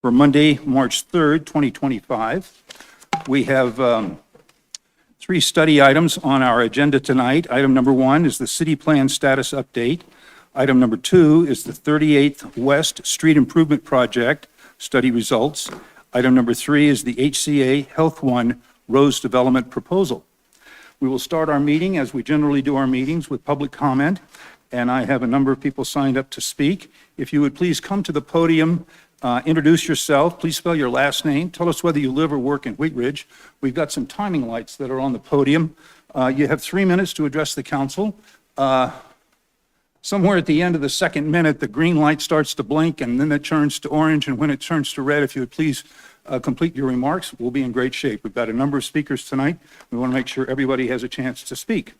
For Monday, March 3rd, 2025. We have three study items on our agenda tonight. Item number 1 is the city plan status update. Item number 2 is the 38th West Street Improvement Project study results. Item number 3 is the HCA Health One Rose Development Proposal. We will start our meeting, as we generally do our meetings, with public comment, and I have a number of people signed up to speak. If you would please come to the podium, introduce yourself, please spell your last name, tell us whether you live or work in Wheat Ridge. We've got some timing lights that are on the podium. You have 3 minutes to address the council. Somewhere at the end of the second minute, the green light starts to blink and then it turns to orange, and when it turns to red, if you would please complete your remarks, we'll be in great shape. We've got a number of speakers tonight. We want to make sure everybody has a chance to speak.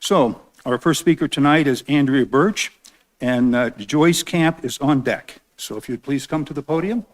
So our first speaker tonight is Andrea Birch, and Joyce Camp is on deck. So if you'd please come to the podium.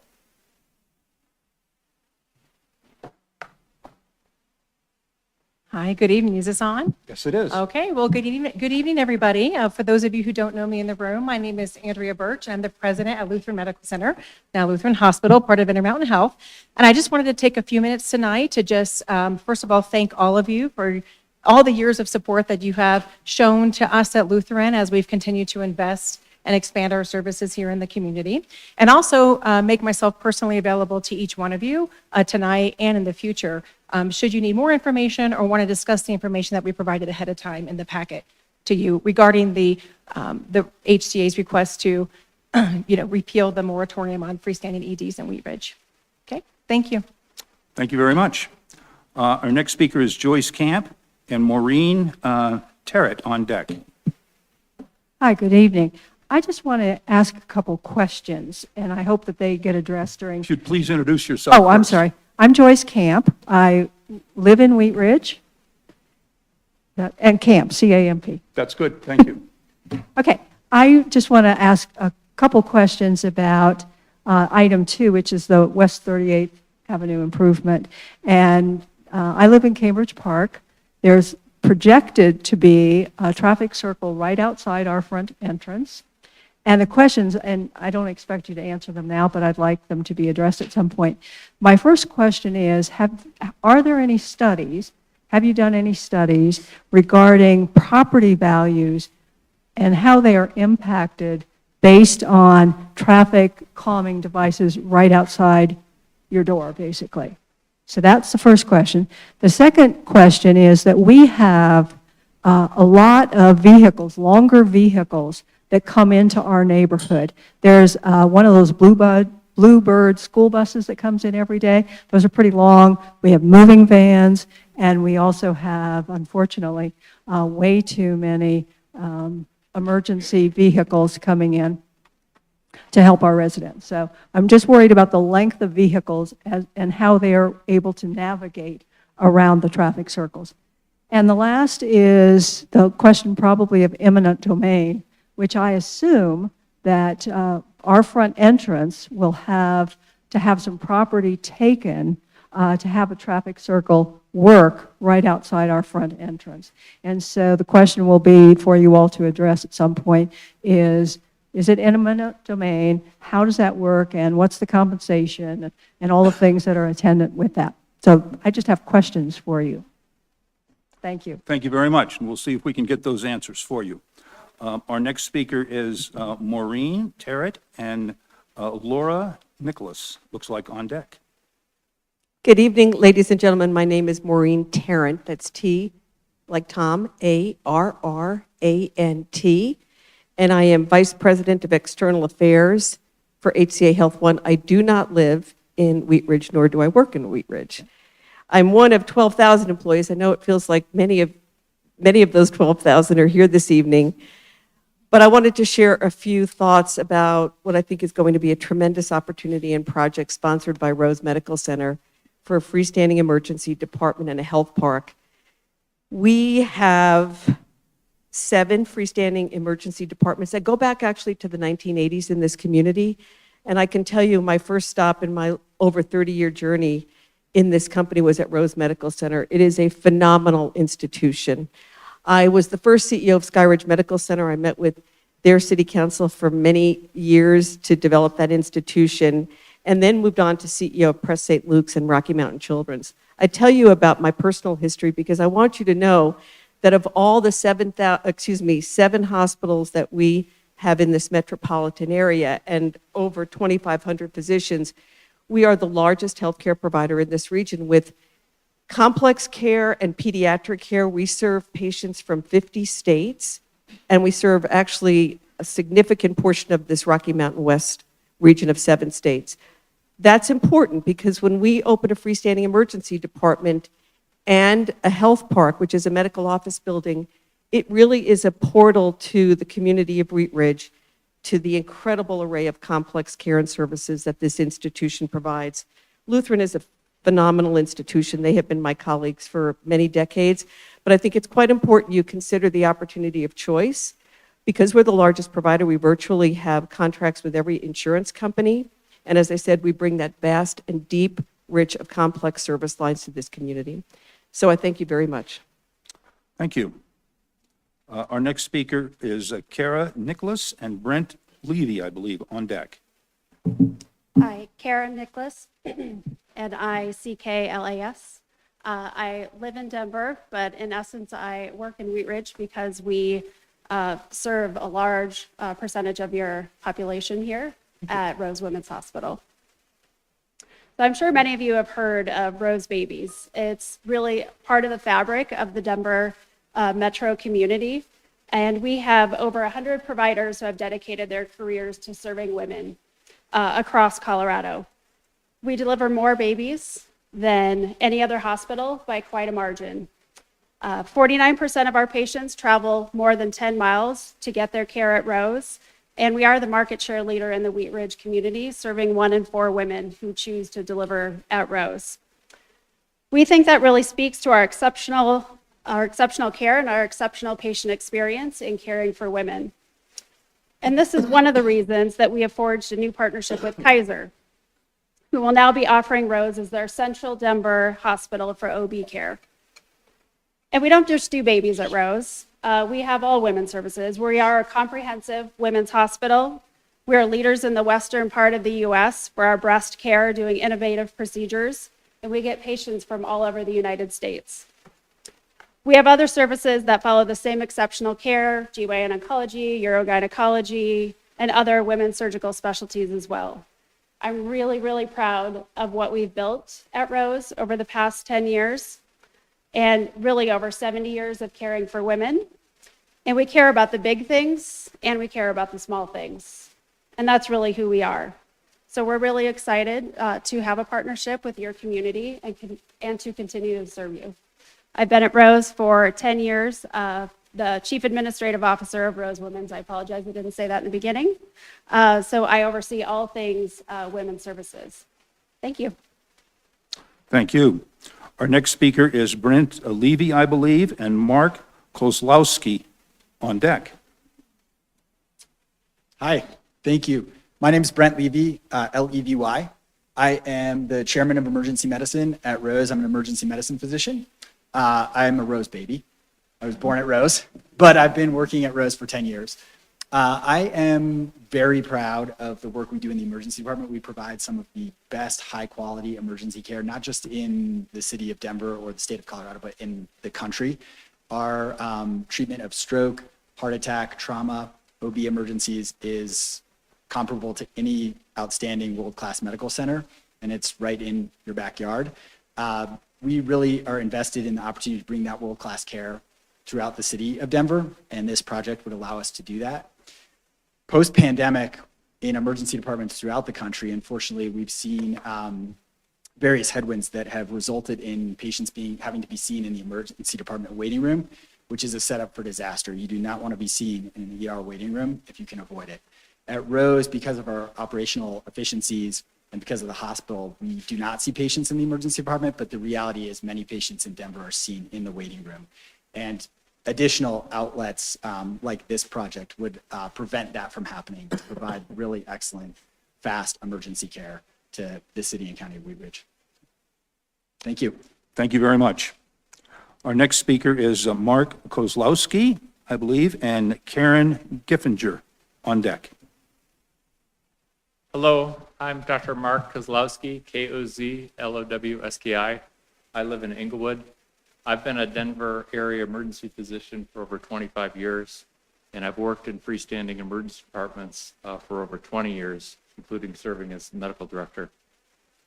Hi, good evening. Is this on? Yes, it is. Okay, well, good evening, everybody. For those of you who don't know me in the room, my name is Andrea Birch. I'm the president at Lutheran Medical Center, now Lutheran Hospital, part of Intermountain Health. And I just wanted to take a few minutes tonight to just, first of all, thank all of you for all the years of support that you have shown to us at Lutheran as we've continued to invest and expand our services here in the community. And also make myself personally available to each one of you tonight and in the future, should you need more information or want to discuss the information that we provided ahead of time in the packet to you regarding the HCA's request to repeal the moratorium on freestanding EDs in Wheat Ridge. Okay, thank you. Thank you very much. Our next speaker is Joyce Camp and Maureen Terrett on deck. Hi, good evening. I just want to ask a couple questions, and I hope that they get addressed during... If you'd please introduce yourself. Oh, I'm sorry. I'm Joyce Camp. I live in Wheat Ridge, and Camp, C-A-M-P. That's good. Thank you. Okay. I just want to ask a couple questions about item 2, which is the West 38th Avenue improvement. And I live in Cambridge Park. There's projected to be a traffic circle right outside our front entrance. And the questions, and I don't expect you to answer them now, but I'd like them to be addressed at some point. My first question is, are there any studies, have you done any studies regarding property values and how they are impacted based on traffic calming devices right outside your door, basically? So that's the first question. The second question is that we have a lot of vehicles, longer vehicles, that come into our neighborhood. There's one of those Bluebird school buses that comes in every day. Those are pretty long. We have moving vans, and we also have, unfortunately, way too many emergency vehicles coming in to help our residents. So I'm just worried about the length of vehicles and how they are able to navigate around the traffic circles. And the last is the question probably of eminent domain, which I assume that our front entrance will have to have some property taken to have a traffic circle work right outside our front entrance. And so the question will be for you all to address at some point is it eminent domain? How does that work? And what's the compensation? And all the things that are attendant with that. So I just have questions for you. Thank you. Thank you very much, and we'll see if we can get those answers for you. Our next speaker is Maureen Terrett and Laura Nicholas, looks like on deck. Good evening, ladies and gentlemen. My name is Maureen Tarrant. That's T like Tom, A-R-R-A-N-T. And I am Vice President of External Affairs for HCA Health One. I do not live in Wheat Ridge, nor do I work in Wheat Ridge. I'm one of 12,000 employees. I know it feels like many of those 12,000 are here this evening. But I wanted to share a few thoughts about what I think is going to be a tremendous opportunity and project sponsored by Rose Medical Center for a freestanding emergency department and a health park. We have 7 freestanding emergency departments that go back actually to the 1980s in this community. And I can tell you my first stop in my over 30-year journey in this company was at Rose Medical Center. It is a phenomenal institution. I was the first CEO of Skyridge Medical Center. I met with their city council for many years to develop that institution. and then moved on to CEO of Press St. Luke's and Rocky Mountain Children's. I tell you about my personal history because I want you to know that of all the 7 hospitals that we have in this metropolitan area and over 2,500 physicians, we are the largest healthcare provider in this region with complex care and pediatric care. We serve patients from 50 states, and we serve actually a significant portion of this Rocky Mountain West region of 7 states. That's important because when we open a freestanding emergency department and a health park, which is a medical office building, it really is a portal to the community of Wheat Ridge, to the incredible array of complex care and services that this institution provides. Lutheran is a phenomenal institution. They have been my colleagues for many decades, but I think it's quite important you consider the opportunity of choice. Because we're the largest provider, we virtually have contracts with every insurance company, and as I said, we bring that vast and deep, rich of complex service lines to this community. So I thank you very much. Thank you. Our next speaker is Kara Nicholas and Brent Levy, I believe, on deck. Hi, Karen Nicholas, and I-C-K-L-A-S. I live in Denver, but in essence, I work in Wheat Ridge because we serve a large percentage of your population here at Rose Women's Hospital. So I'm sure many of you have heard of Rose Babies. It's really part of the fabric of the Denver metro community, and we have over 100 providers who have dedicated their careers to serving women across Colorado. We deliver more babies than any other hospital by quite a margin. 49% of our patients travel more than 10 miles to get their care at Rose, and we are the market share leader in the Wheat Ridge community, serving 1 in 4 women who choose to deliver at Rose. We think that really speaks to our exceptional care and our exceptional patient experience in caring for women. And this is one of the reasons that we have forged a new partnership with Kaiser, who will now be offering Rose as their central Denver hospital for OB care. And we don't just do babies at Rose. We have all women's services. We are a comprehensive women's hospital. We are leaders in the western part of the U.S. for our breast care, doing innovative procedures, and we get patients from all over the United States. We have other services that follow the same exceptional care, GYN oncology, urogynecology, and other women's surgical specialties as well. I'm really, really proud of what we've built at Rose over the past 10 years. And really over 70 years of caring for women. And we care about the big things and we care about the small things. And that's really who we are. So we're really excited to have a partnership with your community and to continue to serve you. I've been at Rose for 10 years, the Chief Administrative Officer of Rose Women's. I apologize, I didn't say that in the beginning. So I oversee all things women's services. Thank you. Thank you. Our next speaker is Brent Levy, I believe, and Mark Kozlowski on deck. Hi, thank you. My name is Brent Levy, L-E-V-Y. I am the chairman of emergency medicine at Rose. I'm an emergency medicine physician. I'm a Rose baby. I was born at Rose, but I've been working at Rose for 10 years. I am very proud of the work we do in the emergency department. We provide some of the best high-quality emergency care, not just in the city of Denver or the state of Colorado, but in the country. Our treatment of stroke, heart attack, trauma, OB emergencies is comparable to any outstanding world-class medical center, and it's right in your backyard. We really are invested in the opportunity to bring that world-class care throughout the city of Denver, and this project would allow us to do that. Post-pandemic, in emergency departments throughout the country, unfortunately, we've seen various headwinds that have resulted in patients having to be seen in the emergency department waiting room, which is a setup for disaster. You do not want to be seen in an ER waiting room if you can avoid it. At Rose, because of our operational efficiencies and because of the hospital, we do not see patients in the emergency department, but the reality is many patients in Denver are seen in the waiting room. And additional outlets like this project would prevent that from happening, to provide really excellent, fast emergency care to the city and county of Wheat Ridge. Thank you. Thank you very much. Our next speaker is Mark Kozlowski, I believe, and Karen Giffinger on deck. Hello, I'm Dr. Mark Kozlowski, Kozlowski. I live in Inglewood. I've been a Denver area emergency physician for over 25 years, and I've worked in freestanding emergency departments for over 20 years, including serving as medical director.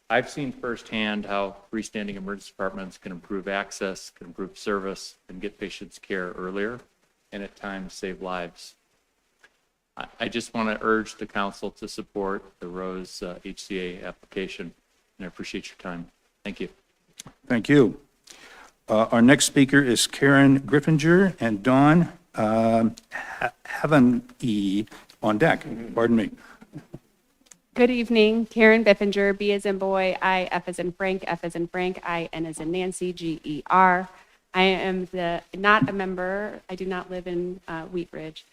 I've seen firsthand how freestanding emergency departments can improve access, can improve service, and get patients care earlier, and at times save lives. I just want to urge the council to support the Rose HCA application, and I appreciate your time. Thank you. Thank you. Our next speaker is Karen Griffinger and Dawn Haven-E on deck. Pardon me. Good evening, Karen Biffinger, B as in boy, I, F as in Frank, F as in Frank, I, N as in Nancy, G-E-R. I am not a member, I do not live in Wheat Ridge.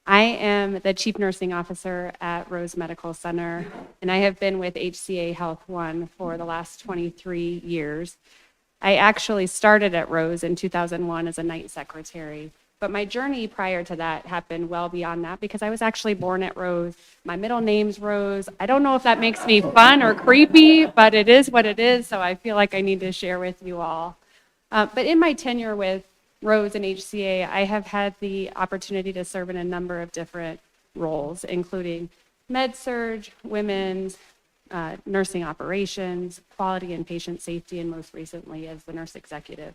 I am the Chief Nursing Officer at Rose Medical Center, and I have been with HCA Health One for the last 23 years. I actually started at Rose in 2001 as a night secretary, but my journey prior to that happened well beyond that because I was actually born at Rose. My middle name's Rose. I don't know if that makes me fun or creepy, but it is what it is, so I feel like I need to share with you all. But in my tenure with Rose and HCA, I have had the opportunity to serve in a number of different roles, including med-surg, women's, nursing operations, quality and patient safety, and most recently as the nurse executive.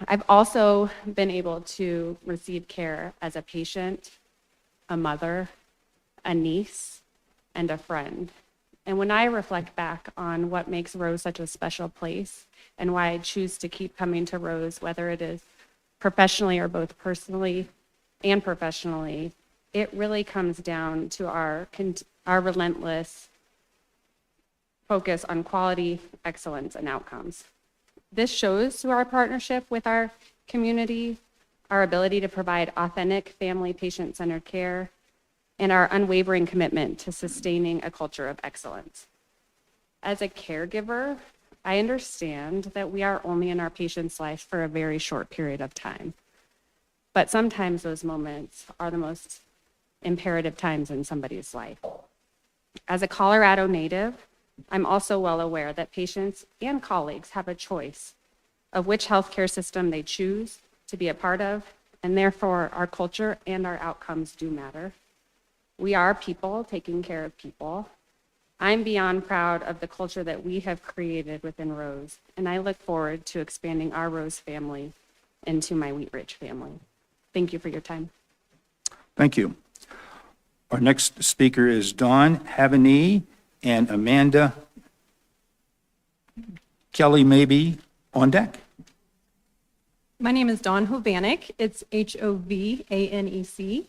I've also been able to receive care as a patient, a mother, a niece, and a friend. And when I reflect back on what makes Rose such a special place and why I choose to keep coming to Rose, whether it is professionally or both personally and professionally, it really comes down to our relentless focus on quality, excellence, and outcomes. This shows through our partnership with our community, our ability to provide authentic family patient-centered care, and our unwavering commitment to sustaining a culture of excellence. As a caregiver, I understand that we are only in our patient's life for a very short period of time. But sometimes those moments are the most imperative times in somebody's life. As a Colorado native, I'm also well aware that patients and colleagues have a choice of which healthcare system they choose to be a part of, and therefore our culture and our outcomes do matter. We are people taking care of people. I'm beyond proud of the culture that we have created within Rose, and I look forward to expanding our Rose family into my Wheat Ridge family. Thank you for your time. Thank you. Our next speaker is Dawn Haven-E and Amanda Kelly maybe on deck. My name is Dawn Hovanek. It's Hovanec.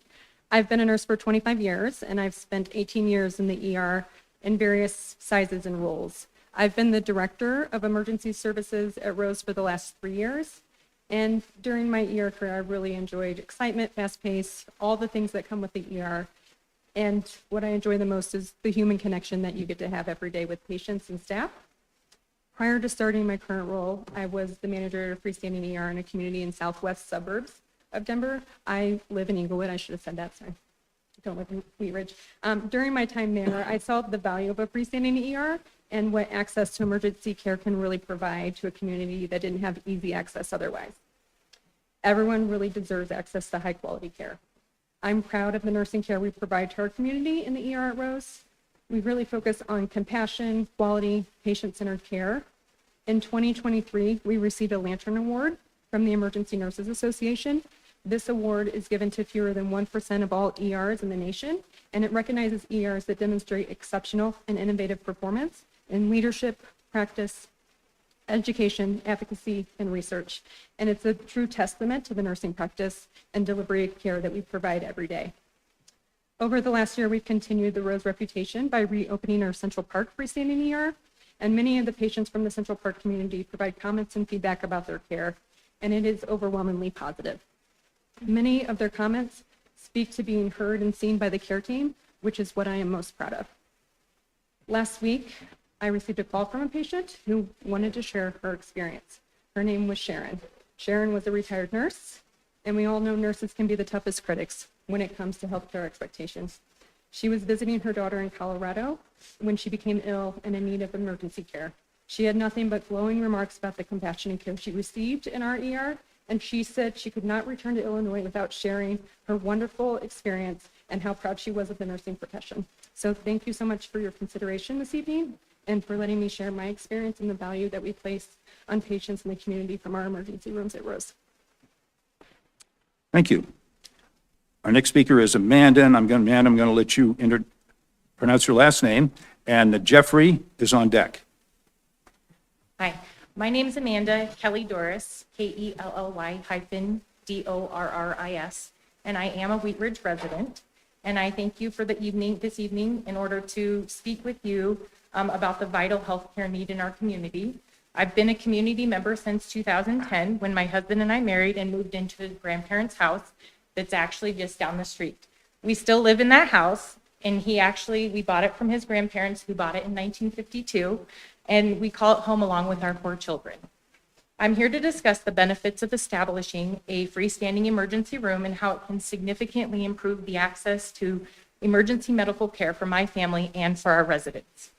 I've been a nurse for 25 years, and I've spent 18 years in the ER in various sizes and roles. I've been the director of emergency services at Rose for the last 3 years, and during my ER career, I really enjoyed excitement, fast pace, all the things that come with the ER. And what I enjoy the most is the human connection that you get to have every day with patients and staff. Prior to starting my current role, I was the manager of freestanding ER in a community in southwest suburbs of Denver. I live in Inglewood. I should have said that, sorry. I don't live in Wheat Ridge. During my time there, I saw the value of a freestanding ER and what access to emergency care can really provide to a community that didn't have easy access otherwise. Everyone really deserves access to high quality care. I'm proud of the nursing care we provide to our community in the ER at Rose. We really focus on compassion, quality, patient-centered care. In 2023, we received a Lantern Award from the Emergency Nurses Association. This award is given to fewer than 1% of all ERs in the nation, and it recognizes ERs that demonstrate exceptional and innovative performance in leadership, practice, education, advocacy, and research. And it's a true testament to the nursing practice and delivery of care that we provide every day. Over the last year, we've continued the Rose reputation by reopening our Central Park freestanding ER, and many of the patients from the Central Park community provide comments and feedback about their care, and it is overwhelmingly positive. Many of their comments speak to being heard and seen by the care team, which is what I am most proud of. Last week, I received a call from a patient who wanted to share her experience. Her name was Sharon. Sharon was a retired nurse, and we all know nurses can be the toughest critics when it comes to healthcare expectations. She was visiting her daughter in Colorado when she became ill and in need of emergency care. She had nothing but glowing remarks about the compassion and care she received in our ER, and she said she could not return to Illinois without sharing her wonderful experience and how proud she was of the nursing profession. So thank you so much for your consideration this evening and for letting me share my experience and the value that we place on patients in the community from our emergency rooms at Rose. Thank you. Our next speaker is Amanda, and Amanda, I'm going to let you pronounce your last name, and Jeffrey is on deck. Hi, my name is Amanda Kelly Doris, Kelly-Dorris, and I am a Wheat Ridge resident. And I thank you for this evening in order to speak with you about the vital healthcare need in our community. I've been a community member since 2010 when my husband and I married and moved into his grandparents' house that's actually just down the street. We still live in that house, and we bought it from his grandparents who bought it in 1952, and we call it home along with our 4 children. I'm here to discuss the benefits of establishing a freestanding emergency room and how it can significantly improve the access to emergency medical care for my family and for our residents.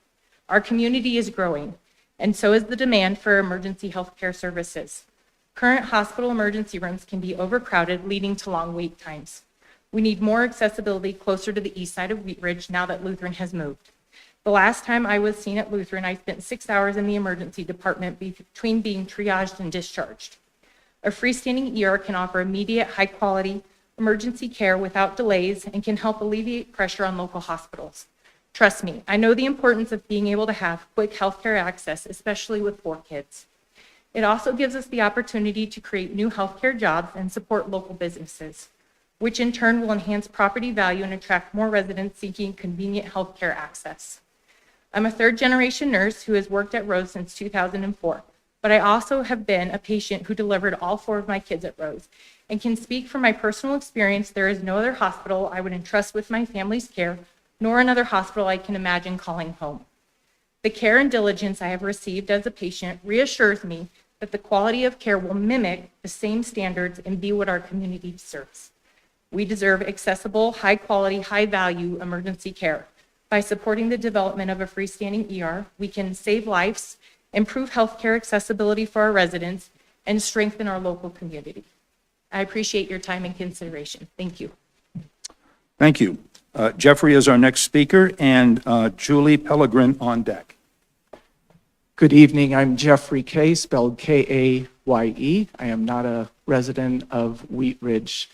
Our community is growing, and so is the demand for emergency healthcare services. Current hospital emergency rooms can be overcrowded, leading to long wait times. We need more accessibility closer to the east side of Wheat Ridge now that Lutheran has moved. The last time I was seen at Lutheran, I spent 6 hours in the emergency department between being triaged and discharged. A freestanding ER can offer immediate, high-quality emergency care without delays and can help alleviate pressure on local hospitals. Trust me, I know the importance of being able to have quick healthcare access, especially with 4 kids. It also gives us the opportunity to create new healthcare jobs and support local businesses, which in turn will enhance property value and attract more residents seeking convenient healthcare access. I'm a 3rd-generation nurse who has worked at Rose since 2004, but I also have been a patient who delivered all 4 of my kids at Rose and can speak from my personal experience. There is no other hospital I would entrust with my family's care, nor another hospital I can imagine calling home. The care and diligence I have received as a patient reassures me that the quality of care will mimic the same standards and be what our community deserves. We deserve accessible, high-quality, high-value emergency care. By supporting the development of a freestanding ER, we can save lives, improve healthcare accessibility for our residents, and strengthen our local community. I appreciate your time and consideration. Thank you. Thank you. Jeffrey is our next speaker, and Julie Pellegrin on deck. Good evening. I'm Jeffrey Kay, spelled K-A-Y-E. I am not a resident of Wheat Ridge.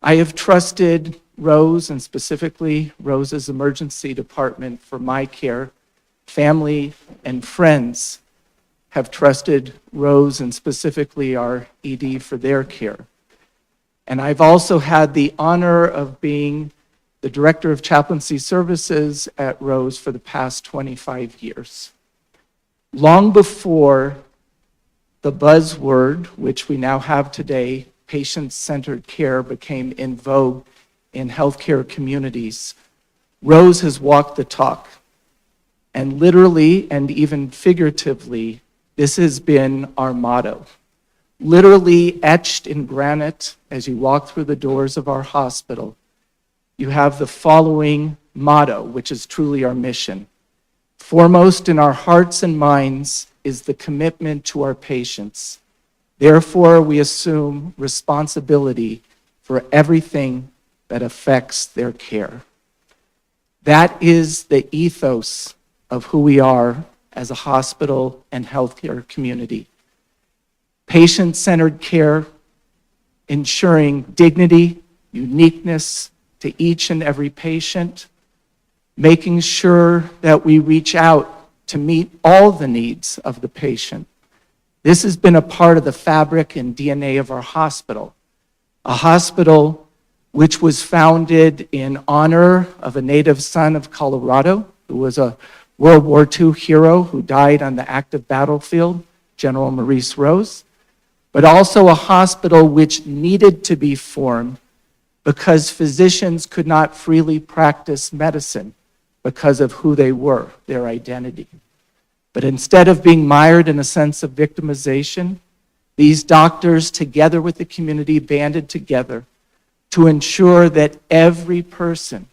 I have trusted Rose, and specifically Rose's emergency department, for my care. Family and friends have trusted Rose, and specifically our ED, for their care. And I've also had the honor of being the Director of Chaplaincy Services at Rose for the past 25 years. Long before the buzzword, which we now have today, patient-centered care, became in vogue in healthcare communities, Rose has walked the talk. And literally and even figuratively, this has been our motto. Literally etched in granite as you walk through the doors of our hospital, you have the following motto, which is truly our mission. Foremost in our hearts and minds is the commitment to our patients. Therefore, we assume responsibility for everything that affects their care. That is the ethos of who we are as a hospital and healthcare community. Patient-centered care, ensuring dignity, uniqueness to each and every patient, making sure that we reach out to meet all the needs of the patient. This has been a part of the fabric and DNA of our hospital, a hospital which was founded in honor of a native son of Colorado, who was a World War II hero who died on the active battlefield, General Maurice Rose, but also a hospital which needed to be formed because physicians could not freely practice medicine because of who they were, their identity. But instead of being mired in a sense of victimization, these doctors, together with the community, banded together to ensure that every person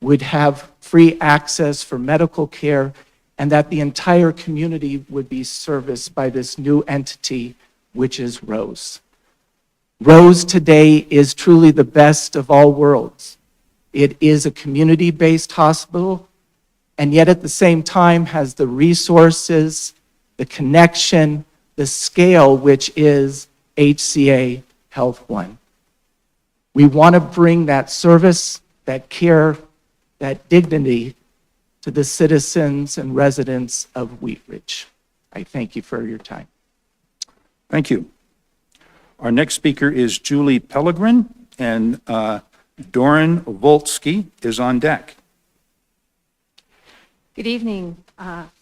would have free access for medical care, and that the entire community would be serviced by this new entity, which is Rose. Rose today is truly the best of all worlds. It is a community-based hospital, and yet at the same time has the resources, the connection, the scale, which is HCA Health One. We want to bring that service, that care, that dignity to the citizens and residents of Wheat Ridge. I thank you for your time. Thank you. Our next speaker is Julie Pellegrin, and Doran Volsky is on deck. Good evening,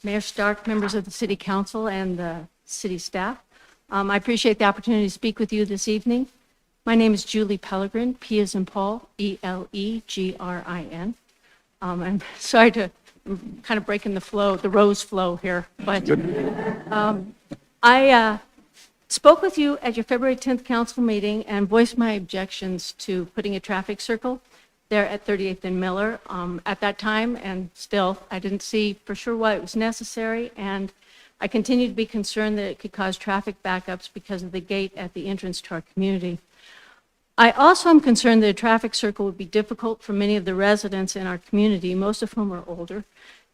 Mayor Stark, members of the City Council, and the city staff. I appreciate the opportunity to speak with you this evening. My name is Julie Pellegrin, P as in Paul, E-L-E-G-R-I-N. I'm sorry to kind of break in the flow, the Rose flow here, but I spoke with you at your February 10th council meeting and voiced my objections to putting a traffic circle there at 38th and Miller. At that time, and still, I didn't see for sure why it was necessary, and I continue to be concerned that it could cause traffic backups because of the gate at the entrance to our community. I also am concerned that a traffic circle would be difficult for many of the residents in our community, most of whom are older,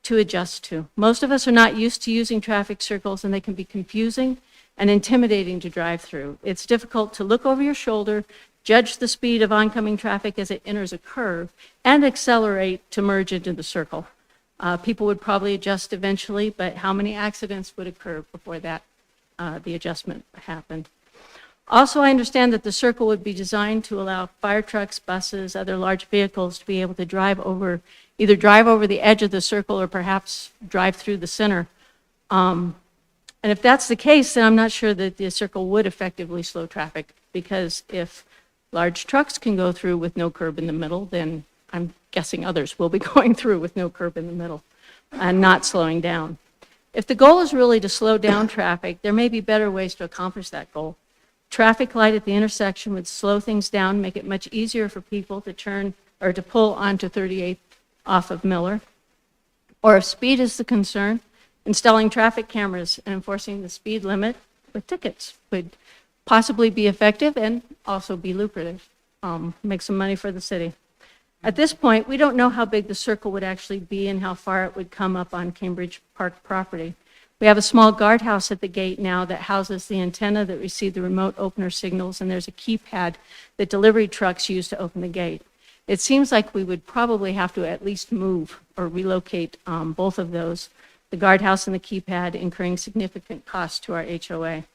to adjust to. Most of us are not used to using traffic circles, and they can be confusing and intimidating to drive through. It's difficult to look over your shoulder, judge the speed of oncoming traffic as it enters a curve, and accelerate to merge into the circle. People would probably adjust eventually, but how many accidents would occur before that the adjustment happened? Also, I understand that the circle would be designed to allow fire trucks, buses, other large vehicles to be able to either drive over the edge of the circle or perhaps drive through the center. And if that's the case, then I'm not sure that the circle would effectively slow traffic, because if large trucks can go through with no curb in the middle, then I'm guessing others will be going through with no curb in the middle and not slowing down. If the goal is really to slow down traffic, there may be better ways to accomplish that goal. Traffic light at the intersection would slow things down, make it much easier for people to turn or to pull onto 38th off of Miller. Or if speed is the concern, installing traffic cameras and enforcing the speed limit with tickets would possibly be effective and also be lucrative, make some money for the city. At this point, we don't know how big the circle would actually be and how far it would come up on Cambridge Park property. We have a small guardhouse at the gate now that houses the antenna that receive the remote opener signals, and there's a keypad that delivery trucks use to open the gate. It seems like we would probably have to at least move or relocate both of those, the guardhouse and the keypad, incurring significant costs to our HOA.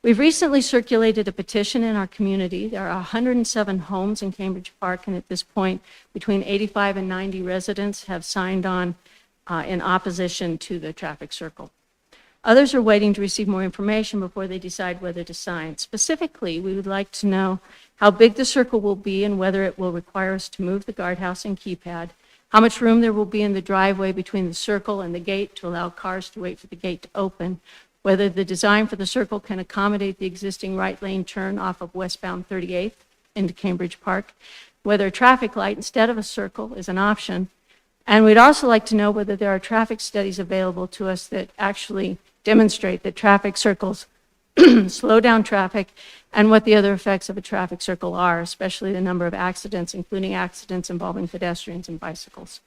We've recently circulated a petition in our community. There are 107 homes in Cambridge Park, and at this point, between 85 and 90 residents have signed on in opposition to the traffic circle. Others are waiting to receive more information before they decide whether to sign. Specifically, we would like to know how big the circle will be and whether it will require us to move the guardhouse and keypad, how much room there will be in the driveway between the circle and the gate to allow cars to wait for the gate to open, whether the design for the circle can accommodate the existing right lane turn off of westbound 38th into Cambridge Park, whether a traffic light instead of a circle is an option, and we'd also like to know whether there are traffic studies available to us that actually demonstrate that traffic circles slow down traffic, and what the other effects of a traffic circle are, especially the number of accidents, including accidents involving pedestrians and bicycles.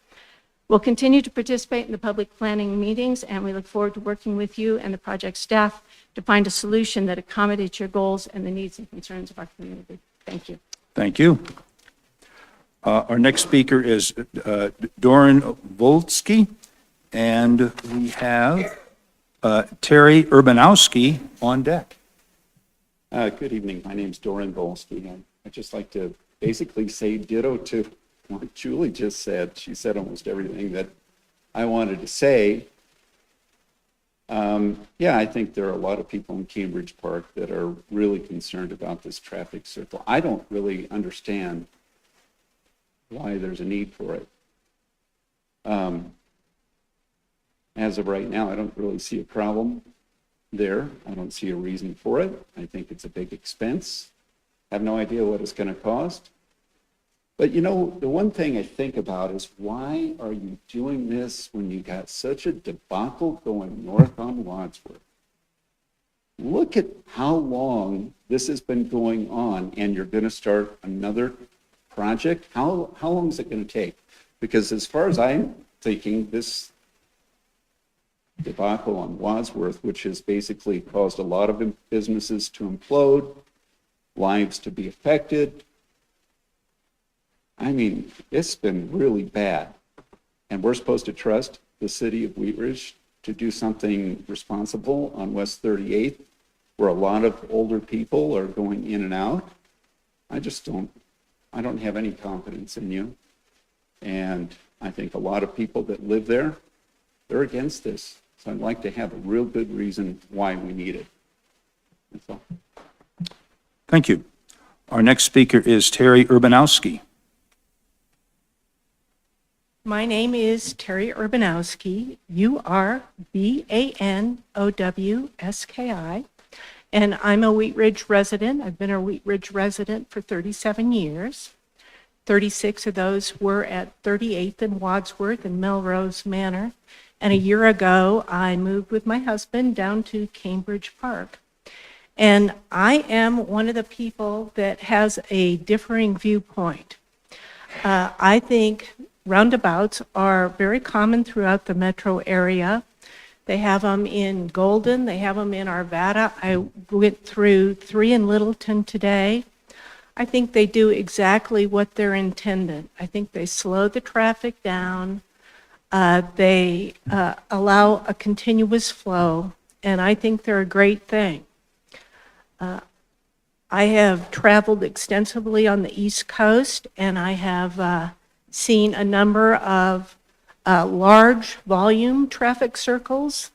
We'll continue to participate in the public planning meetings, and we look forward to working with you and the project staff to find a solution that accommodates your goals and the needs and concerns of our community. Thank you. Thank you. Our next speaker is Doran Volsky, and we have Terry Urbanowski on deck. Good evening. My name's Doran Volsky. I'd just like to basically say ditto to what Julie just said. She said almost everything that I wanted to say. Yeah, I think there are a lot of people in Cambridge Park that are really concerned about this traffic circle. I don't really understand why there's a need for it. As of right now, I don't really see a problem there. I don't see a reason for it. I think it's a big expense. I have no idea what it's going to cost. But you know, the one thing I think about is why are you doing this when you got such a debacle going north on Wadsworth? Look at how long this has been going on, and you're going to start another project. How long is it going to take? Because as far as I'm thinking, this debacle on Wadsworth, which has basically caused a lot of businesses to implode, lives to be affected. I mean, it's been really bad. And we're supposed to trust the city of Wheat Ridge to do something responsible on West 38th, where a lot of older people are going in and out. I don't have any confidence in you. And I think a lot of people that live there, they're against this. So I'd like to have a real good reason why we need it. That's all. Thank you. Our next speaker is Terry Urbanowski. My name is Terry Urbanowski, Urbanowski, and I'm a Wheat Ridge resident. I've been a Wheat Ridge resident for 37 years. 36 of those were at 38th and Wadsworth in Melrose Manor. And a year ago, I moved with my husband down to Cambridge Park. And I am one of the people that has a differing viewpoint. I think roundabouts are very common throughout the metro area. They have them in Golden, they have them in Arvada. I went through 3 in Littleton today. I think they do exactly what they're intended. I think they slow the traffic down. They allow a continuous flow, and I think they're a great thing. I have traveled extensively on the East Coast, and I have seen a number of large volume traffic circles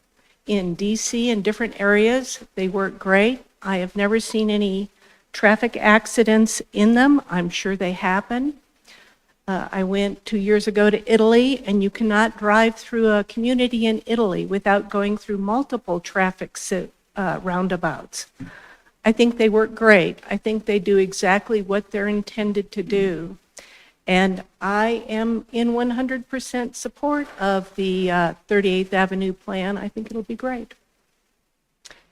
in DC and different areas. They work great. I have never seen any traffic accidents in them. I'm sure they happen. I went 2 years ago to Italy, and you cannot drive through a community in Italy without going through multiple traffic roundabouts. I think they work great. I think they do exactly what they're intended to do. And I am in 100% support of the 38th Avenue plan. I think it'll be great.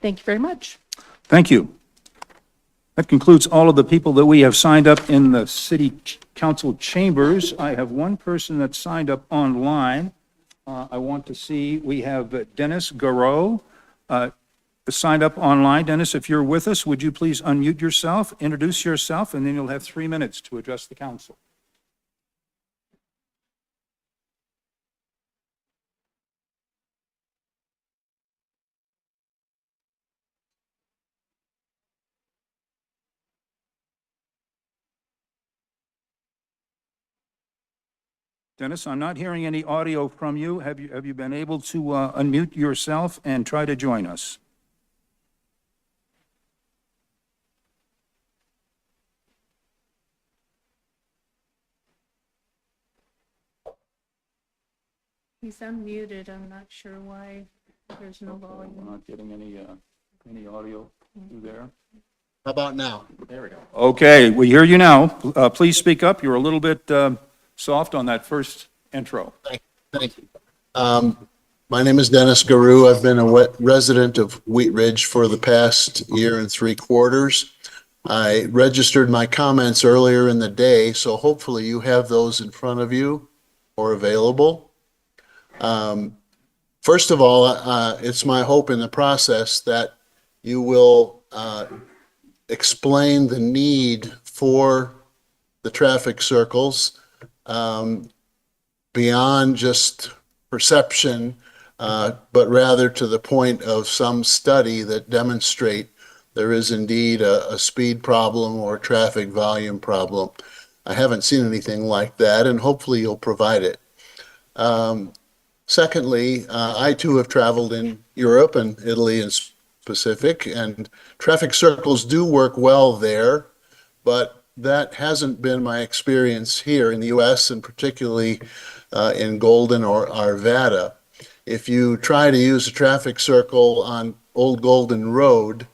Thank you very much. Thank you. That concludes all of the people that we have signed up in the city council chambers. I have one person that signed up online. I want to see, we have Dennis Garreau signed up online. Dennis, if you're with us, would you please unmute yourself, introduce yourself, and then you'll have 3 minutes to address the council. Dennis, I'm not hearing any audio from you. Have you been able to unmute yourself and try to join us? He's unmuted. I'm not sure why there's no We're volume. not getting any audio through there. How about now? There we go. Okay, we hear you now. Please speak up. You're a little bit soft on that first intro. Thank you. My name is Dennis Garreau. I've been a resident of Wheat Ridge for the past year and 3/4. I registered my comments earlier in the day, so hopefully you have those in front of you or available. First of all, it's my hope in the process that you will explain the need for the traffic circles beyond just perception, but rather to the point of some study that demonstrate there is indeed a speed problem or traffic volume problem. I haven't seen anything like that, and hopefully you'll provide it. Secondly, I too have traveled in Europe and Italy in specific, and traffic circles do work well there, but that hasn't been my experience here in the US, and particularly in Golden or Arvada. If you try to use a traffic circle on Old Golden Road,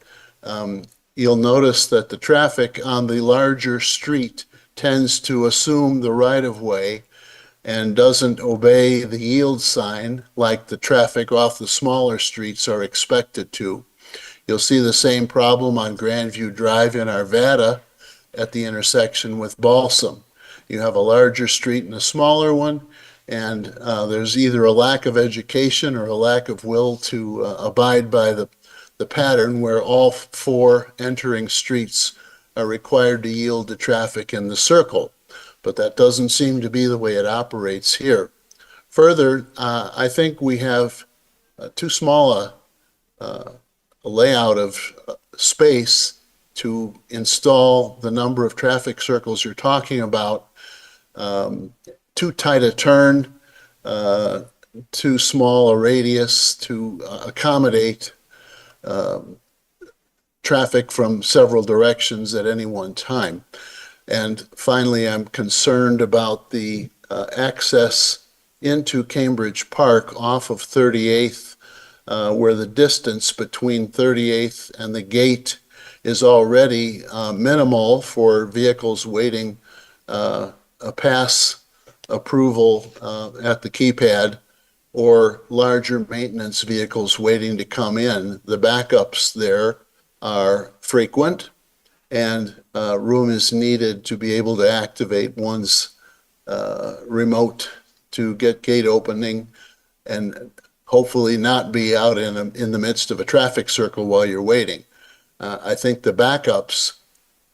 you'll notice that the traffic on the larger street tends to assume the right-of-way and doesn't obey the yield sign like the traffic off the smaller streets are expected to. You'll see the same problem on Grandview Drive in Arvada at the intersection with Balsam. You have a larger street and a smaller one, and there's either a lack of education or a lack of will to abide by the pattern where all four entering streets are required to yield to traffic in the circle. But that doesn't seem to be the way it operates here. Further, I think we have too small a layout of space to install the number of traffic circles you're talking about. Too tight a turn, too small a radius to accommodate traffic from several directions at any one time. And finally, I'm concerned about the access into Cambridge Park off of 38th, where the distance between 38th and the gate is already minimal for vehicles waiting a pass approval at the keypad, or larger maintenance vehicles waiting to come in. The backups there are frequent, and room is needed to be able to activate one's remote to get gate opening and hopefully not be out in the midst of a traffic circle while you're waiting. I think the backups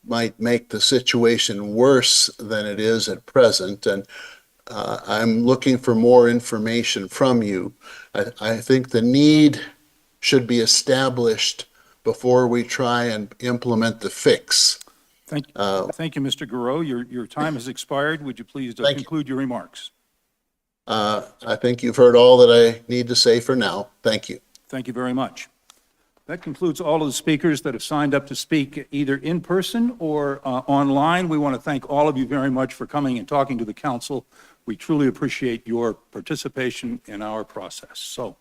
might make the situation worse than it is at present, and I'm looking for more information from you. I think the need should be established before we try and implement the fix. Thank you, Mr. Garreau. Your time has expired. Would you please conclude your remarks? I think you've heard all that I need to say for now. Thank you. Thank you very much. That concludes all of the speakers that have signed up to speak either in person or online. We want to thank all of you very much for coming and talking to the council. We truly appreciate your participation in our process. So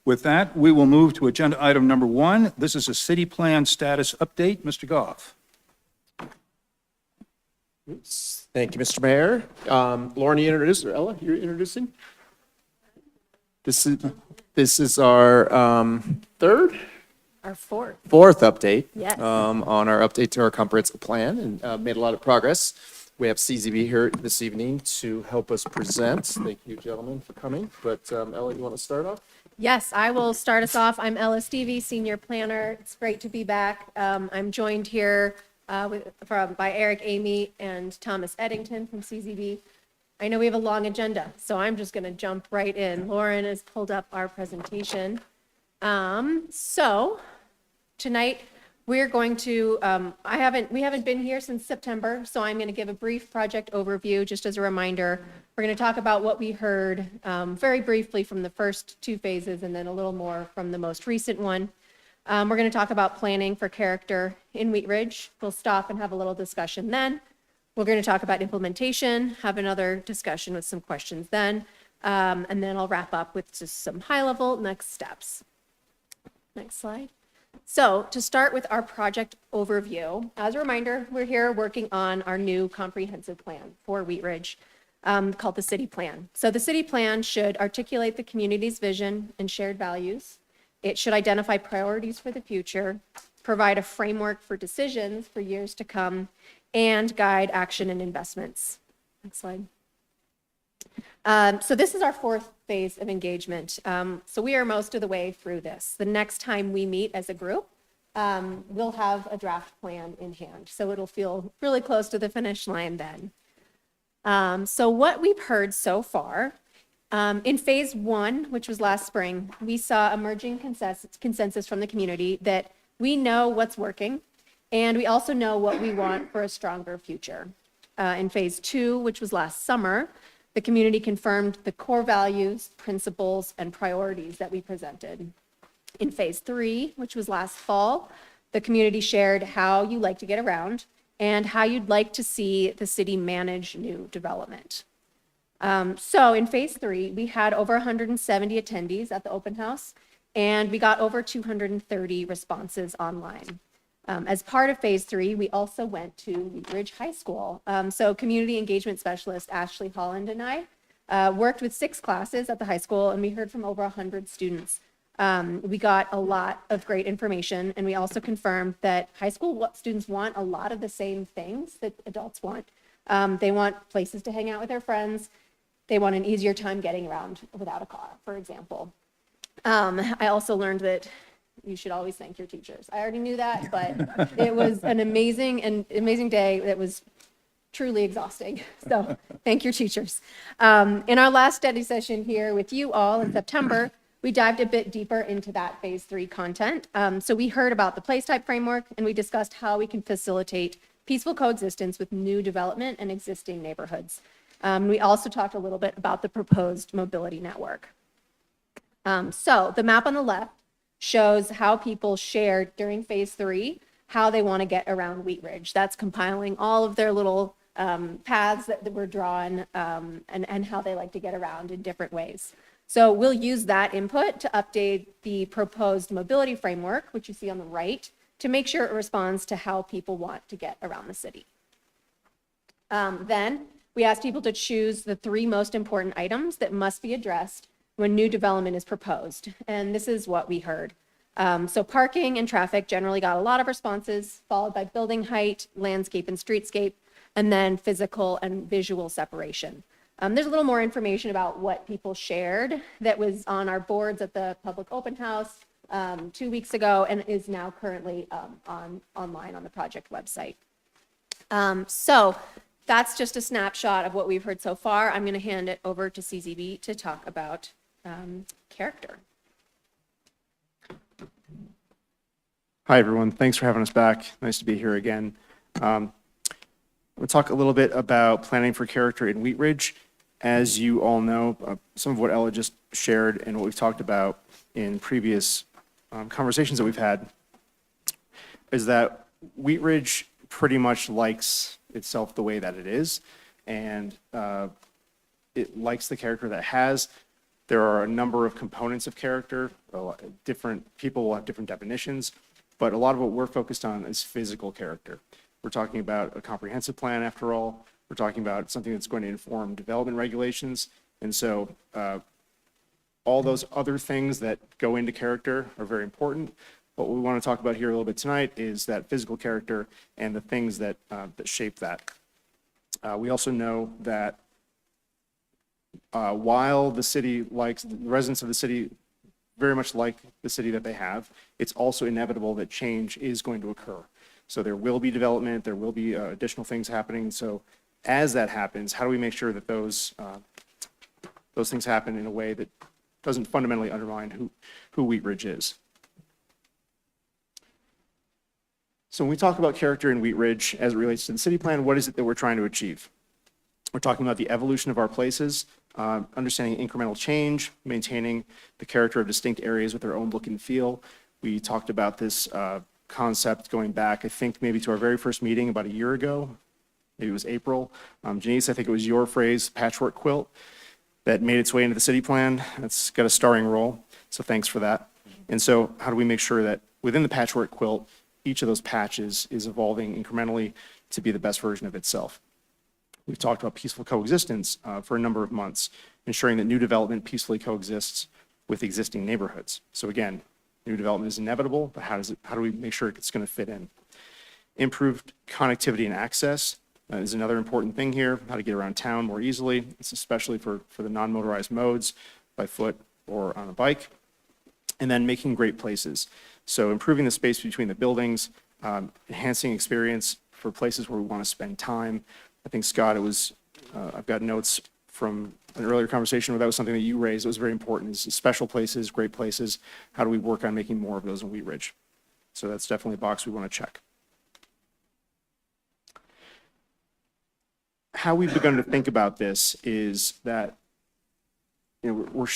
with that, we will move to agenda item number 1. This is a city plan status update. Mr. Goff. Thank you, Mr. Mayor. Lauren, you introduced, or Ella, you're introducing? This is our Our fourth. fourth update. Yes. On our update to our comprehensive plan, and made a lot of progress. We have CZB here this evening to help us present. Thank you, gentlemen, for coming. But Ella, you want to start off? Yes, I will start us off. I'm Ella Stevie, Senior Planner. It's great to be back. I'm joined here by Eric Amy and Thomas Eddington from CZB. I know we have a long agenda, so I'm just going to jump right in. Lauren has pulled up our presentation. So tonight we're going to, we haven't been here since September, so I'm going to give a brief project overview just as a reminder. We're going to talk about what we heard very briefly from the first 2 phases and then a little more from the most recent one. We're going to talk about planning for character in Wheat Ridge. We'll stop and have a little discussion then. We're going to talk about implementation, have another discussion with some questions then, and then I'll wrap up with just some high-level next steps. Next slide. So to start with our project overview, as a reminder, we're here working on our new comprehensive plan for Wheat Ridge called the City Plan. So the City Plan should articulate the community's vision and shared values. It should identify priorities for the future, provide a framework for decisions for years to come, and guide action and investments. Next slide. So this is our 4th phase of engagement. So we are most of the way through this. The next time we meet as a group, we'll have a draft plan in hand. So it'll feel really close to the finish line then. So what we've heard so far, in phase 1, which was last spring, we saw emerging consensus from the community that we know what's working, and we also know what we want for a stronger future. In phase 2, which was last summer, the community confirmed the core values, principles, and priorities that we presented. In phase 3, which was last fall, the community shared how you like to get around and how you'd like to see the city manage new development. So in phase 3, we had over 170 attendees at the open house, and we got over 230 responses online. As part of Phase 3, we also went to Wheat Ridge High School. So community engagement specialist Ashley Holland and I worked with 6 classes at the high school, and we heard from over 100 students. We got a lot of great information, and we also confirmed that high school students want a lot of the same things that adults want. They want places to hang out with their friends. They want an easier time getting around without a car, for example. I also learned that you should always thank your teachers. I already knew that, but it was an amazing day that was truly exhausting. So thank your teachers. In our last study session here with you all in September, we dived a bit deeper into that Phase 3 content. So we heard about the place type framework, and we discussed how we can facilitate peaceful coexistence with new development and existing neighborhoods. We also talked a little bit about the proposed mobility network. So the map on the left shows how people shared during Phase 3 how they want to get around Wheat Ridge. That's compiling all of their little paths that were drawn and how they like to get around in different ways. So we'll use that input to update the proposed mobility framework, which you see on the right, to make sure it responds to how people want to get around the city. Then we asked people to choose the 3 most important items that must be addressed when new development is proposed. And this is what we heard. So parking and traffic generally got a lot of responses, followed by building height, landscape and streetscape, and then physical and visual separation. There's a little more information about what people shared that was on our boards at the public open house 2 weeks ago and is now currently online on the project website. So that's just a snapshot of what we've heard so far. I'm going to hand it over to CZB to talk about character. Hi, everyone. Thanks for having us back. Nice to be here again. We'll talk a little bit about planning for character in Wheat Ridge. As you all know, some of what Ella just shared and what we've talked about in previous conversations that we've had is that Wheat Ridge pretty much likes itself the way that it is, and it likes the character that it has. There are a number of components of character. Different people will have different definitions, but a lot of what we're focused on is physical character. We're talking about a comprehensive plan, after all. We're talking about something that's going to inform development regulations. And so all those other things that go into character are very important. What we want to talk about here a little bit tonight is that physical character and the things that, that shape that. We also know that while the city likes, the residents of the city very much like the city that they have, it's also inevitable that change is going to occur. So there will be development, there will be additional things happening. So as that happens, how do we make sure that those things happen in a way that doesn't fundamentally undermine who Wheat Ridge is? So when we talk about character in Wheat Ridge as it relates to the city plan, what is it that we're trying to achieve? We're talking about the evolution of our places, understanding incremental change, maintaining the character of distinct areas with their own look and feel. We talked about this concept going back, I think, maybe to our very first meeting about a year ago. Maybe it was April. Janice, I think it was your phrase, patchwork quilt, that made its way into the city plan. It's got a starring role, so thanks for that. And so how do we make sure that within the patchwork quilt, each of those patches is evolving incrementally to be the best version of itself? We've talked about peaceful coexistence for a number of months, ensuring that new development peacefully coexists with existing neighborhoods. So again, new development is inevitable, but how do we make sure it's going to fit in? Improved connectivity and access is another important thing here, how to get around town more easily. It's especially for the non-motorized modes, by foot or on a bike. And then making great places. So improving the space between the buildings, enhancing experience for places where we want to spend time. I think, Scott, it was, I've got notes from an earlier conversation where that was something that you raised. It was very important, is special places, great places. How do we work on making more of those in Wheat Ridge? So that's definitely a box we want to check. How we've begun to think about this is that, you know, we're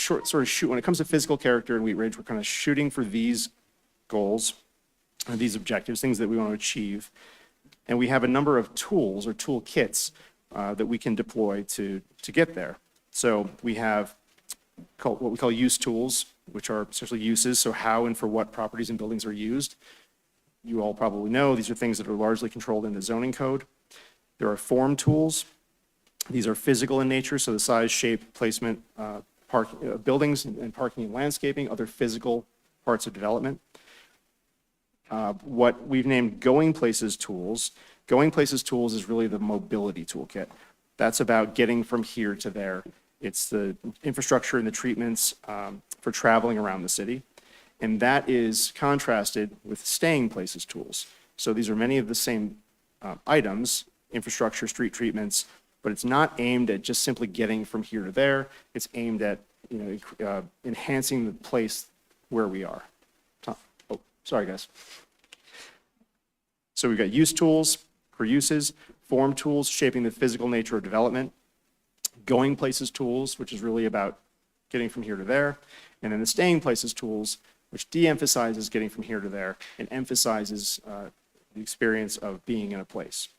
when it comes to physical character in Wheat Ridge, we're kind of shooting for these goals, or these objectives, things that we want to achieve. And we have a number of tools or toolkits that we can deploy to get there. So we have what we call use tools, which are essentially uses, so how and for what properties and buildings are used. you all probably know, these are things that are largely controlled in the zoning code. There are form tools. These are physical in nature, so the size, shape, placement, buildings and parking and landscaping, other physical parts of development. What we've named Going Places tools. Going Places tools is really the mobility toolkit. That's about getting from here to there. It's the infrastructure and the treatments for traveling around the city. And that is contrasted with Staying Places tools. So these are many of the same items, infrastructure, street treatments, but it's not aimed at just simply getting from here to there. It's aimed at enhancing the place where we are. Oh, sorry, guys. So we've got use tools for uses, form tools shaping the physical nature of development, Going Places tools, which is really about getting from here to there, and then the Staying Places tools, which de-emphasizes getting from here to there and emphasizes the experience of being in a place.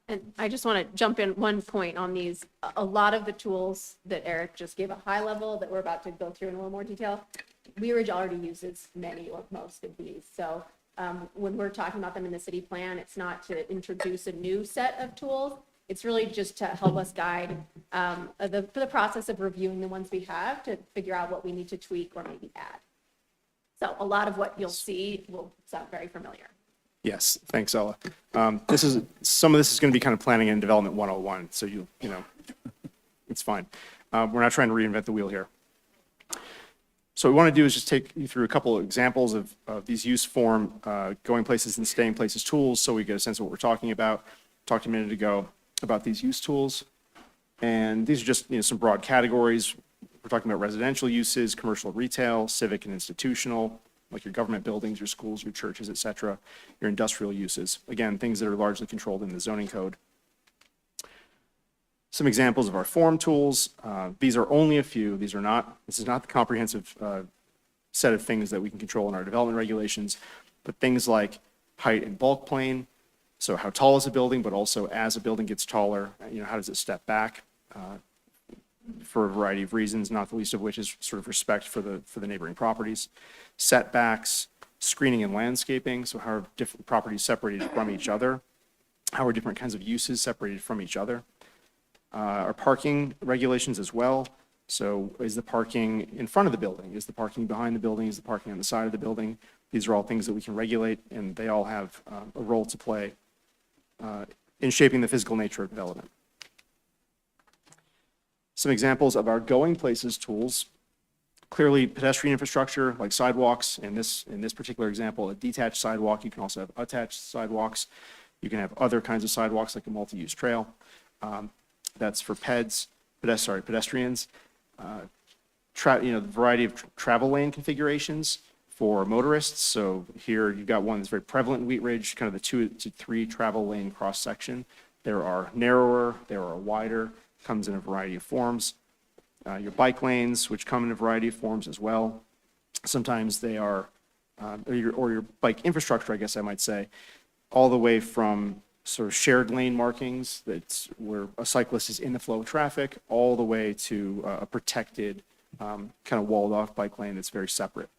And I just want to jump in one point on these. A lot of the tools that Eric just gave a high level that we're about to go through in a little more detail, Wheat Ridge already uses many or most of these. So when we're talking about them in the city plan, it's not to introduce a new set of tools. It's really just to help us guide the process of reviewing the ones we have to figure out what we need to tweak or maybe add. So a lot of what you'll see will sound very familiar. Yes, thanks, Ella. Some of this is going to be kind of planning and development 101, so you know, it's fine. We're not trying to reinvent the wheel here. So what we want to do is just take you through a couple of examples of these use form, Going Places and Staying Places tools, so we get a sense of what we're talking about. Talked a minute ago about these use tools, and these are just some broad categories. We're talking about residential uses, commercial, retail, civic and institutional, like your government buildings, your schools, your churches, et cetera, your industrial uses. Again, things that are largely controlled in the zoning code. Some examples of our form tools. These are only a few. This is not the comprehensive set of things that we can control in our development regulations, but things like height and bulk plane. So how tall is a building, but also as a building gets taller, how does it step back for a variety of reasons, not the least of which is sort of respect for the neighboring properties. Setbacks, screening and landscaping. So how are different properties separated from each other? How are different kinds of uses separated from each other? Our parking regulations as well. So is the parking in front of the building? Is the parking behind the building? Is the parking on the side of the building? These are all things that we can regulate, and they all have a role to play in shaping the physical nature of development. Some examples of our Going Places tools. Clearly, pedestrian infrastructure like sidewalks. In this particular example, a detached sidewalk. You can also have attached sidewalks. You can have other kinds of sidewalks like a multi-use trail. That's for pedestrians. The variety of travel lane configurations for motorists. So here you've got one that's very prevalent in Wheat Ridge, kind of the 2 to 3 travel lane cross section. There are narrower, there are wider, comes in a variety of forms. Your bike lanes, which come in a variety of forms as well. Sometimes they are, or your bike infrastructure, I guess I might say, all the way from sort of shared lane markings that's where a cyclist is in the flow of traffic, all the way to a protected, kind of walled off bike lane that's very separate.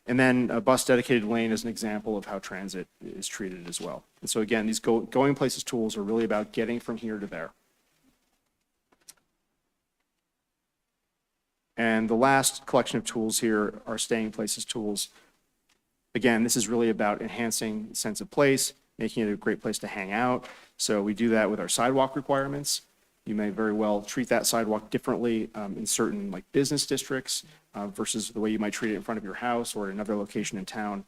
And then a bus dedicated lane is an example of how transit is treated as well. And so again, these Going Places tools are really about getting from here to there. And the last collection of tools here are Staying Places tools. Again, this is really about enhancing the sense of place, making it a great place to hang out. So we do that with our sidewalk requirements. You may very well treat that sidewalk differently in certain like business districts versus the way you might treat it in front of your house or another location in town.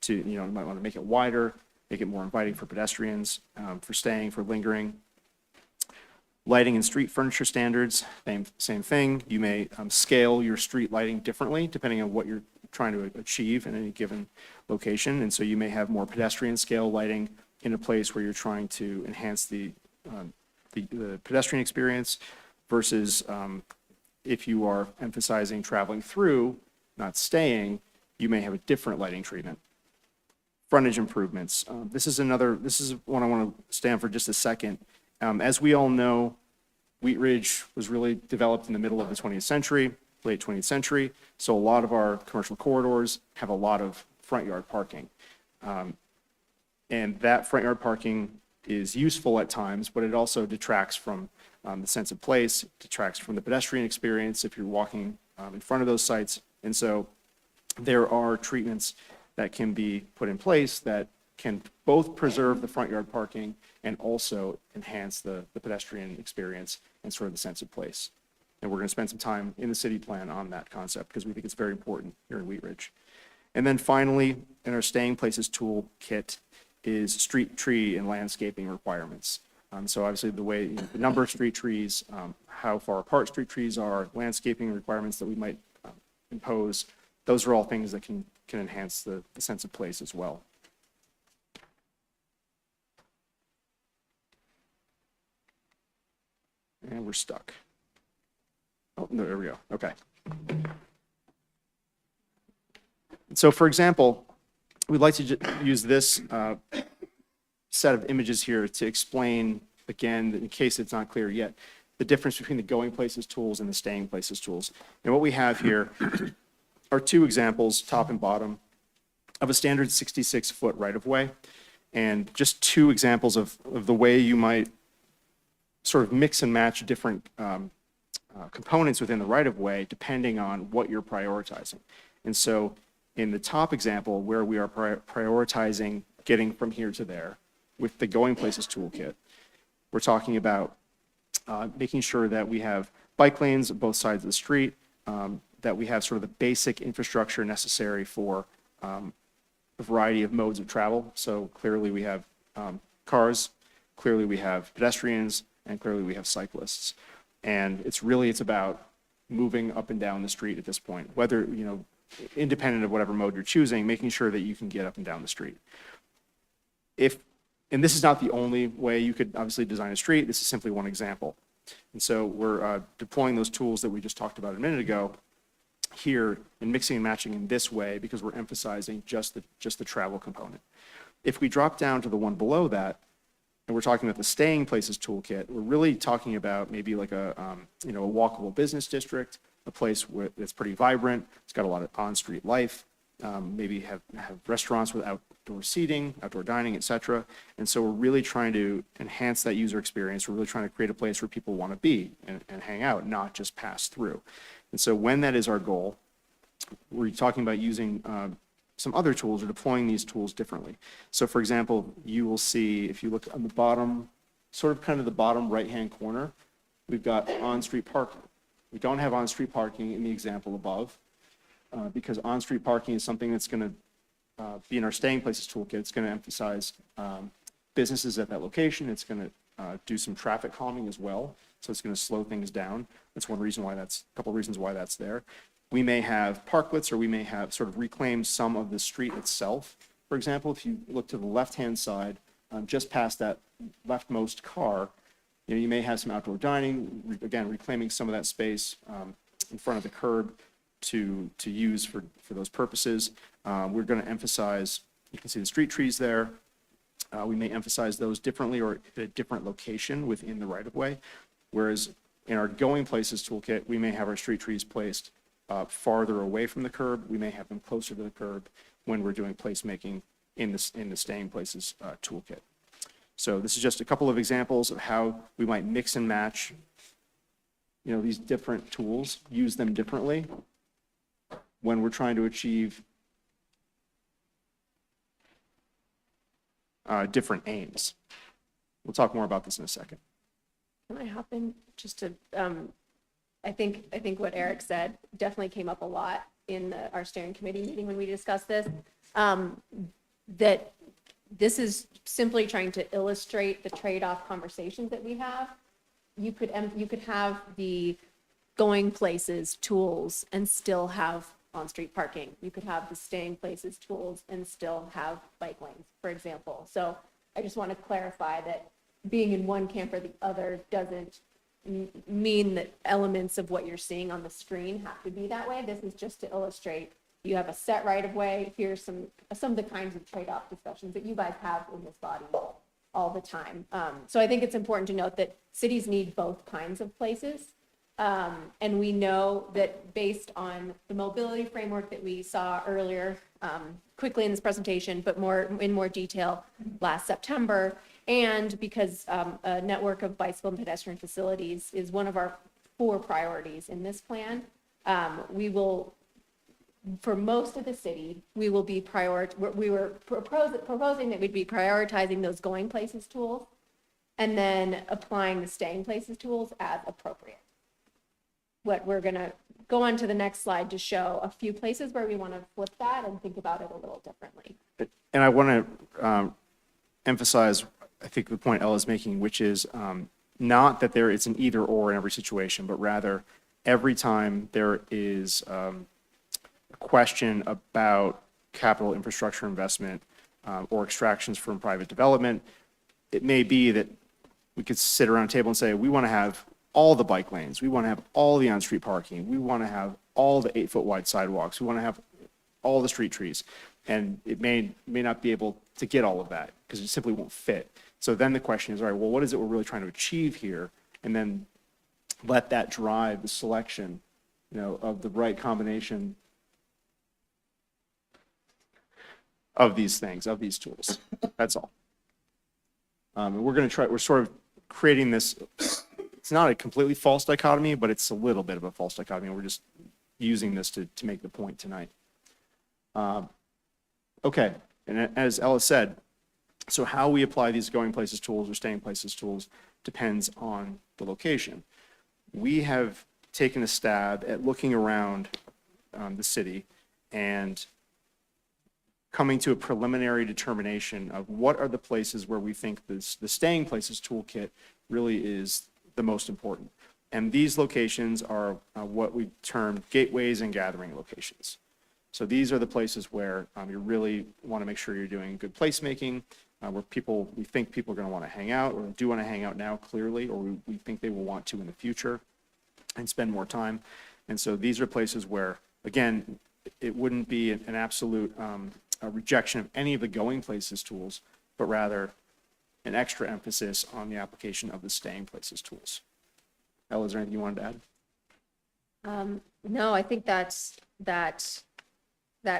You might want to make it wider, make it more inviting for pedestrians, for staying, for lingering. Lighting and street furniture standards, same thing. You may scale your street lighting differently depending on what you're trying to achieve in any given location. And so you may have more pedestrian scale lighting in a place where you're trying to enhance the pedestrian experience versus if you are emphasizing traveling through, not staying, you may have a different lighting treatment. Frontage improvements. This is one I want to stay on for just a second. As we all know, Wheat Ridge was really developed in the middle of the 20th century, late 20th century. So a lot of our commercial corridors have a lot of front yard parking. And that front yard parking is useful at times, but it also detracts from the sense of place, detracts from the pedestrian experience if you're walking in front of those sites. And so there are treatments that can be put in place that can both preserve the front yard parking and also enhance the pedestrian experience and sort of the sense of place. And we're going to spend some time in the city plan on that concept because we think it's very important here in Wheat Ridge. And then finally, in our staying places toolkit is street tree and landscaping requirements. So obviously the way, the number of street trees, how far apart street trees are, landscaping requirements that we might impose, those are all things that can enhance the sense of place as well. And we're stuck. Oh, no, there we go. Okay. So for example, we'd like to use this set of images here to explain, again, in case it's not clear yet, the difference between the going places tools and the staying places tools. And what we have here are two examples, top and bottom, of a standard 66-foot right-of-way, and just two examples of the way you might sort of mix and match different components within the right-of-way depending on what you're prioritizing. And so in the top example, where we are prioritizing getting from here to there with the Going Places toolkit, we're talking about making sure that we have bike lanes on both sides of the street, that we have sort of the basic infrastructure necessary for a variety of modes of travel. So clearly we have cars, clearly we have pedestrians, and clearly we have cyclists. And it's about moving up and down the street at this point, whether, independent of whatever mode you're choosing, making sure that you can get up and down the street. And this is not the only way you could obviously design a street, this is simply one example. And so we're deploying those tools that we just talked about a minute ago here and mixing and matching in this way because we're emphasizing just the travel component. If we drop down to the one below that, and we're talking about the Staying Places toolkit, we're really talking about maybe like a walkable business district, a place that's pretty vibrant, it's got a lot of on-street life, maybe have restaurants with outdoor seating, outdoor dining, et cetera. And so we're really trying to enhance that user experience. We're really trying to create a place where people want to be and hang out, not just pass through. And so when that is our goal, we're talking about using some other tools or deploying these tools differently. So for example, you will see, if you look on the bottom, sort of kind of the bottom right-hand corner, we've got on-street parking. We don't have on-street parking in the example above because on-street parking is something that's going to be in our Staying Places toolkit. It's going to emphasize businesses at that location. It's going to do some traffic calming as well. So it's going to slow things down. That's one reason why a couple of reasons why that's there. We may have parklets or we may have sort of reclaimed some of the street itself. For example, if you look to the left-hand side, just past that leftmost car, you may have some outdoor dining, again, reclaiming some of that space in front of the curb to use for those purposes. We're going to emphasize, you can see the street trees there. We may emphasize those differently or at a different location within the right-of-way. Whereas in our Going Places toolkit, we may have our street trees placed farther away from the curb. We may have them closer to the curb when we're doing placemaking in the Staying Places toolkit. So this is just a couple of examples of how we might mix and match, these different tools, use them differently when we're trying to achieve different aims. We'll talk more about this in a second. Can I hop in just to, I think what Eric said definitely came up a lot in our steering committee meeting when we discussed this, that this is simply trying to illustrate the trade-off conversations that we have. You could have the Going Places tools and still have on-street parking. You could have the Staying Places tools and still have bike lanes, for example. So I just want to clarify that being in one camp or the other doesn't mean that elements of what you're seeing on the screen have to be that way. This is just to illustrate you have a set right of way. Here's some of the kinds of trade-off discussions that you guys have in this body all the time. So I think it's important to note that cities need both kinds of places. And we know that based on the mobility framework that we saw earlier, quickly in this presentation, but in more detail last September, and because a network of bicycle and pedestrian facilities is one of our 4 priorities in this plan, we will, for most of the city, we will be we were proposing that we'd be prioritizing those going places tools and then applying the staying places tools as appropriate. What we're going to go on to the next slide to show a few places where we want to flip that and think about it a little differently. And I want to emphasize, I think the point Ella's making, which is not that it's an either or in every situation, but rather every time there is a question about capital infrastructure investment or extractions from private development, it may be that we could sit around a table and say, we want to have all the bike lanes, we want to have all the on-street parking, we want to have all the 8-foot wide sidewalks, we want to have all the street trees. And it may not be able to get all of that because it simply won't fit. So then the question is, all right, well, what is it we're really trying to achieve here? And then let that drive the selection, of the right combination of these things, of these tools. That's all. And we're sort of creating this, it's not a completely false dichotomy, but it's a little bit of a false dichotomy. And we're just using this to make the point tonight. Okay, and as Ella said, so how we apply these going places tools or staying places tools depends on the location. We have taken a stab at looking around the city and coming to a preliminary determination of what are the places where we think the staying places toolkit really is the most important. And these locations are what we term gateways and gathering locations. So these are the places where you really want to make sure you're doing good placemaking, where we think people are going to want to hang out, or do want to hang out now clearly, or we think they will want to in the future and spend more time. And so these are places where, again, it wouldn't be an absolute a rejection of any of the going places tools, but rather an extra emphasis on the application of the staying places tools. Ella, is there anything you wanted to add? No, I think that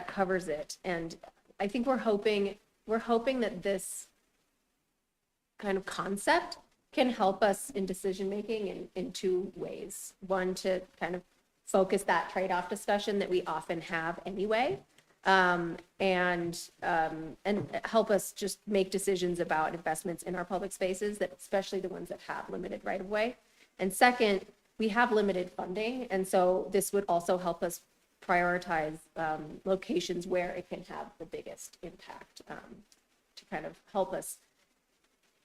covers it. And I think we're hoping that this kind of concept can help us in decision-making in 2 ways. One, to kind of focus that trade-off discussion that we often have anyway, and help us just make decisions about investments in our public spaces, that especially the ones that have limited right-of-way. And second, we have limited funding, and so this would also help us prioritize locations where it can have the biggest impact, to kind of help us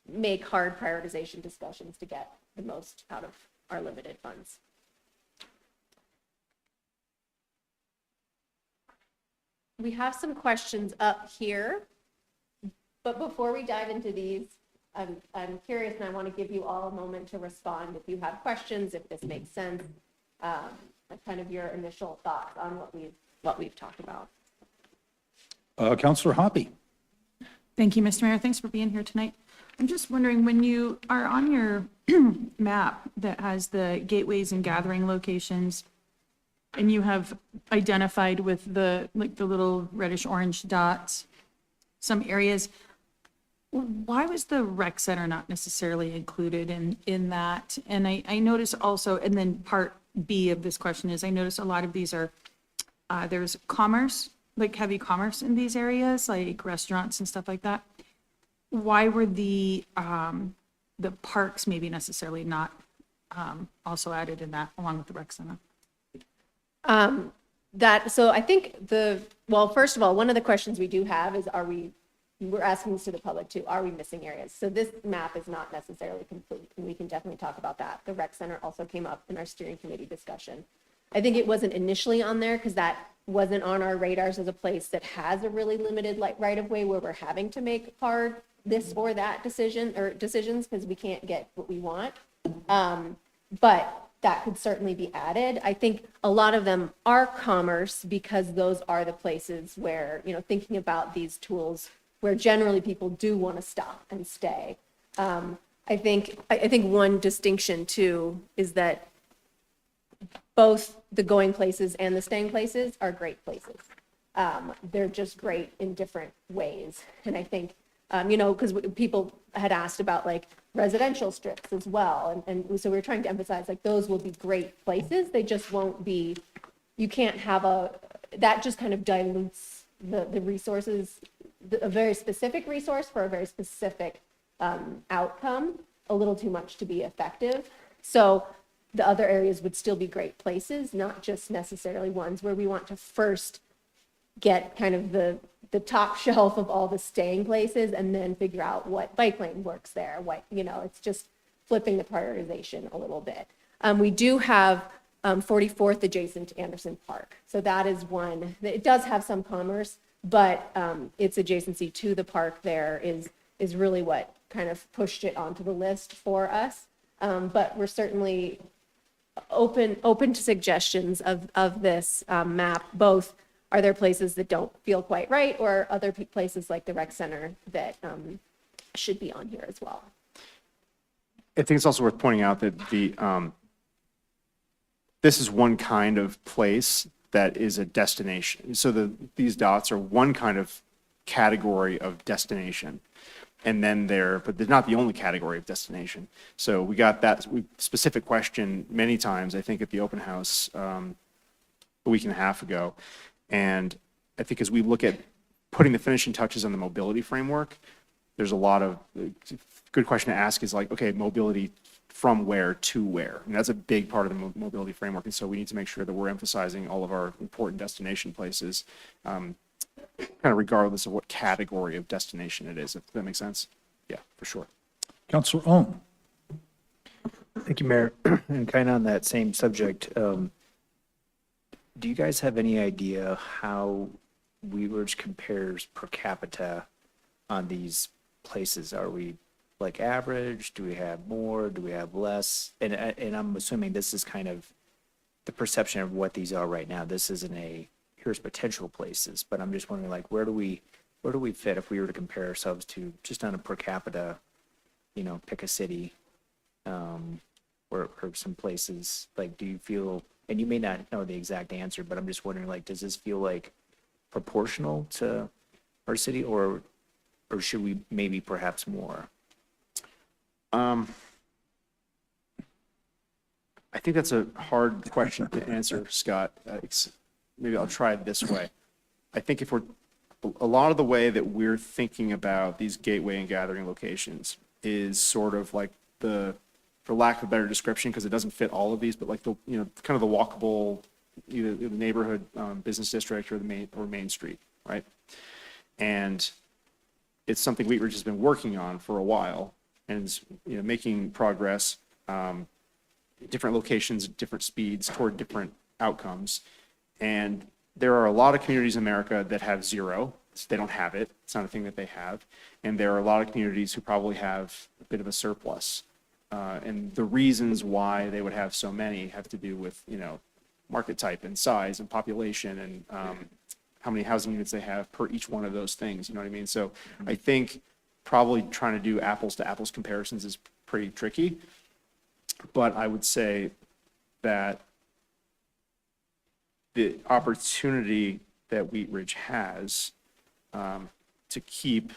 make hard prioritization discussions to get the most out of our limited funds. We have some questions up here, but before we dive into these, I'm curious, and I want to give you all a moment to respond if you have questions, if this makes sense, kind of your initial thoughts on what we've talked about. Councilor Hoppy. Thank you, Mr. Mayor. Thanks for being here tonight. I'm just wondering, when you are on your map that has the gateways and gathering locations, and you have identified with the little reddish orange dots, some areas, why was the rec center not necessarily included in that? And I notice also, and then part B of this question is, I notice a lot of these are, there's commerce, like heavy commerce in these areas, like restaurants and stuff like that. Why were the parks maybe necessarily not also added in that along with the rec center? So I think well, first of all, one of the questions we do have is, we're asking this to the public too, are we missing areas? So this map is not necessarily complete, and we can definitely talk about that. The rec center also came up in our steering committee discussion. I think it wasn't initially on there because that wasn't on our radars as a place that has a really limited right of way where we're having to make hard this or that decisions because we can't get what we want. But that could certainly be added. I think a lot of them are commerce because those are the places where, thinking about these tools where generally people do want to stop and stay. I think one distinction too is that both the going places and the staying places are great places. They're just great in different ways. And I think, because people had asked about like residential strips as well. And so we were trying to emphasize like those will be great places. They just won't be, you can't have that just kind of dilutes the resources, a very specific resource for a very specific outcome, a little too much to be effective. So the other areas would still be great places, not just necessarily ones where we want to first get kind of the top shelf of all the staying places and then figure out what bike lane works there. It's just flipping the prioritization a little bit. We do have 44th adjacent to Anderson Park. So that is one, it does have some commerce, but its adjacency to the park there is really what kind of pushed it onto the list for us. But we're certainly open to suggestions of this map. Both, are there places that don't feel quite right, or other places like the rec center that should be on here as well? I think it's also worth pointing out that this is one kind of place that is a destination. So these dots are one kind of category of destination. And then but they're not the only category of destination. So we got that specific question many times, I think, at the open house a week and a half ago. And I think as we look at putting the finishing touches on the mobility framework, there's a lot of good question to ask is like, okay, mobility from where to where? And that's a big part of the mobility framework. And so we need to make sure that we're emphasizing all of our important destination places, kind of regardless of what category of destination it is, if that makes sense. Yeah, for sure. Councilor Ohm. Thank you, Mayor. And kind of on that same subject, do you guys have any idea how Wheat Ridge compares per capita on these places? Are we like average? Do we have more? Do we have less? And I'm assuming this is kind of the perception of what these are right now. This isn't here's potential places, but I'm just wondering, like, where do we fit if we were to compare ourselves to just on a per capita, pick a city, or some places. Like, do you feel, and you may not know the exact answer, but I'm just wondering, like, does this feel like proportional to our city, or should we maybe perhaps more? I think that's a hard question to answer, Scott. Maybe I'll try it this way. I think a lot of the way that we're thinking about these gateway and gathering locations is sort of like for lack of a better description, because it doesn't fit all of these, but like kind of the walkable, either the neighborhood business district or Main Street, right? And it's something Wheat Ridge has been working on for a while, and is making progress, different locations at different speeds toward different outcomes. And there are a lot of communities in America that have zero. So they don't have it. It's not a thing that they have. And there are a lot of communities who probably have a bit of a surplus. And the reasons why they would have so many have to do with, market type and size and population and how many housing units they have per each one of those things. You know what I mean? So I think probably trying to do apples to apples comparisons is pretty tricky. But I would say that the opportunity that Wheat Ridge has to keep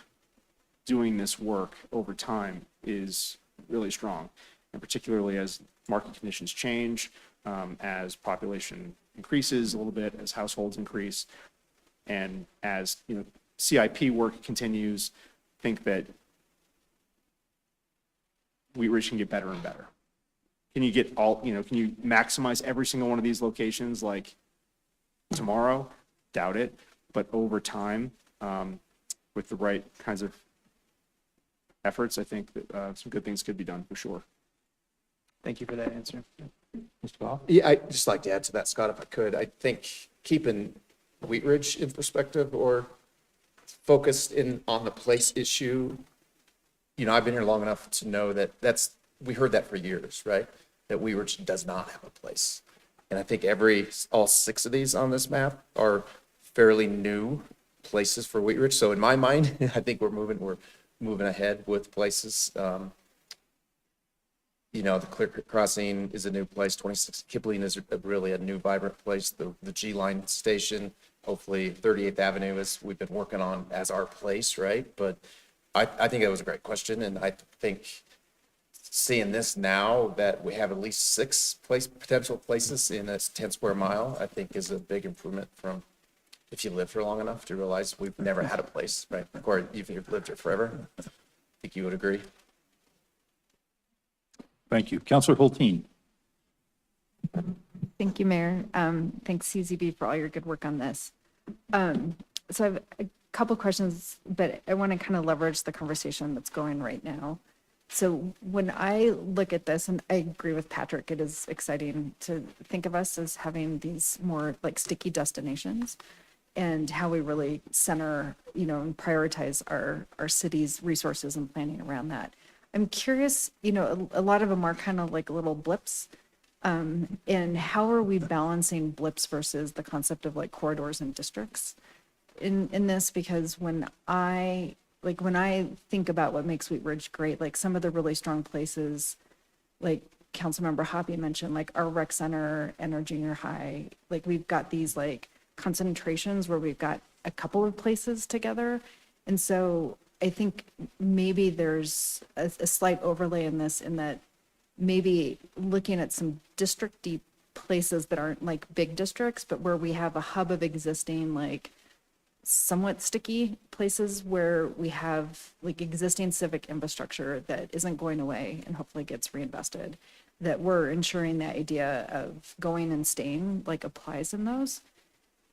doing this work over time is really strong, and particularly as market conditions change, as population increases a little bit, as households increase, and as CIP work continues. I think that Wheat Ridge can get better and better. Can you get can you maximize every single one of these locations like tomorrow? Doubt it. But over time, with the right kinds of efforts, I think that some good things could be done for sure. Thank you for that answer. Mr. Ball? Yeah, I'd just like to add to that, Scott, if I could. I think keeping Wheat Ridge in perspective or focused on the place issue, I've been here long enough to know that we heard that for years, right? That Wheat Ridge does not have a place. And I think all 6 of these on this map are fairly new places for Wheat Ridge. So in my mind, I think we're moving ahead with places. The Clear Creek Crossing is a new place. 26 Kipling is really a new vibrant place. The G Line station, hopefully 38th Avenue is, we've been working on as our place, right? But I think that was a great question. And I think seeing this now that we have at least 6 potential places in a 10 square mile, I think is a big improvement from if you live for long enough to realize we've never had a place, right? Or you've lived here forever. I think you would agree. Thank you. Councilor Hulteen. Thank you, Mayor. Thanks, CZB, for all your good work on this. So I have a couple questions, but I want to kind of leverage the conversation that's going right now. So when I look at this, and I agree with Patrick, it is exciting to think of us as having these more like sticky destinations and how we really center, and prioritize our city's resources and planning around that. I'm curious, a lot of them are kind of like little blips. And how are we balancing blips versus the concept of like corridors and districts in this? Because when I think about what makes Wheat Ridge great, like some of the really strong places, like Councilmember Hoppy mentioned, like our rec center and our junior high, like we've got these like concentrations where we've got a couple of places together. And so I think maybe there's a slight overlay in this, in that maybe looking at some district-y places that aren't like big districts, but where we have a hub of existing like somewhat sticky places where we have like existing civic infrastructure that isn't going away and hopefully gets reinvested, that we're ensuring the idea of going and staying like applies in those.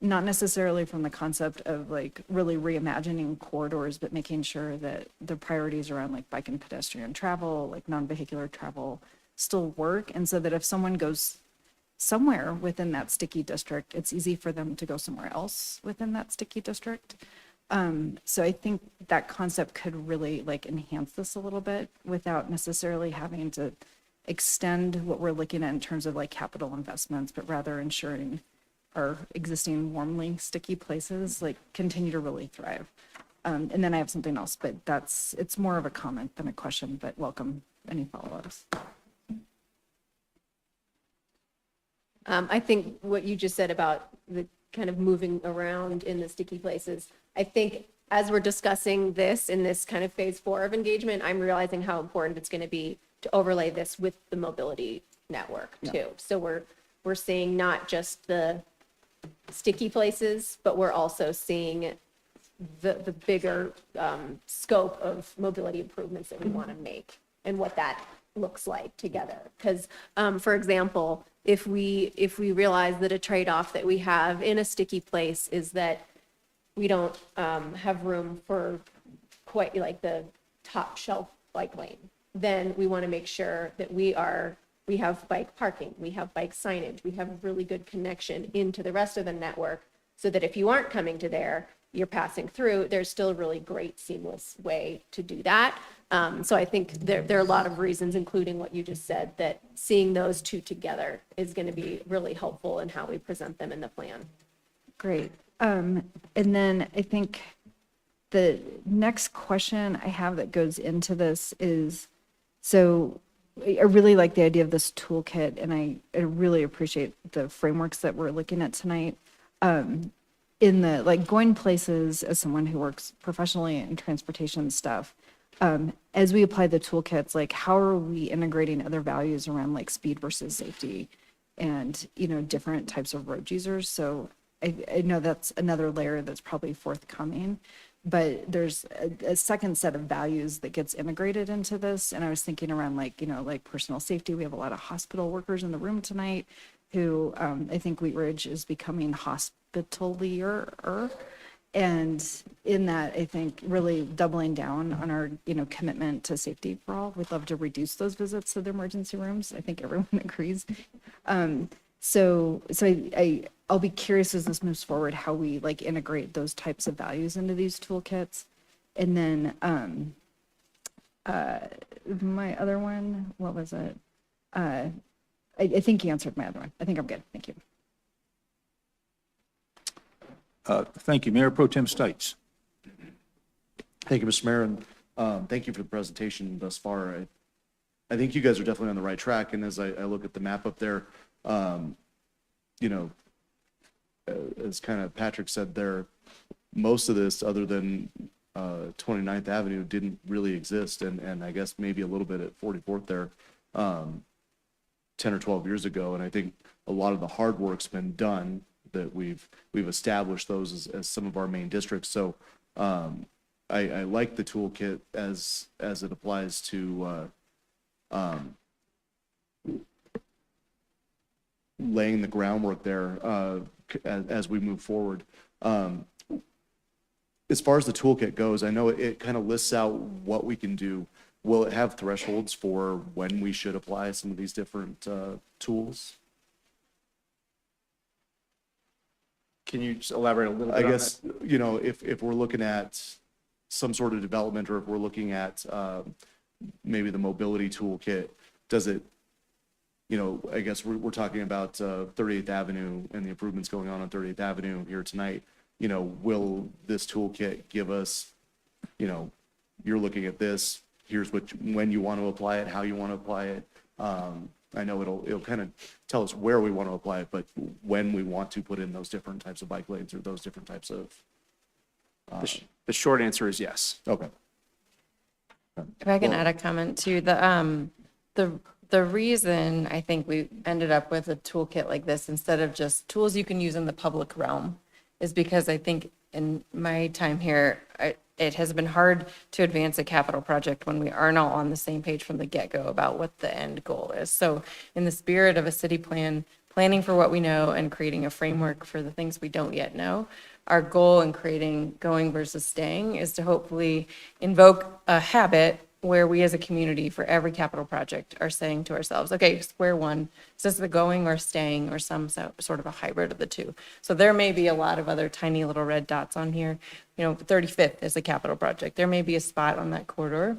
Not necessarily from the concept of like really reimagining corridors, but making sure that the priorities around like bike and pedestrian travel, like non-vehicular travel still work. And so that if someone goes somewhere within that sticky district, it's easy for them to go somewhere else within that sticky district. So I think that concept could really like enhance this a little bit without necessarily having to extend what we're looking at in terms of like capital investments, but rather ensuring our existing warmly sticky places like continue to really thrive. And then I have something else, but it's more of a comment than a question, but welcome any follow-ups. I think what you just said about the kind of moving around in the sticky places, I think as we're discussing this in this kind of phase 4 of engagement, I'm realizing how important it's going to be to overlay this with the mobility network too. So we're seeing not just the sticky places, but we're also seeing the bigger scope of mobility improvements that we want to make and what that looks like together. Because, for example, if we realize that a trade-off that we have in a sticky place is that we don't have room for quite like the top shelf bike lane, then we want to make sure that we have bike parking, we have bike signage, we have really good connection into the rest of the network, so that if you aren't coming to there, you're passing through, there's still a really great seamless way to do that. So I think there are a lot of reasons, including what you just said, that seeing those two together is going to be really helpful in how we present them in the plan. Great. And then I think the next question I have that goes into this is, so I really like the idea of this toolkit, and I really appreciate the frameworks that we're looking at tonight. In the like going places, as someone who works professionally in transportation stuff, as we apply the toolkits, like how are we integrating other values around like speed versus safety and, different types of road users? So I know that's another layer that's probably forthcoming, but there's a second set of values that gets integrated into this. And I was thinking around like, like personal safety. We have a lot of hospital workers in the room tonight who I think Wheat Ridge is becoming hospitalier. And in that, I think really doubling down on our, commitment to safety for all. We'd love to reduce those visits to the emergency rooms. I think everyone agrees. So I'll be curious as this moves forward, how we like integrate those types of values into these toolkits. And then my other one, what was it? I think you answered my other one. I think I'm good. Thank you. Thank you. Mayor Pro Tem Stites. Thank you, Mr. Mayor, and thank you for the presentation thus far. I think you guys are definitely on the right track. And as I look at the map up there, you know, as kind of Patrick said there, most of this, other than 29th Avenue, didn't really exist. And I guess maybe a little bit at 44th there 10 or 12 years ago. And I think a lot of the hard work's been done, that we've established those as some of our main districts. So I like the toolkit as it applies to laying the groundwork there as we move forward. As far as the toolkit goes, I know it kind of lists out what we can do. Will it have thresholds for when we should apply some of these different tools? Can you just elaborate a little bit? I guess, you know, if we're looking at some sort of development, or if we're looking at maybe the mobility toolkit, does it, you know, I guess we're talking about 38th Avenue and the improvements going on 38th Avenue here tonight. You know, will this toolkit give us, you know, you're looking at this, here's when you want to apply it, how you want to apply it. I know it'll kind of tell us where we want to apply it, but when we want to put in those different types of bike lanes or those different types of. The short answer is yes. Okay. If I can add a comment too, the reason I think we ended up with a toolkit like this instead of just tools you can use in the public realm is because I think in my time here, it has been hard to advance a capital project when we aren't all on the same page from the get-go about what the end goal is. So in the spirit of a city plan, planning for what we know and creating a framework for the things we don't yet know, our goal in creating going versus staying is to hopefully invoke a habit where we as a community for every capital project are saying to ourselves, okay, square one, is this the going or staying or some sort of a hybrid of the two? So there may be a lot of other tiny little red dots on here. You know, 35th is a capital project. There may be a spot on that corridor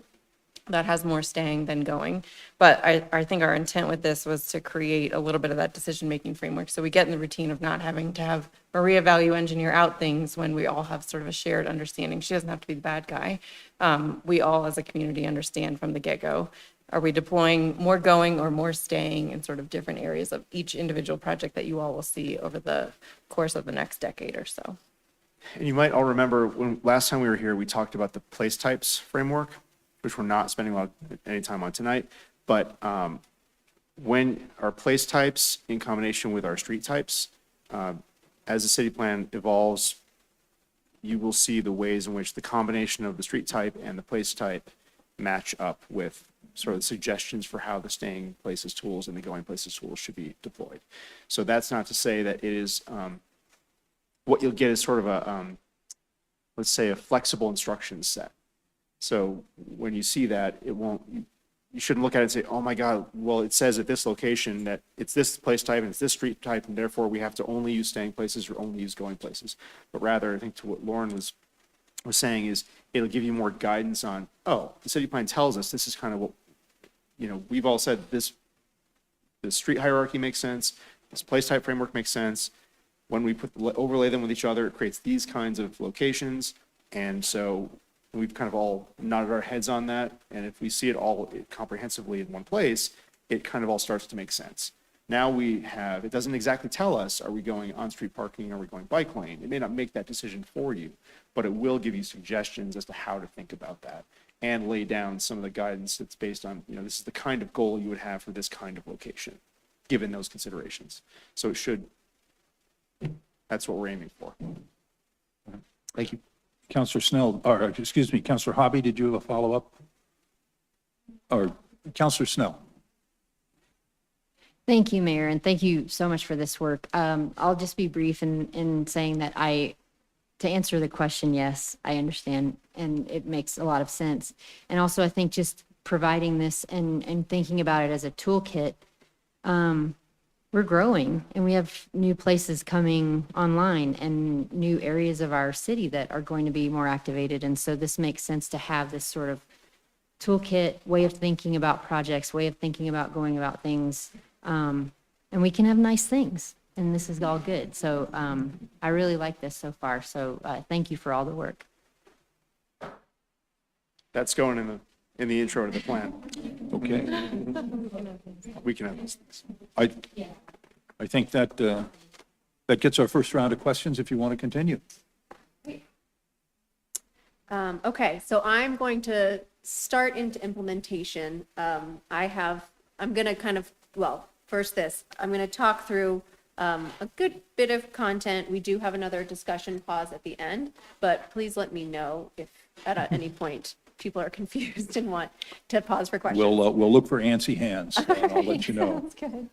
that has more staying than going. But I think our intent with this was to create a little bit of that decision-making framework. So we get in the routine of not having to have Maria value engineer out things when we all have sort of a shared understanding. She doesn't have to be the bad guy. We all as a community understand from the get-go. Are we deploying more going or more staying in sort of different areas of each individual project that you all will see over the course of the next decade or so? And you might all remember when last time we were here, we talked about the place types framework, which we're not spending a lot of any time on tonight. But when our place types in combination with our street types, as the city plan evolves, you will see the ways in which the combination of the street type and the place type match up with sort of suggestions for how the staying places tools and the going places tools should be deployed. So that's not to say that it is, what you'll get is sort of a, let's say a flexible instruction set. So when you see that, you shouldn't look at it and say, oh my God, well, it says at this location that it's this place type and it's this street type, and therefore we have to only use staying places or only use going places. But rather, I think to what Lauren was saying is it'll give you more guidance on, oh, the city plan tells us this is kind of what, you know, we've all said this street hierarchy makes sense, this place type framework makes sense. When we overlay them with each other, it creates these kinds of locations. And so we've kind of all nodded our heads on that. And if we see it all comprehensively in one place, it kind of all starts to make sense. Now we have, it doesn't exactly tell us, are we going on-street parking, are we going bike lane? It may not make that decision for you, but it will give you suggestions as to how to think about that and lay down some of the guidance that's based on, you know, this is the kind of goal you would have for this kind of location, given those considerations. So it should, that's what we're aiming for. Thank you. Councillor Snell, or excuse me, Councillor Hobby, did you have a follow-up? Or Councillor Snell? Thank you, Mayor, and thank you so much for this work. I'll just be brief in saying that to answer the question, yes, I understand, and it makes a lot of sense. And also, I think just providing this and thinking about it as a toolkit, we're growing and we have new places coming online and new areas of our city that are going to be more activated. And so this makes sense to have this sort of toolkit, way of thinking about projects, way of thinking about going about things. And we can have nice things, and this is all good. So I really like this so far. So thank you for all the work. That's going in the in the intro to the plan. Okay. We can have those things. I think that, that gets our first round of questions if you want to continue. Okay, so I'm going to start into implementation. I'm going to kind of, well, first this, I'm going to talk through a good bit of content. We do have another discussion pause at the end, but please let me know if at any point people are confused and want to pause for questions. We'll look for antsy hands, and I'll let you know. Sounds good.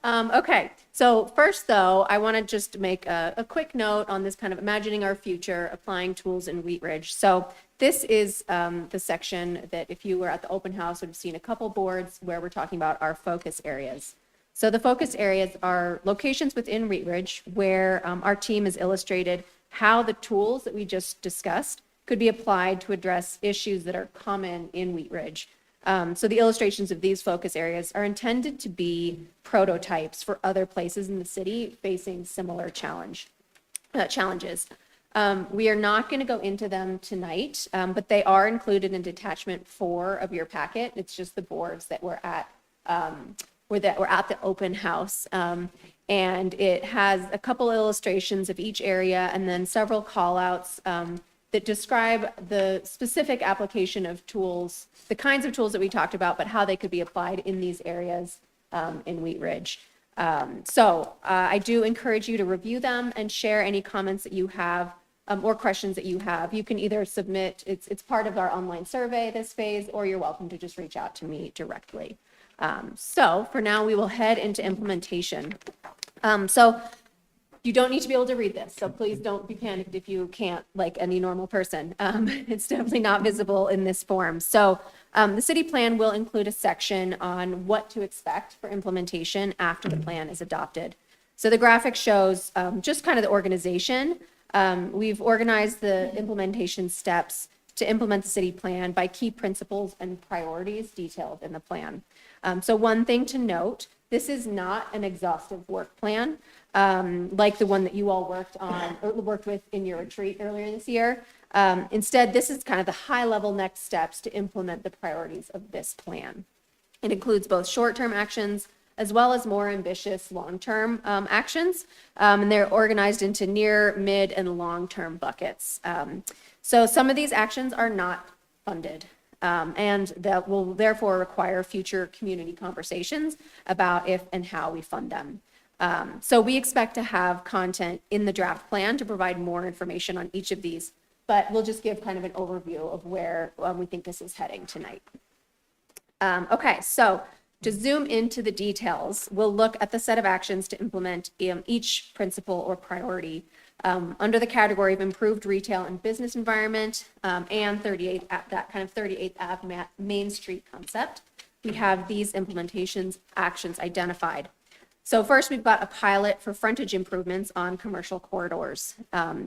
Okay, so first though, I want to just make a quick note on this kind of imagining our future, applying tools in Wheat Ridge. So this is the section that if you were at the open house would have seen a couple boards where we're talking about our focus areas. So the focus areas are locations within Wheat Ridge where our team has illustrated how the tools that we just discussed could be applied to address issues that are common in Wheat Ridge. So the illustrations of these focus areas are intended to be prototypes for other places in the city facing similar challenges. We are not going to go into them tonight, but they are included in attachment 4 of your packet. It's just the boards that were at the open house. And it has a couple illustrations of each area and then several call outs that describe the specific application of tools, the kinds of tools that we talked about, but how they could be applied in these areas in Wheat Ridge. So I do encourage you to review them and share any comments that you have or questions that you have. You can either submit, it's part of our online survey this phase, or you're welcome to just reach out to me directly. So for now, we will head into implementation. So you don't need to be able to read this, so please don't be panicked if you can't, like any normal person. It's definitely not visible in this form. So the city plan will include a section on what to expect for implementation after the plan is adopted. So the graphic shows just kind of the organization. We've organized the implementation steps to implement the city plan by key principles and priorities detailed in the plan. So one thing to note, this is not an exhaustive work plan like the one that you all worked with in your retreat earlier this year. Instead, this is kind of the high-level next steps to implement the priorities of this plan. It includes both short-term actions as well as more ambitious long-term actions, and they're organized into near, mid, and long-term buckets. So some of these actions are not funded. And that will therefore require future community conversations about if and how we fund them. So we expect to have content in the draft plan to provide more information on each of these, but we'll just give kind of an overview of where we think this is heading tonight. Okay, so to zoom into the details, we'll look at the set of actions to implement each principle or priority under the category of improved retail and business environment and 38th, that kind of 38th Ave Main Street concept. We have these implementations actions identified. So first, we've got a pilot for frontage improvements on commercial corridors.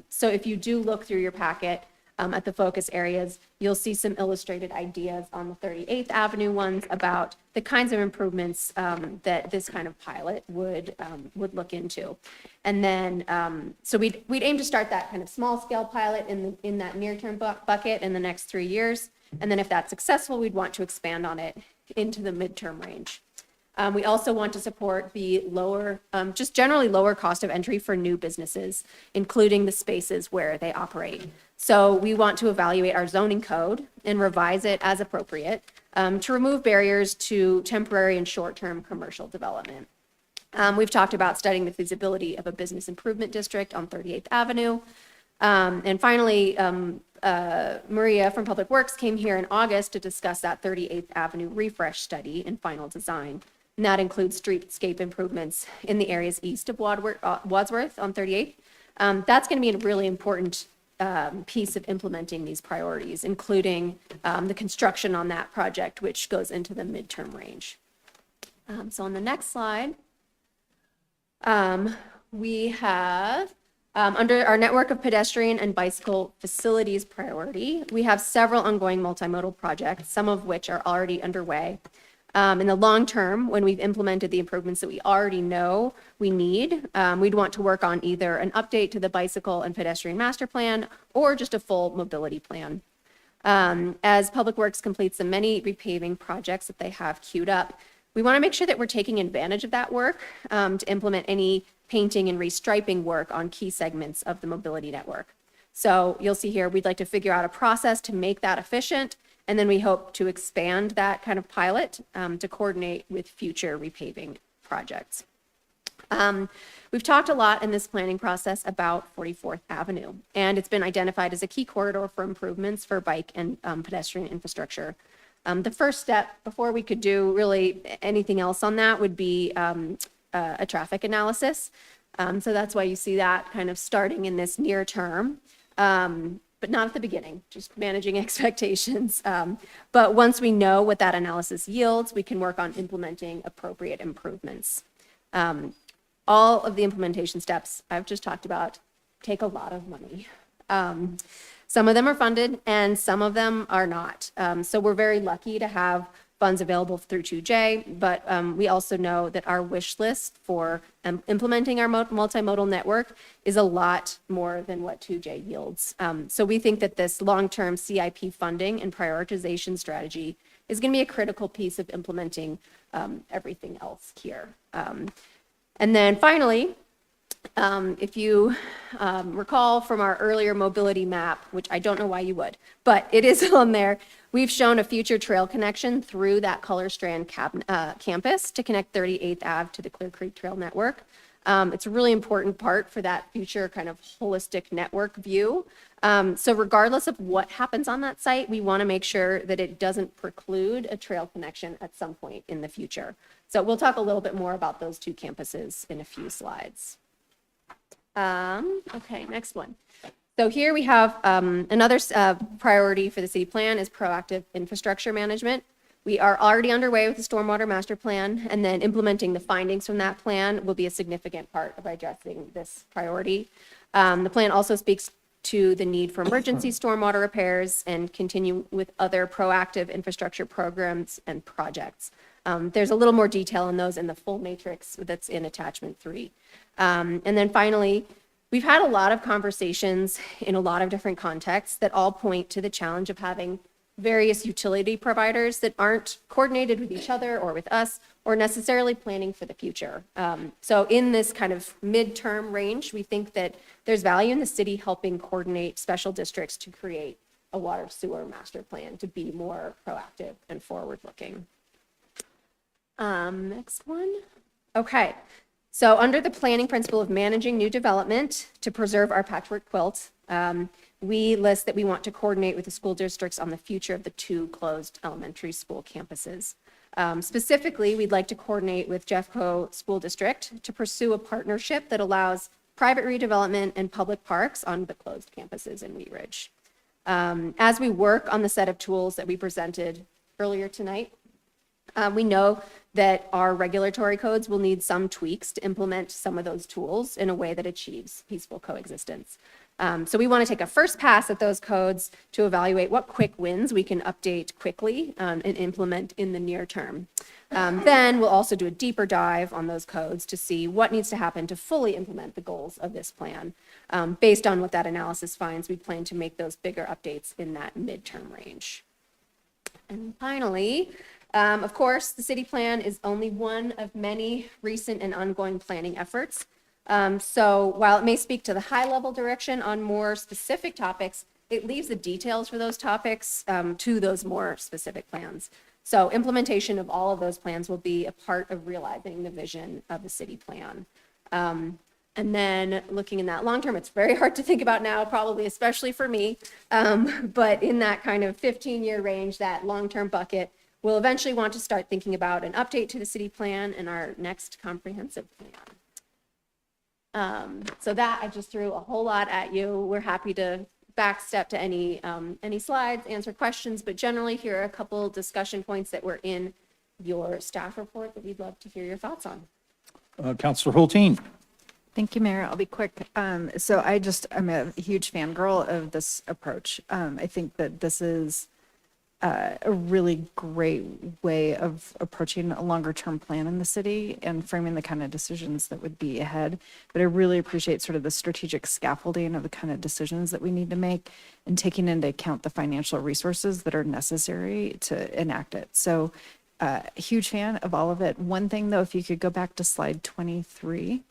So if you do look through your packet at the focus areas, you'll see some illustrated ideas on the 38th Avenue ones about the kinds of improvements that this kind of pilot would look into. And then, so we'd aim to start that kind of small scale pilot in that near-term bucket in the next 3 years. And then if that's successful, we'd want to expand on it into the midterm range. We also want to support the lower, just generally lower cost of entry for new businesses, including the spaces where they operate. So we want to evaluate our zoning code and revise it as appropriate to remove barriers to temporary and short-term commercial development. We've talked about studying the feasibility of a business improvement district on 38th Avenue. And finally, Maria from Public Works came here in August to discuss that 38th Avenue refresh study and final design. And that includes streetscape improvements in the areas east of Wadsworth on 38th. That's going to be a really important piece of implementing these priorities, including the construction on that project, which goes into the midterm range. So on the next slide, we have under our network of pedestrian and bicycle facilities priority, we have several ongoing multimodal projects, some of which are already underway. In the long term, when we've implemented the improvements that we already know we need, we'd want to work on either an update to the bicycle and pedestrian master plan or just a full mobility plan. As Public Works completes the many repaving projects that they have queued up, we want to make sure that we're taking advantage of that work to implement any painting and restriping work on key segments of the mobility network. So you'll see here, we'd like to figure out a process to make that efficient, and then we hope to expand that kind of pilot to coordinate with future repaving projects. We've talked a lot in this planning process about 44th Avenue, and it's been identified as a key corridor for improvements for bike and pedestrian infrastructure. The first step before we could do really anything else on that would be a traffic analysis. So that's why you see that kind of starting in this near term, but not at the beginning, just managing expectations. But once we know what that analysis yields, we can work on implementing appropriate improvements. All of the implementation steps I've just talked about take a lot of money. Some of them are funded and some of them are not. So we're very lucky to have funds available through 2J, but we also know that our wish list for implementing our multimodal network is a lot more than what 2J yields. So we think that this long-term CIP funding and prioritization strategy is going to be a critical piece of implementing everything else here. And then finally, if you recall from our earlier mobility map, which I don't know why you would, but it is on there, we've shown a future trail connection through that Color Strand campus to connect 38th Ave to the Clear Creek Trail Network. It's a really important part for that future kind of holistic network view. So regardless of what happens on that site, we want to make sure that it doesn't preclude a trail connection at some point in the future. So we'll talk a little bit more about those two campuses in a few slides. Okay, next one. So here we have another priority for the city plan is proactive infrastructure management. We are already underway with the stormwater master plan, and then implementing the findings from that plan will be a significant part of addressing this priority. The plan also speaks to the need for emergency stormwater repairs and continue with other proactive infrastructure programs and projects. There's a little more detail on those in the full matrix that's in attachment 3. And then finally, we've had a lot of conversations in a lot of different contexts that all point to the challenge of having various utility providers that aren't coordinated with each other or with us or necessarily planning for the future. So in this kind of midterm range, we think that there's value in the city helping coordinate special districts to create a water sewer master plan to be more proactive and forward-looking. Next one. Okay. So under the planning principle of managing new development to preserve our patchwork quilt, we list that we want to coordinate with the school districts on the future of the 2 closed elementary school campuses. Specifically, we'd like to coordinate with Jeffco School District to pursue a partnership that allows private redevelopment and public parks on the closed campuses in Wheat Ridge. As we work on the set of tools that we presented earlier tonight, we know that our regulatory codes will need some tweaks to implement some of those tools in a way that achieves peaceful coexistence. So we want to take a first pass at those codes to evaluate what quick wins we can update quickly and implement in the near term. Then we'll also do a deeper dive on those codes to see what needs to happen to fully implement the goals of this plan. Based on what that analysis finds, we plan to make those bigger updates in that midterm range. And finally, of course, the city plan is only one of many recent and ongoing planning efforts. So while it may speak to the high-level direction on more specific topics, it leaves the details for those topics to those more specific plans. So implementation of all of those plans will be a part of realizing the vision of the city plan. And then looking in that long term, it's very hard to think about now, probably especially for me, but in that kind of 15-year range, that long-term bucket, we'll eventually want to start thinking about an update to the city plan and our next comprehensive plan. So that I just threw a whole lot at you. We're happy to backstep to any slides, answer questions, but generally here are a couple discussion points that were in your staff report that we'd love to hear your thoughts on. Councilor Hulteen. Thank you, Mayor. I'll be quick. So I'm a huge fangirl of this approach. I think that this is a really great way of approaching a longer term plan in the city and framing the kind of decisions that would be ahead. But I really appreciate sort of the strategic scaffolding of the kind of decisions that we need to make and taking into account the financial resources that are necessary to enact it. So a huge fan of all of it. One thing though, if you could go back to slide 23.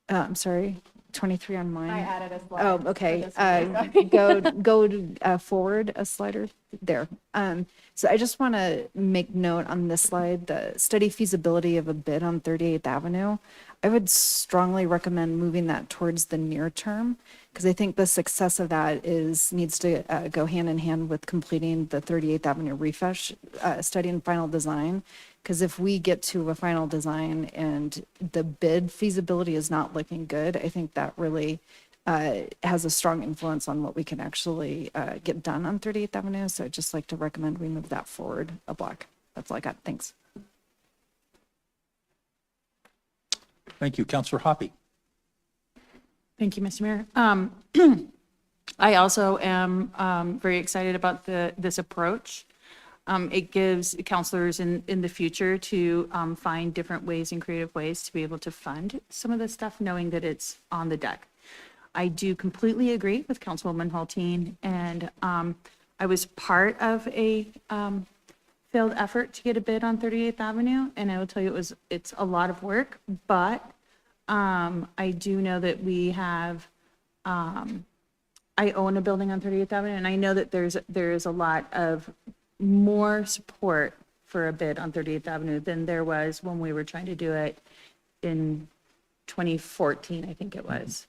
I'm sorry, 23 on mine. I added a slide. Oh, for okay. this one. Go to, forward a slider there. So I just want to make note on this slide, the study feasibility of a bid on 38th Avenue. I would strongly recommend moving that towards the near term because I think the success of that needs to go hand in hand with completing the 38th Avenue refresh study and final design. Because if we get to a final design and the bid feasibility is not looking good, I think that really has a strong influence on what we can actually get done on 38th Avenue. So I'd just like to recommend we move that forward a block. That's all I got. Thanks. Thank you. Counselor Hoppy. Thank you, Mr. Mayor. I also am very excited about this approach. It gives counselors in the future to find different ways and creative ways to be able to fund some of this stuff, knowing that it's on the deck. I do completely agree with Councilwoman Hulteen, and I was part of a failed effort to get a bid on 38th Avenue, and I will tell you it's a lot of work, but I do know that we have, I own a building on 38th Avenue, and I know that there's a lot of more support for a bid on 38th Avenue than there was when we were trying to do it in 2014, I think it was.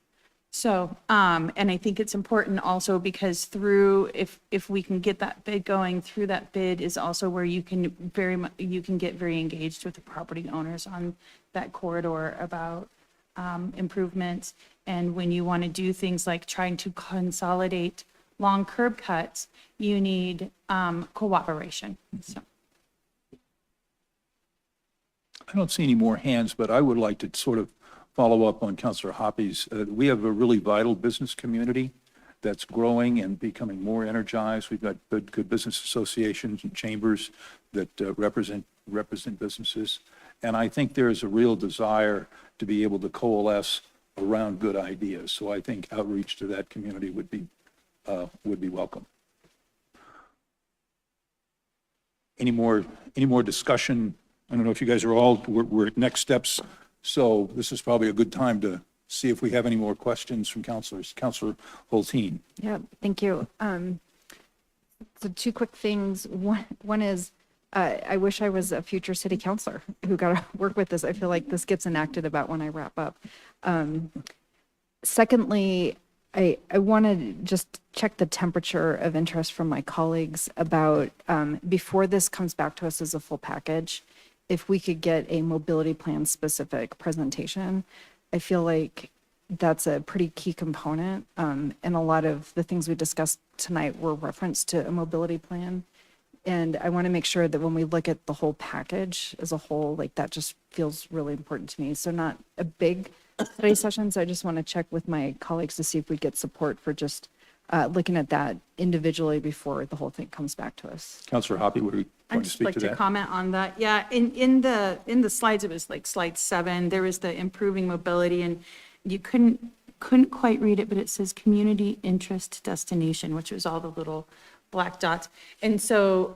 So, and I think it's important also because through, if we can get that bid going, through that bid is also where you can get very engaged with the property owners on that corridor about improvements. And when you want to do things like trying to consolidate long curb cuts, you need cooperation. So. I don't see any more hands, but I would like to sort of follow up on Councilor Hoppy's. We have a really vital business community that's growing and becoming more energized. We've got good business associations and chambers that represent businesses. And I think there's a real desire to be able to coalesce around good ideas. So I think outreach to that community would be welcome. Any more discussion? I don't know if you guys are we're at next steps. So this is probably a good time to see if we have any more questions from counselors. Counselor Hulteen. Yeah, thank you. So two quick things. One is, I wish I was a future city councilor who got to work with this. I feel like this gets enacted about when I wrap up. Secondly, I want to just check the temperature of interest from my colleagues about, before this comes back to us as a full package, if we could get a mobility plan specific presentation. I feel like that's a pretty key component. And a lot of the things we discussed tonight were referenced to a mobility plan. And I want to make sure that when we look at the whole package as a whole, like that just feels really important to me. So not a big study session. So I just want to check with my colleagues to see if we get support for just looking at that individually before the whole thing comes back to us. Councilor Hoppy, would we I'd want to just speak like to to that? comment on that. Yeah, in the slides, it was like slide 7, there was the improving mobility, and you couldn't quite read it, but it says community interest destination, which was all the little black dots. And so,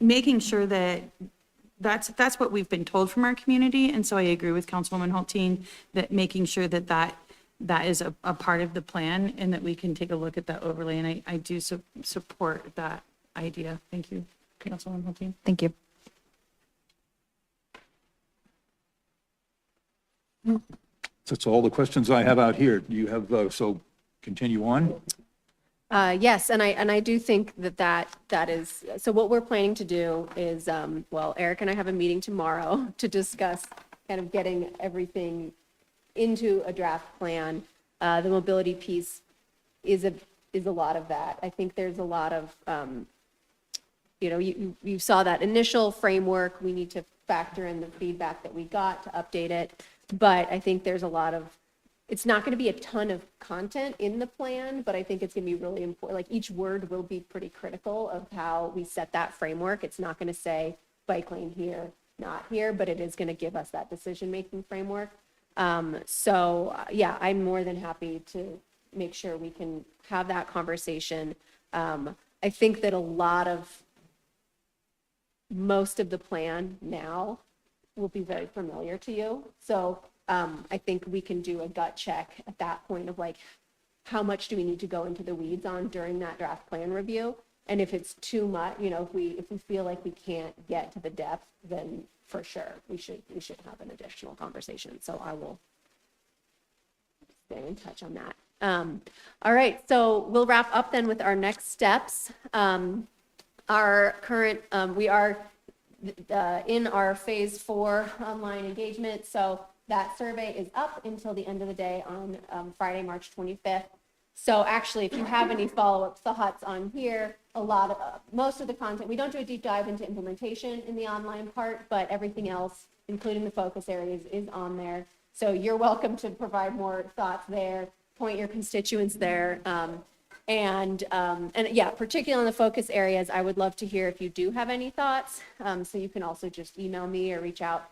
making sure that that's what we've been told from our community. And so I agree with Councilwoman Hulteen that making sure that is a part of the plan and that we can take a look at that overlay. And I do support that idea. Thank you, Councilwoman Hulteen. Thank you. That's all the questions I have out here. Do you have, so continue on? Yes, and I do think that is, so what we're planning to do is, Eric and I have a meeting tomorrow to discuss kind of getting everything into a draft plan. The mobility piece is a lot of that. I think there's a lot of, you saw that initial framework. We need to factor in the feedback that we got to update it. But I think there's a lot of it's not going to be a ton of content in the plan, but I think it's going to be really important. Like each word will be pretty critical of how we set that framework. It's not going to say bike lane here, not here, but it is going to give us that decision-making framework. Yeah, I'm more than happy to make sure we can have that conversation. I think that most of the plan now will be very familiar to you. So I think we can do a gut check at that point of like, how much do we need to go into the weeds on during that draft plan review? And if it's too much, if we feel like we can't get to the depth, then for sure we should have an additional conversation. So I will stay in touch on that. All right, so we'll wrap up then with our next steps. Our current, we are in our phase 4 online engagement. So that survey is up until the end of the day on Friday, March 25th. So actually, if you have any follow-up thoughts on here, most of the content, we don't do a deep dive into implementation in the online part, but everything else, including the focus areas, is on there. So you're welcome to provide more thoughts there, point your constituents there. And yeah, particularly on the focus areas, I would love to hear if you do have any thoughts. So you can also just email me or reach out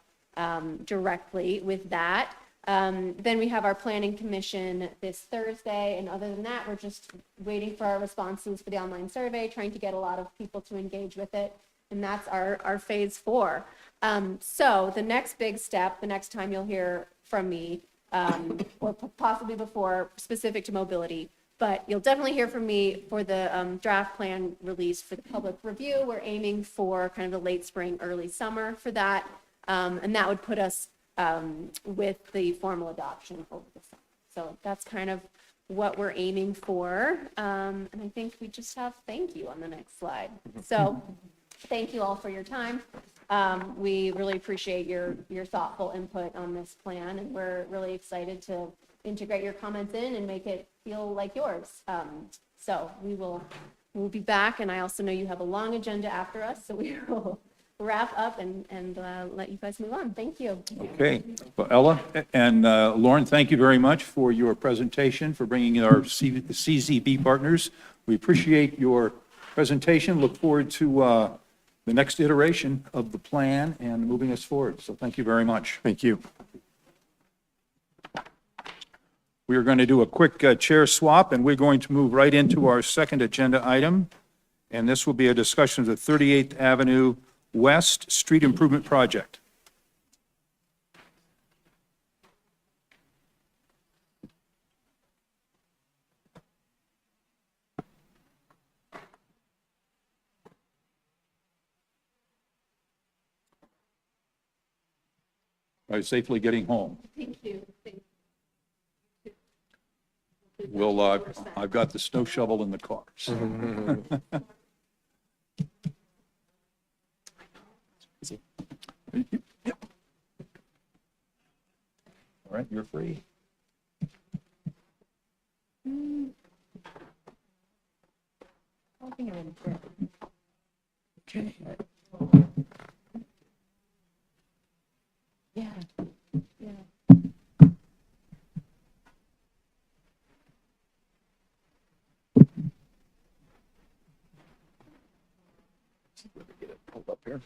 directly with that. Then we have our planning commission this Thursday. And other than that, we're just waiting for our responses for the online survey, trying to get a lot of people to engage with it. And that's our phase 4. So the next big step, the next time you'll hear from me, or possibly before, specific to mobility, but you'll definitely hear from me for the draft plan release for the public review. We're aiming for kind of the late spring, early summer for that. And that would put us with the formal adoption over the summer. So that's kind of what we're aiming for. And I think we just have thank you on the next slide. So thank you all for your time. We really appreciate your thoughtful input on this plan, and we're really excited to integrate your comments in and make it feel like yours. So we'll be back, and I also know you have a long agenda after us, so we will wrap up and let you guys move on. Thank you. Okay. Well, Ella and Lauren, thank you very much for your presentation, for bringing in our CZB partners. We appreciate your presentation. Look forward to the next iteration of the plan and moving us forward. So thank you very much. Thank you. We are going to do a quick chair swap, and we're going to move right into our second agenda item. And this will be a discussion of the 38th Avenue West Street Improvement Project. Are you safely getting home? Thank you. Well, I've got the snow shovel in the car. So. Yep. All right, you're free. Okay. Yeah. Yeah. Let me get it pulled up here.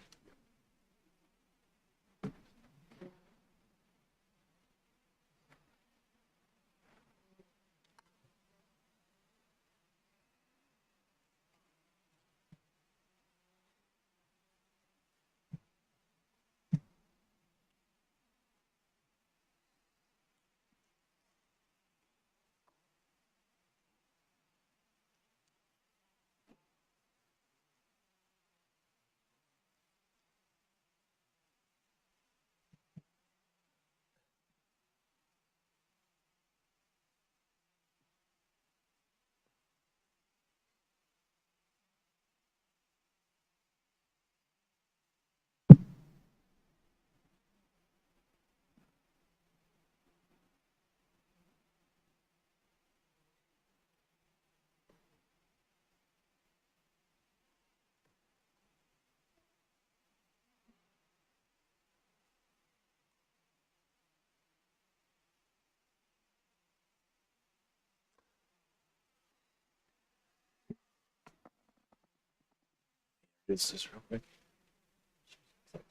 This is real quick.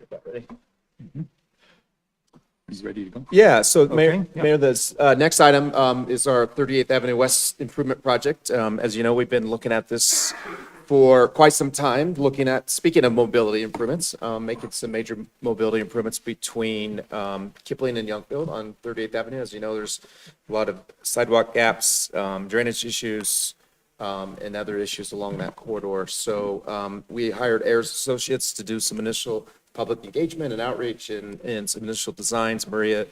About ready. He's ready to go. Yeah, so Okay, Mayor, yeah. Mayor, this next item is our 38th Avenue West Improvement Project. As you know, we've been looking at this for quite some time, looking at, speaking of mobility improvements, making some major mobility improvements between Kipling and Youngfield on 38th Avenue. As you know, there's a lot of sidewalk gaps, drainage issues, and other issues along that corridor. So we hired Ayers Associates to do some initial public engagement and outreach and some initial designs. Maria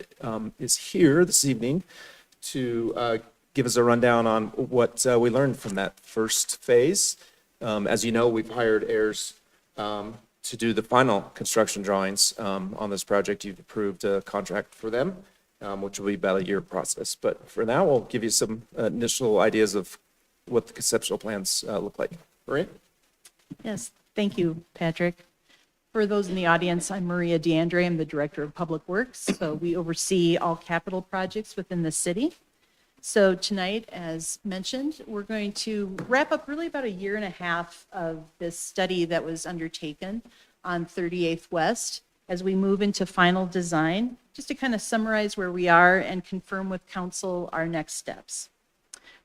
is here this evening to give us a rundown on what we learned from that first phase. As you know, we've hired Ayers to do the final construction drawings on this project. You've approved a contract for them, which will be about a year process. But for now, we'll give you some initial ideas of what the conceptual plans look like. Maria? Yes, thank you, Patrick. For those in the audience, I'm Maria DeAndre. I'm the Director of Public Works. So we oversee all capital projects within the city. So tonight, as mentioned, we're going to wrap up really about a year and a half of this study that was undertaken on 38th West as we move into final design, just to kind of summarize where we are and confirm with council our next steps.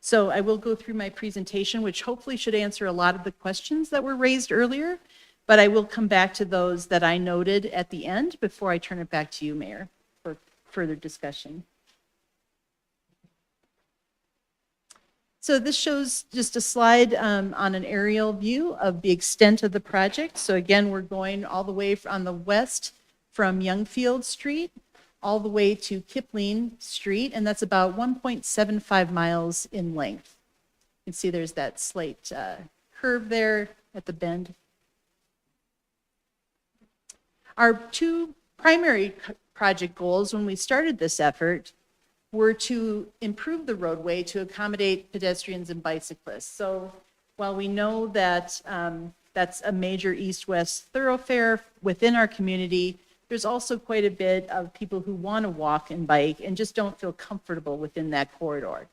So I will go through my presentation, which hopefully should answer a lot of the questions that were raised earlier, but I will come back to those that I noted at the end before I turn it back to you, Mayor, for further discussion. So this shows just a slide on an aerial view of the extent of the project. So again, we're going all the way on the west from Youngfield Street all the way to Kipling Street, and that's about 1.75 miles in length. You can see there's that slight curve there at the bend. Our two primary project goals when we started this effort were to improve the roadway to accommodate pedestrians and bicyclists. So while we know that that's a major east-west thoroughfare within our community, there's also quite a bit of people who want to walk and bike and just don't feel comfortable within that corridor.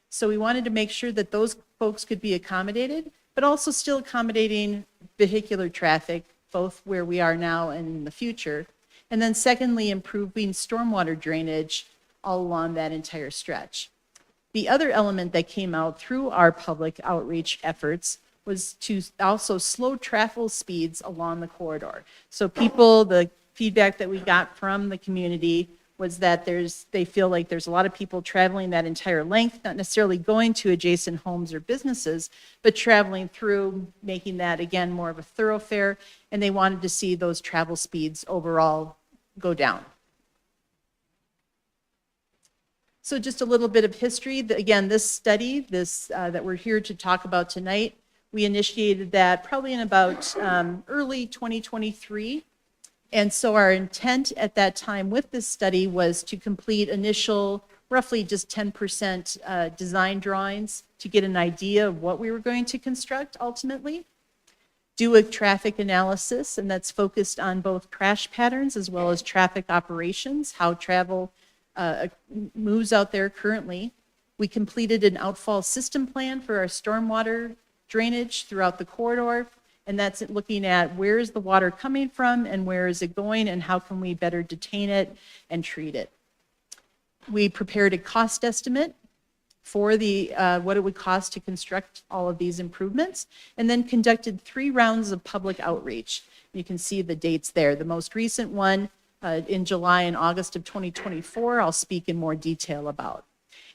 So we wanted to make sure that those folks could be accommodated, but also still accommodating vehicular traffic, both where we are now and in the future. And then secondly, improving stormwater drainage all along that entire stretch. The other element that came out through our public outreach efforts was to also slow travel speeds along the corridor. So people, the feedback that we got from the community was that they feel like there's a lot of people traveling that entire length, not necessarily going to adjacent homes or businesses, but traveling through, making that again more of a thoroughfare, and they wanted to see those travel speeds overall go down. So just a little bit of history. Again, this study, that we're here to talk about tonight, we initiated that probably in about early 2023. And so our intent at that time with this study was to complete initial, roughly just 10% design drawings to get an idea of what we were going to construct ultimately. Do a traffic analysis, and that's focused on both crash patterns as well as traffic operations, how travel moves out there currently. We completed an outfall system plan for our stormwater drainage throughout the corridor, and that's looking at where is the water coming from and where is it going and how can we better detain it and treat it. We prepared a cost estimate for what it would cost to construct all of these improvements, and then conducted 3 rounds of public outreach. You can see the dates there. The most recent one in July and August of 2024, I'll speak in more detail about.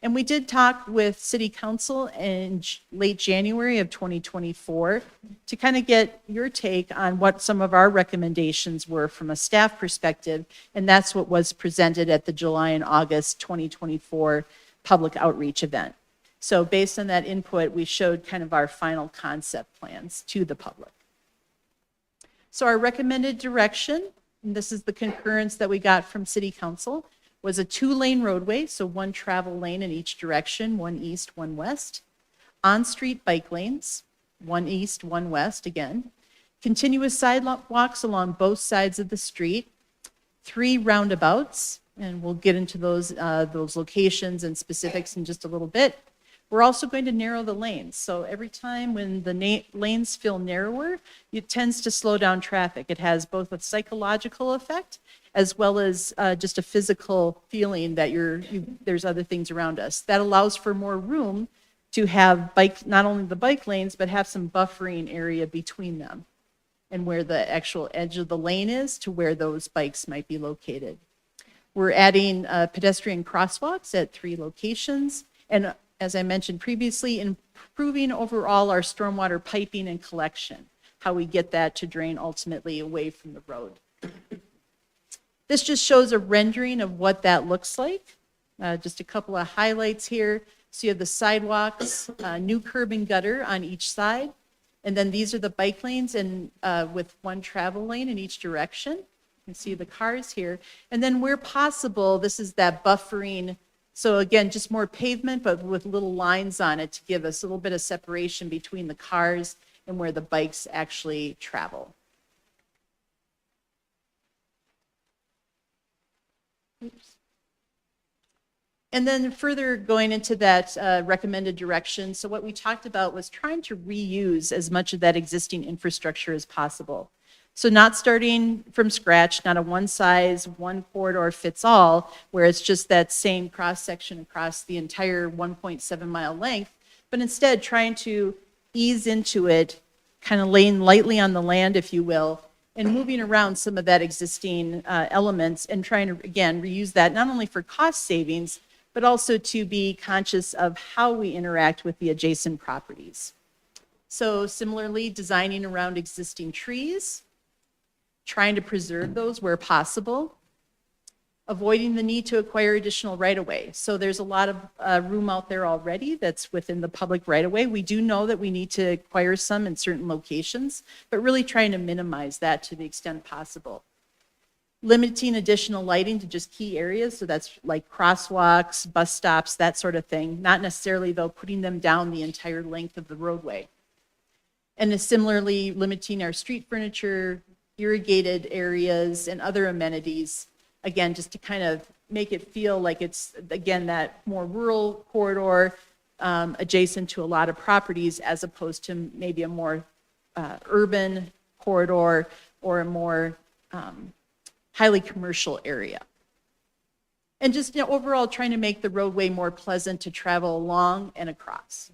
And we did talk with City Council in late January of 2024 to kind of get your take on what some of our recommendations were from a staff perspective, and that's what was presented at the July and August 2024 public outreach event. So based on that input, we showed kind of our final concept plans to the public. So our recommended direction, and this is the concurrence that we got from City Council, was a 2-lane roadway, so 1 travel lane in each direction, 1 east, 1 west. On-street bike lanes, 1 east, 1 west again. Continuous sidewalks along both sides of the street. 3 roundabouts, and we'll get into those locations and specifics in just a little bit. We're also going to narrow the lanes. So every time when the lanes feel narrower, it tends to slow down traffic. It has both a psychological effect as well as just a physical feeling that there's other things around us. That allows for more room to have not only the bike lanes, but have some buffering area between them and where the actual edge of the lane is to where those bikes might be located. We're adding pedestrian crosswalks at 3 locations. And as I mentioned previously, improving overall our stormwater piping and collection, how we get that to drain ultimately away from the road. This just shows a rendering of what that looks like. Just a couple of highlights here. So you have the sidewalks, new curb and gutter on each side. And then these are the bike lanes and with 1 travel lane in each direction. You can see the cars here. And then where possible, this is that buffering. So again, just more pavement, but with little lines on it to give us a little bit of separation between the cars and where the bikes actually travel. Oops. And then further going into that recommended direction, so what we talked about was trying to reuse as much of that existing infrastructure as possible. So not starting from scratch, not a one size, one corridor fits all, where it's just that same cross section across the entire 1.7 mile length, but instead trying to ease into it, kind of laying lightly on the land, if you will, and moving around some of that existing elements and trying to, again, reuse that not only for cost savings, but also to be conscious of how we interact with the adjacent properties. So similarly, designing around existing trees, trying to preserve those where possible, avoiding the need to acquire additional right-of-way. So there's a lot of room out there already that's within the public right-of-way. We do know that we need to acquire some in certain locations, but really trying to minimize that to the extent possible. Limiting additional lighting to just key areas, so that's like crosswalks, bus stops, that sort of thing. Not necessarily, though, putting them down the entire length of the roadway. And similarly, limiting our street furniture, irrigated areas, and other amenities, again, just to kind of make it feel like it's, again, that more rural corridor adjacent to a lot of properties as opposed to maybe a more urban corridor or a more highly commercial area. And just overall trying to make the roadway more pleasant to travel along and across.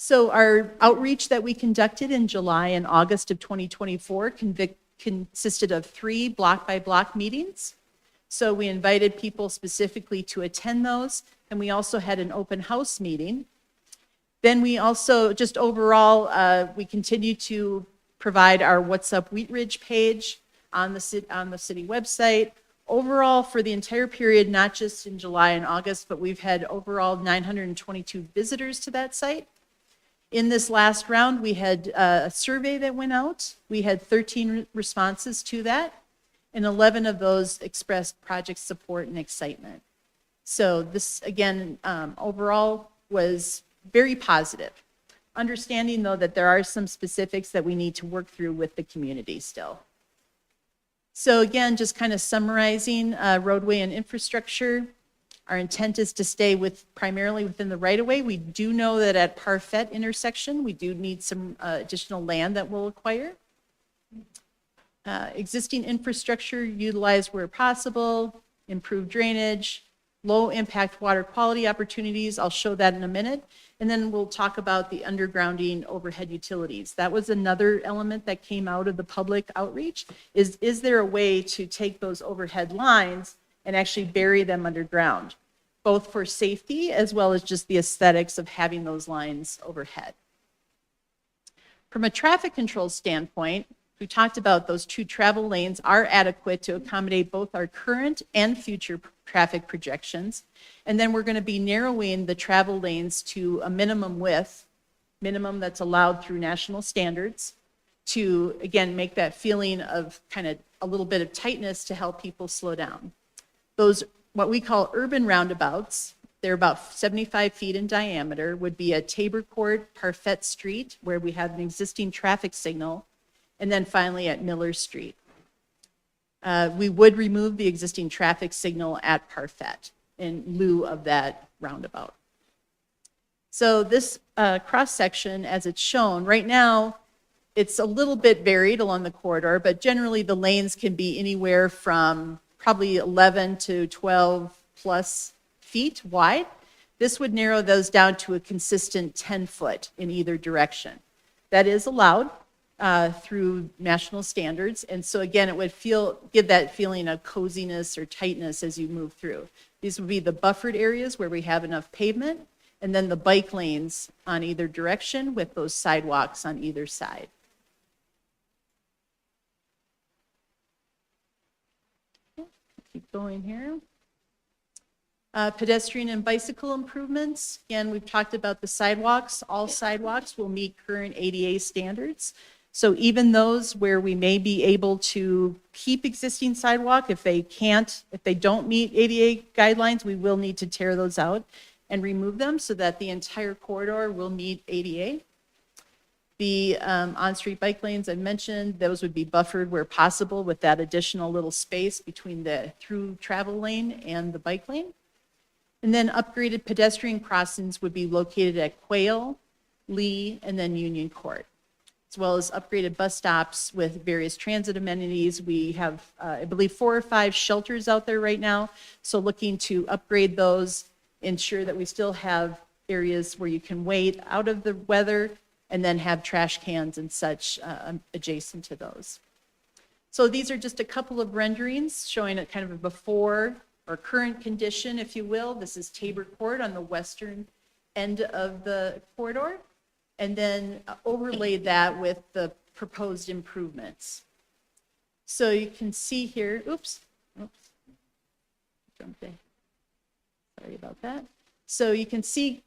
So our outreach that we conducted in July and August of 2024 consisted of 3 block-by-block meetings. So we invited people specifically to attend those, and we also had an open house meeting. Then we also, just overall, we continue to provide our What's Up Wheat Ridge page on the city website. Overall, for the entire period, not just in July and August, but we've had overall 922 visitors to that site. In this last round, we had a survey that went out. We had 13 responses to that, and 11 of those expressed project support and excitement. So this, again, overall was very positive. Understanding, though, that there are some specifics that we need to work through with the community still. So again, just kind of summarizing roadway and infrastructure. Our intent is to stay primarily within the right-of-way. We do know that at Parfait intersection, we do need some additional land that we'll acquire. Existing infrastructure utilized where possible, improve drainage, low-impact water quality opportunities. I'll show that in a minute. And then we'll talk about the undergrounding overhead utilities. That was another element that came out of the public outreach, is there a way to take those overhead lines and actually bury them underground, both for safety as well as just the aesthetics of having those lines overhead. From a traffic control standpoint, we talked about those 2 travel lanes are adequate to accommodate both our current and future traffic projections. And then we're going to be narrowing the travel lanes to a minimum width, minimum that's allowed through national standards, to, again, make that feeling of kind of a little bit of tightness to help people slow down. Those, what we call urban roundabouts, they're about 75 feet in diameter, would be at Tabor Court, Parfait Street, where we have an existing traffic signal, and then finally at Miller Street. We would remove the existing traffic signal at Parfait in lieu of that roundabout. So this cross-section, as it's shown, right now, it's a little bit varied along the corridor, but generally the lanes can be anywhere from probably 11 to 12 plus feet wide. This would narrow those down to a consistent 10 foot in either direction. That is allowed through national standards. And so again, it would give that feeling of coziness or tightness as you move through. These would be the buffered areas where we have enough pavement, and then the bike lanes on either direction with those sidewalks on either side. Keep going here. Pedestrian and bicycle improvements. Again, we've talked about the sidewalks. All sidewalks will meet current ADA standards. So even those where we may be able to keep existing sidewalk, if they don't meet ADA guidelines, we will need to tear those out and remove them so that the entire corridor will meet ADA. The on-street bike lanes I mentioned, those would be buffered where possible with that additional little space between the through travel lane and the bike lane. And then upgraded pedestrian crossings would be located at Quail, Lee, and then Union Court, as well as upgraded bus stops with various transit amenities. We have, I believe, 4 or 5 shelters out there right now. So looking to upgrade those, ensure that we still have areas where you can wait out of the weather, and then have trash cans and such adjacent to those. So these are just a couple of renderings showing a kind of a before or current condition, if you will. This is Tabor Court on the western end of the corridor, and then overlaid that with the proposed improvements. So you can see here, jumped in. Sorry about that. So you can see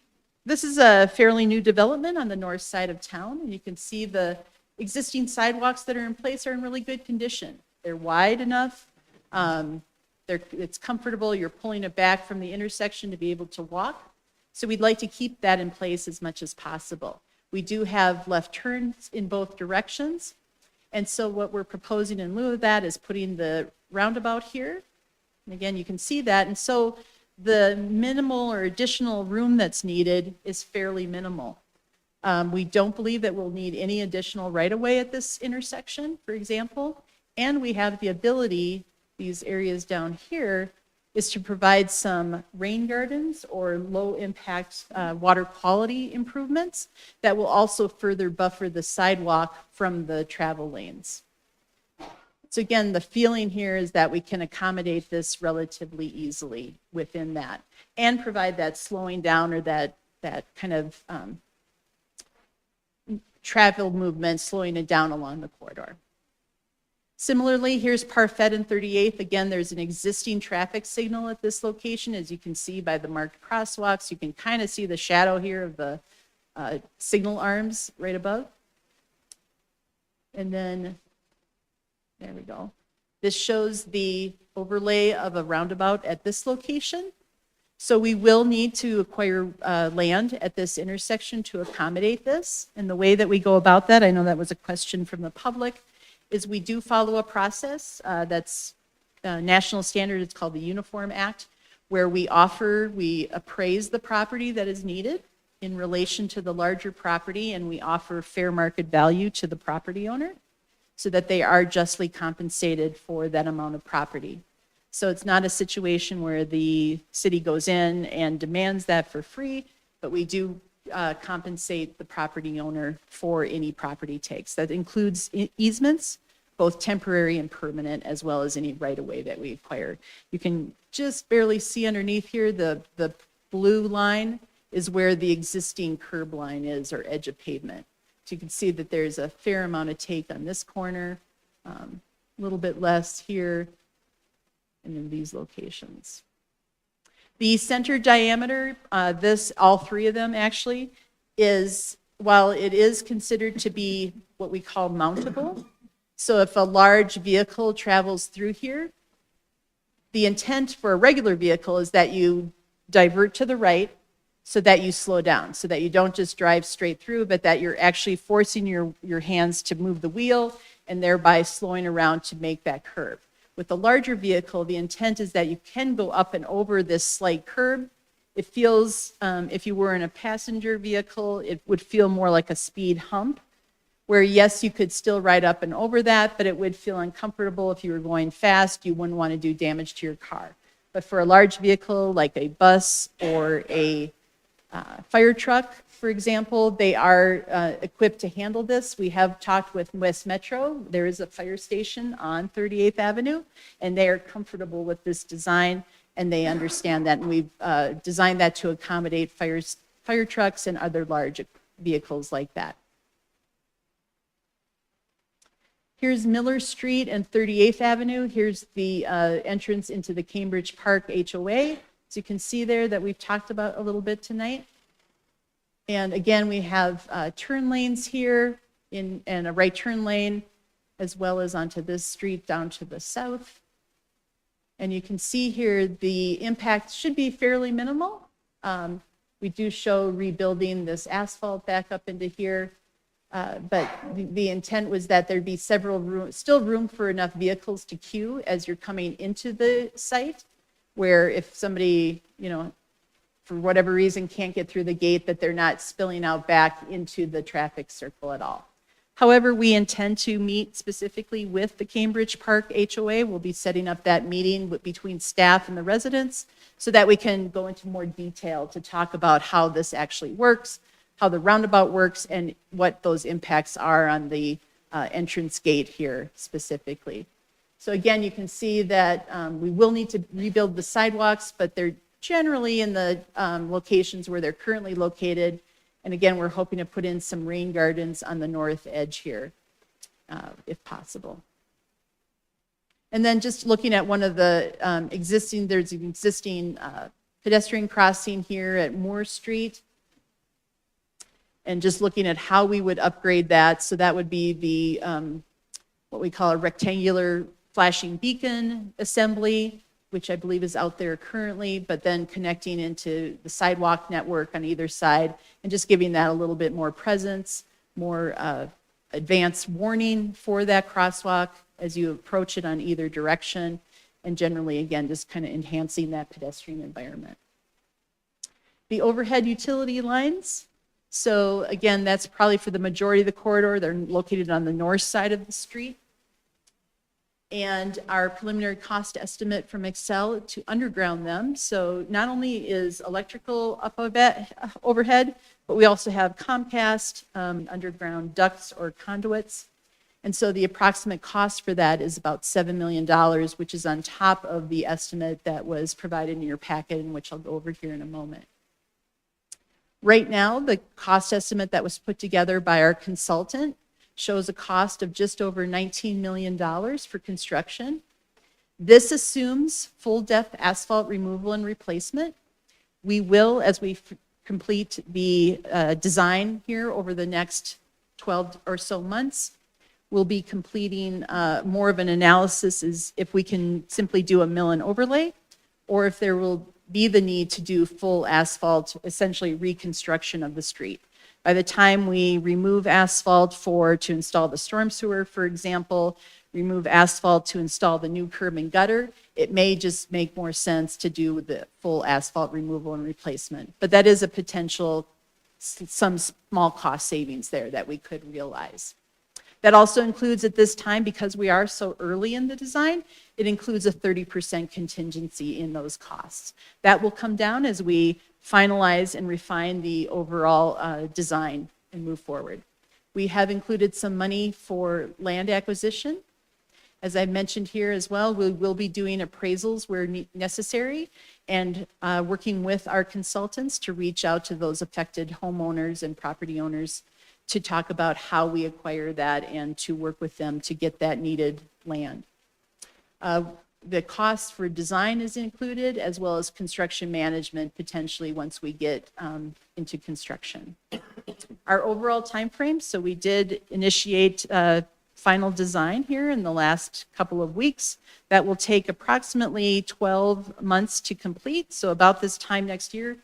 this is a fairly new development on the north side of town, and you can see the existing sidewalks that are in place are in really good condition. They're wide enough. It's comfortable. You're pulling it back from the intersection to be able to walk. So we'd like to keep that in place as much as possible. We do have left turns in both directions. And so what we're proposing in lieu of that is putting the roundabout here. And again, you can see that. And so the minimal or additional room that's needed is fairly minimal. We don't believe that we'll need any additional right-of-way at this intersection, for example. And we have the ability, these areas down here, is to provide some rain gardens or low-impact water quality improvements that will also further buffer the sidewalk from the travel lanes. So again, the feeling here is that we can accommodate this relatively easily within that and provide that slowing down or that kind of travel movement, slowing it down along the corridor. Similarly, here's Parfait and 38th. Again, there's an existing traffic signal at this location. As you can see by the marked crosswalks, you can kind of see the shadow here of the signal arms right above. And then, there we go. This shows the overlay of a roundabout at this location. So we will need to acquire land at this intersection to accommodate this. And the way that we go about that, I know that was a question from the public, is we do follow a process that's national standard. It's called the Uniform Act, where we appraise the property that is needed in relation to the larger property, and we offer fair market value to the property owner so that they are justly compensated for that amount of property. So it's not a situation where the city goes in and demands that for free, but we do compensate the property owner for any property takes. That includes easements, both temporary and permanent, as well as any right-of-way that we acquire. You can just barely see underneath here, the blue line is where the existing curb line is, or edge of pavement. So you can see that there's a fair amount of take on this corner, a little bit less here, and in these locations. The center diameter, all three of them actually, is, while it is considered to be what we call mountable, so if a large vehicle travels through here, the intent for a regular vehicle is that you divert to the right so that you slow down, so that you don't just drive straight through, but that you're actually forcing your hands to move the wheel and thereby slowing around to make that curve. With the larger vehicle, the intent is that you can go up and over this slight curb It feels, if you were in a passenger vehicle, it would feel more like a speed hump, where yes, you could still ride up and over that, but it would feel uncomfortable if you were going fast. You wouldn't want to do damage to your car. But for a large vehicle like a bus or a fire truck, for example, they are equipped to handle this. We have talked with West Metro. There is a fire station on 38th Avenue, and they are comfortable with this design, and they understand that. And we've designed that to accommodate fire trucks and other large vehicles like that. Here's Miller Street and 38th Avenue. Here's the entrance into the Cambridge Park HOA. So you can see there that we've talked about a little bit tonight. And again, we have turn lanes here and a right turn lane, as well as onto this street down to the south. And you can see here the impact should be fairly minimal. We do show rebuilding this asphalt back up into here. But the intent was that there'd be still room for enough vehicles to queue as you're coming into the site, where if somebody, for whatever reason can't get through the gate, that they're not spilling out back into the traffic circle at all. However, we intend to meet specifically with the Cambridge Park HOA. We'll be setting up that meeting between staff and the residents so that we can go into more detail to talk about how this actually works, how the roundabout works, and what those impacts are on the entrance gate here specifically. So again, you can see that we will need to rebuild the sidewalks, but they're generally in the locations where they're currently located. And again, we're hoping to put in some rain gardens on the north edge here, if possible. And then just looking at one of the there's an existing pedestrian crossing here at Moore Street. And just looking at how we would upgrade that. So that would be the, what we call a rectangular flashing beacon assembly, which I believe is out there currently, but then connecting into the sidewalk network on either side and just giving that a little bit more presence, more advanced warning for that crosswalk as you approach it on either direction. And generally, again, just kind of enhancing that pedestrian environment. The overhead utility lines. So again, that's probably for the majority of the corridor. They're located on the north side of the street. And our preliminary cost estimate from Excel to underground them. So not only is electrical up overhead, but we also have Comcast, underground ducts or conduits. And so the approximate cost for that is about $7 million, which is on top of the estimate that was provided in your packet, and which I'll go over here in a moment. Right now, the cost estimate that was put together by our consultant shows a cost of just over $19 million for construction. This assumes full depth asphalt removal and replacement. We will, as we complete the design here over the next 12 or so months, we'll be completing more of an analysis as if we can simply do a mill and overlay, or if there will be the need to do full asphalt, essentially reconstruction of the street. By the time we remove asphalt to install the storm sewer, for example, remove asphalt to install the new curb and gutter, it may just make more sense to do the full asphalt removal and replacement. But that is a potential, some small cost savings there that we could realize. That also includes at this time, because we are so early in the design, it includes a 30% contingency in those costs. That will come down as we finalize and refine the overall design and move forward. We have included some money for land acquisition. As I mentioned here as well, we will be doing appraisals where necessary and working with our consultants to reach out to those affected homeowners and property owners to talk about how we acquire that and to work with them to get that needed land. The cost for design is included, as well as construction management potentially once we get into construction. Our overall timeframe, so we did initiate final design here in the last couple of weeks. That will take approximately 12 months to complete. So about this time next year,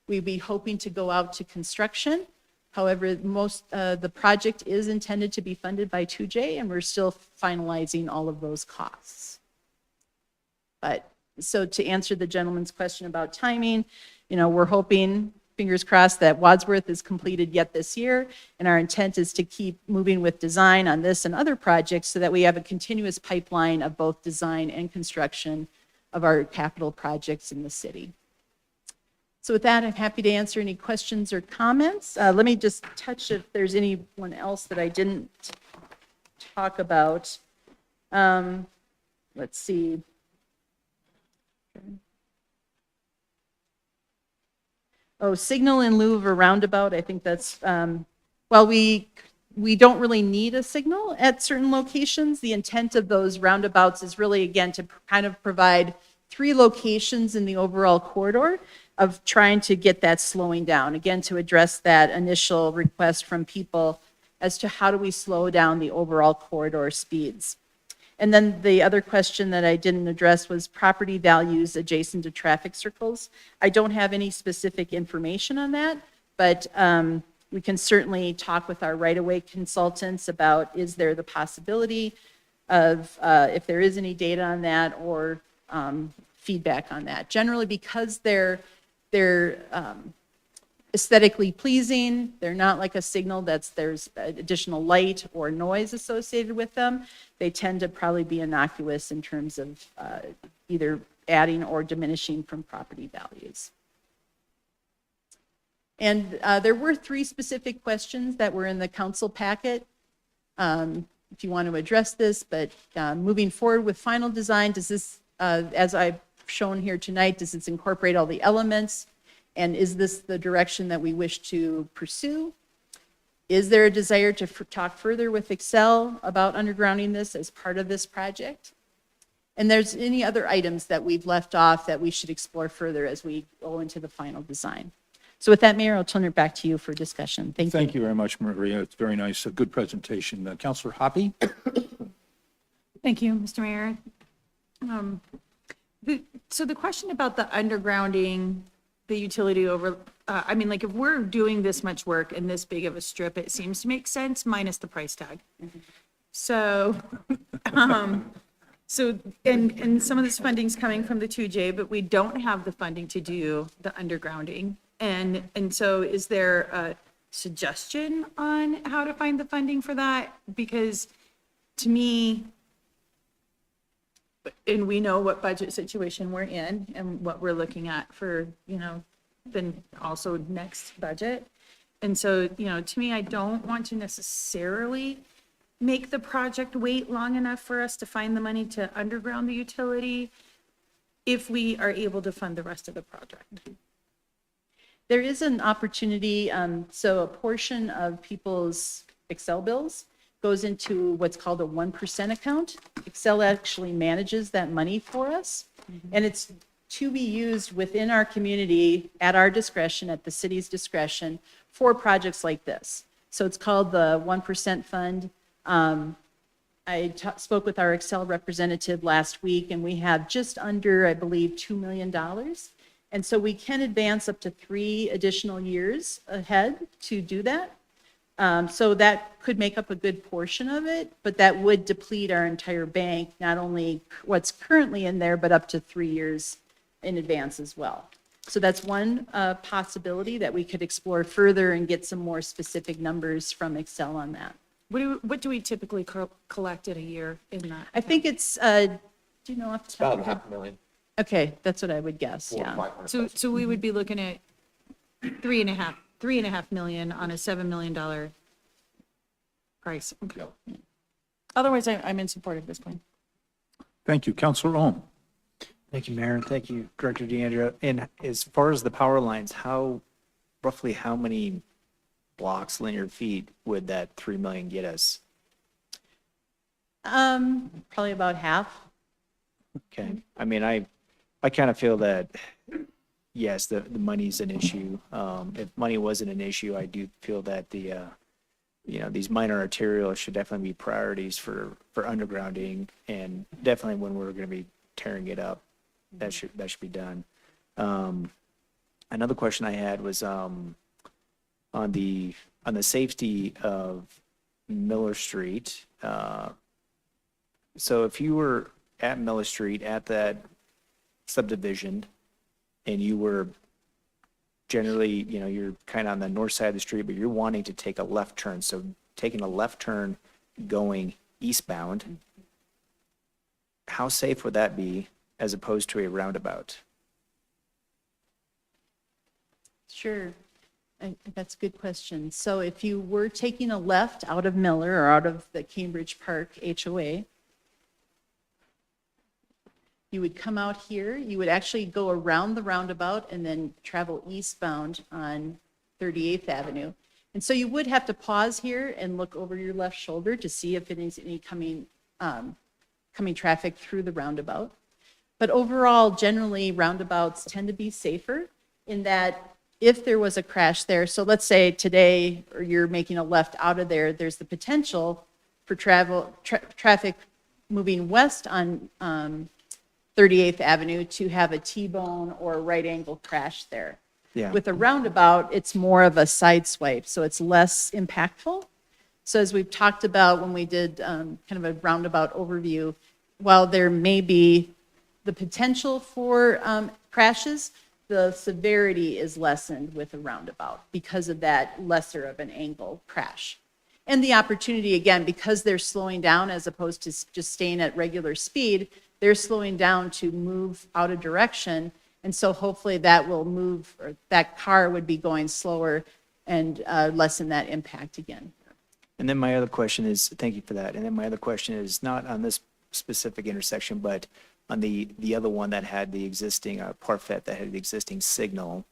we'd be hoping to go out to construction. However, the project is intended to be funded by 2J, and we're still finalizing all of those costs. But So to answer the gentleman's question about timing, we're hoping, fingers crossed, that Wadsworth is completed yet this year. And our intent is to keep moving with design on this and other projects so that we have a continuous pipeline of both design and construction of our capital projects in the city. So with that, I'm happy to answer any questions or comments. Let me just touch if there's anyone else that I didn't talk about. Let's see. Oh, signal in lieu of a roundabout. I think that's, well, we don't really need a signal at certain locations. The intent of those roundabouts is really, again, to kind of provide 3 locations in the overall corridor of trying to get that slowing down. Again, to address that initial request from people as to how do we slow down the overall corridor speeds. And then the other question that I didn't address was property values adjacent to traffic circles. I don't have any specific information on that, but we can certainly talk with our right-of-way consultants about is there the possibility of, if there is any data on that or feedback on that. Generally, because they're aesthetically pleasing, they're not like a signal there's additional light or noise associated with them. They tend to probably be innocuous in terms of either adding or diminishing from property values. And there were 3 specific questions that were in the council packet. If you want to address this, but moving forward with final design, does this, as I've shown here tonight, does this incorporate all the elements? And is this the direction that we wish to pursue? Is there a desire to talk further with Excel about undergrounding this as part of this project? And there's any other items that we've left off that we should explore further as we go into the final design. So with that, Mayor, I'll turn it back to you for discussion. Thank you. Thank you very much, Maria. It's very nice. A good presentation. Councilor Hoppy? Thank you, Mr. Mayor. So the question about the undergrounding, the utility over, I mean, like if we're doing this much work in this big of a strip, it seems to make sense minus the price tag. So, and some of this funding's coming from the 2J, but we don't have the funding to do the undergrounding. And so is there a suggestion on how to find the funding for that? Because to me, and we know what budget situation we're in and what we're looking at for, then also next budget. And so, to me, I don't want to necessarily make the project wait long enough for us to find the money to underground the utility if we are able to fund the rest of the project. There is an opportunity, so a portion of people's Excel bills goes into what's called a 1% account. Excel actually manages that money for us, and it's to be used within our community at our discretion, at the city's discretion, for projects like this. So it's called the 1% fund. I spoke with our Excel representative last week, and we have just under, I believe, $2 million. And so we can advance up to 3 additional years ahead to do that. So that could make up a good portion of it, but that would deplete our entire bank, not only what's currently in there, but up to 3 years in advance as well. So that's one possibility that we could explore further and get some more specific numbers from Excel on that. What do we typically collect in a year in that? I think it's, do you know off the top of About your head? $500,000. Okay, that's what I would guess, Four to yeah. 500,000. So we would be looking at $3.5 million on a $7 million price. Okay. Otherwise, I'm in support at this point. Thank you. Councilor Ohm? Thank you, Mayor, and thank you, Director DeAndrea. And as far as the power lines, roughly how many blocks, linear feet would that 3 million get us? Probably about half. Okay. I mean, I kind of feel that, yes, the money's an issue. If money wasn't an issue, I do feel that these minor arterials should definitely be priorities for undergrounding, and definitely when we're going to be tearing it up, that should be done. Another question I had was on the safety of Miller Street. So if you were at Miller Street at that subdivisioned and you were generally, you're kind of on the north side of the street, but you're wanting to take a left turn. So taking a left turn going eastbound, how safe would that be as opposed to a roundabout? Sure. That's a good question. So if you were taking a left out of Miller or out of the Cambridge Park HOA, you would come out here, you would actually go around the roundabout and then travel eastbound on 38th Avenue. And so you would have to pause here and look over your left shoulder to see if there's any coming traffic through the roundabout. But overall, generally, roundabouts tend to be safer in that if there was a crash there, so let's say today, or you're making a left out of there, there's the potential for traffic moving west on 38th Avenue to have a T-bone or a right angle crash there. Yeah. With a roundabout, it's more of a side swipe, so it's less impactful. So as we've talked about when we did kind of a roundabout overview, while there may be the potential for crashes, the severity is lessened with a roundabout because of that lesser of an angle crash. And the opportunity, again, because they're slowing down as opposed to just staying at regular speed, they're slowing down to move out of direction. And so hopefully that will move, or that car would be going slower and lessen that impact again. And then my other question is, thank you for that. And then my other question is not on this specific intersection, but on the other one that had the existing Parfait, that had the existing signal.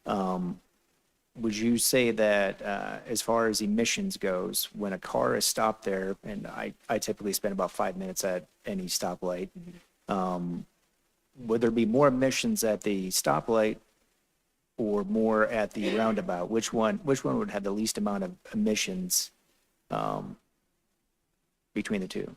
Would you say that as far as emissions goes, when a car is stopped there, and I typically spend about 5 minutes at any stoplight, would there be more emissions at the stoplight or more at the roundabout? Which one would have the least amount of emissions between the two?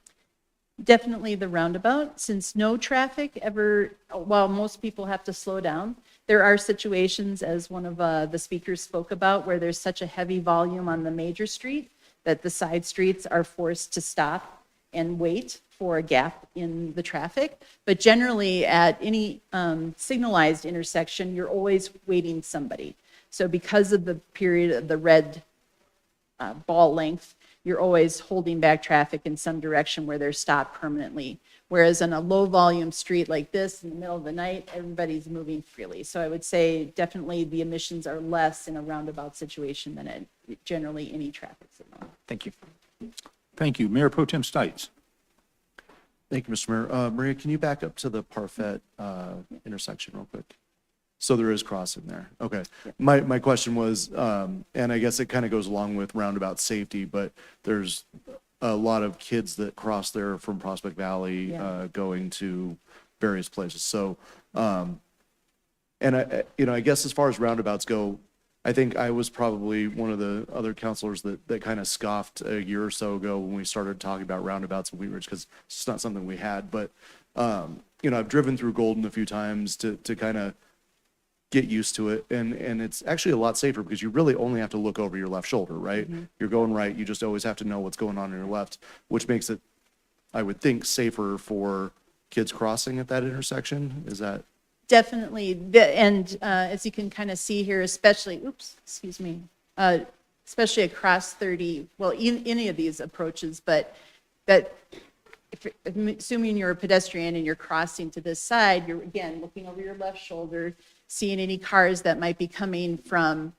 Definitely the roundabout, since no traffic ever, while most people have to slow down, there are situations, as one of the speakers spoke about, where there's such a heavy volume on the major street that the side streets are forced to stop and wait for a gap in the traffic. But generally, at any signalized intersection, you're always waiting somebody. So because of the period of the red ball length, you're always holding back traffic in some direction where they're stopped permanently. Whereas on a low volume street like this in the middle of the night, everybody's moving freely. So I would say definitely the emissions are less in a roundabout situation than at generally any traffic signal. Thank you. Thank you. Mayor Pro Tem Stites. Thank you, Mr. Mayor. Maria, can you back up to the Parfait intersection real quick? So there is crossing there. Okay. My question was, and I guess it kind of goes along with roundabout safety, but there's a lot of kids that cross there from Prospect Valley going to various places. So, and I guess as far as roundabouts go, I think I was probably one of the other counselors that kind of scoffed a year or so ago when we started talking about roundabouts in Wheat Ridge, because it's not something we had. But, I've driven through Golden a few times to kind of get used to it. And it's actually a lot safer because you really only have to look over your left shoulder, right? You're going right. You just always have to know what's going on your left, which makes it, I would think, safer for kids crossing at that intersection. Is that? Definitely. And as you can kind of see here, especially, especially across 30, well, any of these approaches, but that assuming you're a pedestrian and you're crossing to this side, you're again looking over your left shoulder, seeing any cars that might be coming from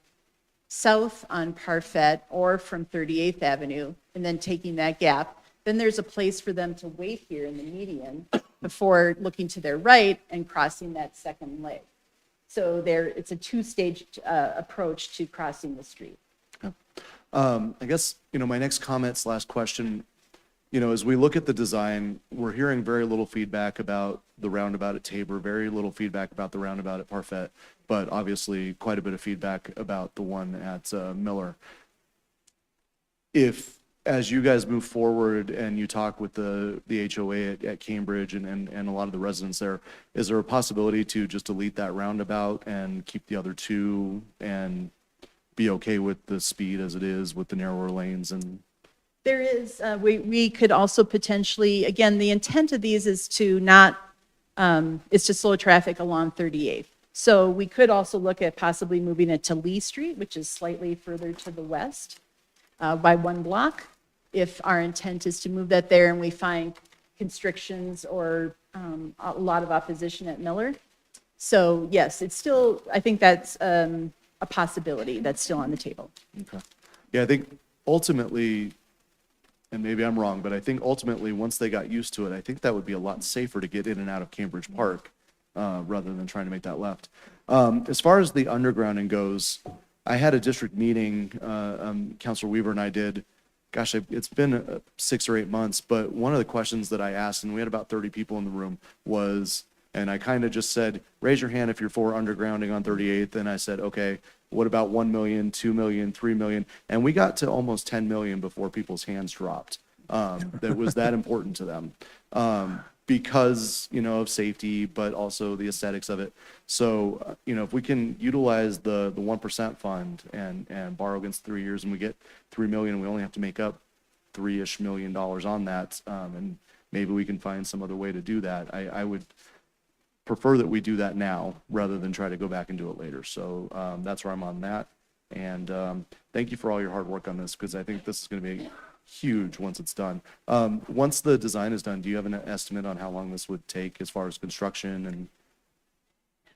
south on Parfait or from 38th Avenue, and then taking that gap. Then there's a place for them to wait here in the median before looking to their right and crossing that second leg. So it's a two-stage approach to crossing the street. I guess, my next comment / question, as we look at the design, we're hearing very little feedback about the roundabout at Tabor, very little feedback about the roundabout at Parfait, but obviously quite a bit of feedback about the one at Miller. If, as you guys move forward and you talk with the HOA at Cambridge and a lot of the residents there, is there a possibility to just delete that roundabout and keep the other two and be okay with the speed as it is with the narrower lanes? And there is, we could also potentially, again, the intent of these is to not is to slow traffic along 38th. So we could also look at possibly moving it to Lee Street, which is slightly further to the west by 1 block, if our intent is to move that there and we find constrictions or a lot of opposition at Miller. So yes, it's still, I think that's a possibility that's still on the table. Okay. Yeah, I think ultimately, and maybe I'm wrong, but I think ultimately, once they got used to it, I think that would be a lot safer to get in and out of Cambridge Park rather than trying to make that left. As far as the undergrounding goes, I had a district meeting, Councilor Weaver and I did, gosh, it's been 6 or 8 months, but one of the questions that I asked, and we had about 30 people in the room, was, and I kind of just said, raise your hand if you're for undergrounding on 38th. And I said, okay, what about 1 million, 2 million, 3 million? And we got to almost 10 million before people's hands dropped. That was that important to them. Because, you know, of safety, but also the aesthetics of it. So, you know, if we can utilize the 1% fund and borrow against 3 years and we get 3 million, and we only have to make up $3-ish million on that, and maybe we can find some other way to do that. I would prefer that we do that now rather than try to go back and do it later. So that's where I'm on that. And thank you for all your hard work on this, because I think this is going to be huge once it's done. Once the design is done, do you have an estimate on how long this would take as far as construction? And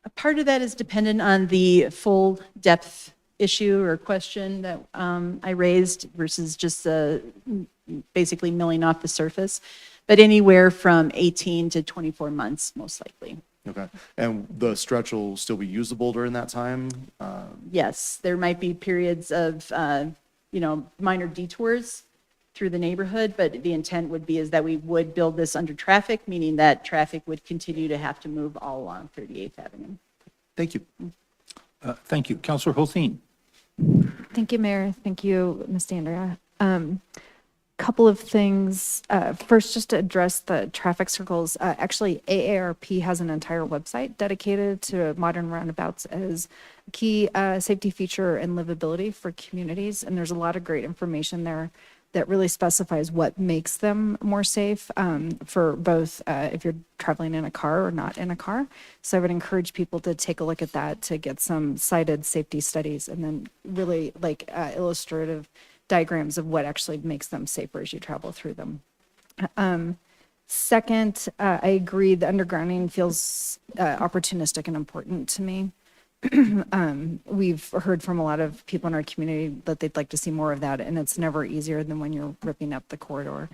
A part of that is dependent on the full depth issue or question that I raised versus just basically milling off the surface, but anywhere from 18 to 24 months, most likely. okay, and the stretch will still be usable during that time? Yes, there might be periods of, minor detours through the neighborhood, but the intent would be is that we would build this under traffic, meaning that traffic would continue to have to move all along 38th Avenue. Thank you. Thank you. Councilor Holstein. Thank you, Mayor. Thank you, Ms. Andrea. Couple of things. First, just to address the traffic circles. Actually, AARP has an entire website dedicated to modern roundabouts as a key safety feature and livability for communities. And there's a lot of great information there that really specifies what makes them more safe for both if you're traveling in a car or not in a car. So I would encourage people to take a look at that to get some cited safety studies and then really like illustrative diagrams of what actually makes them safer as you travel through them. Second, I agree the undergrounding feels opportunistic and important to me. We've heard from a lot of people in our community that they'd like to see more of that, and it's never easier than when you're ripping up the corridor.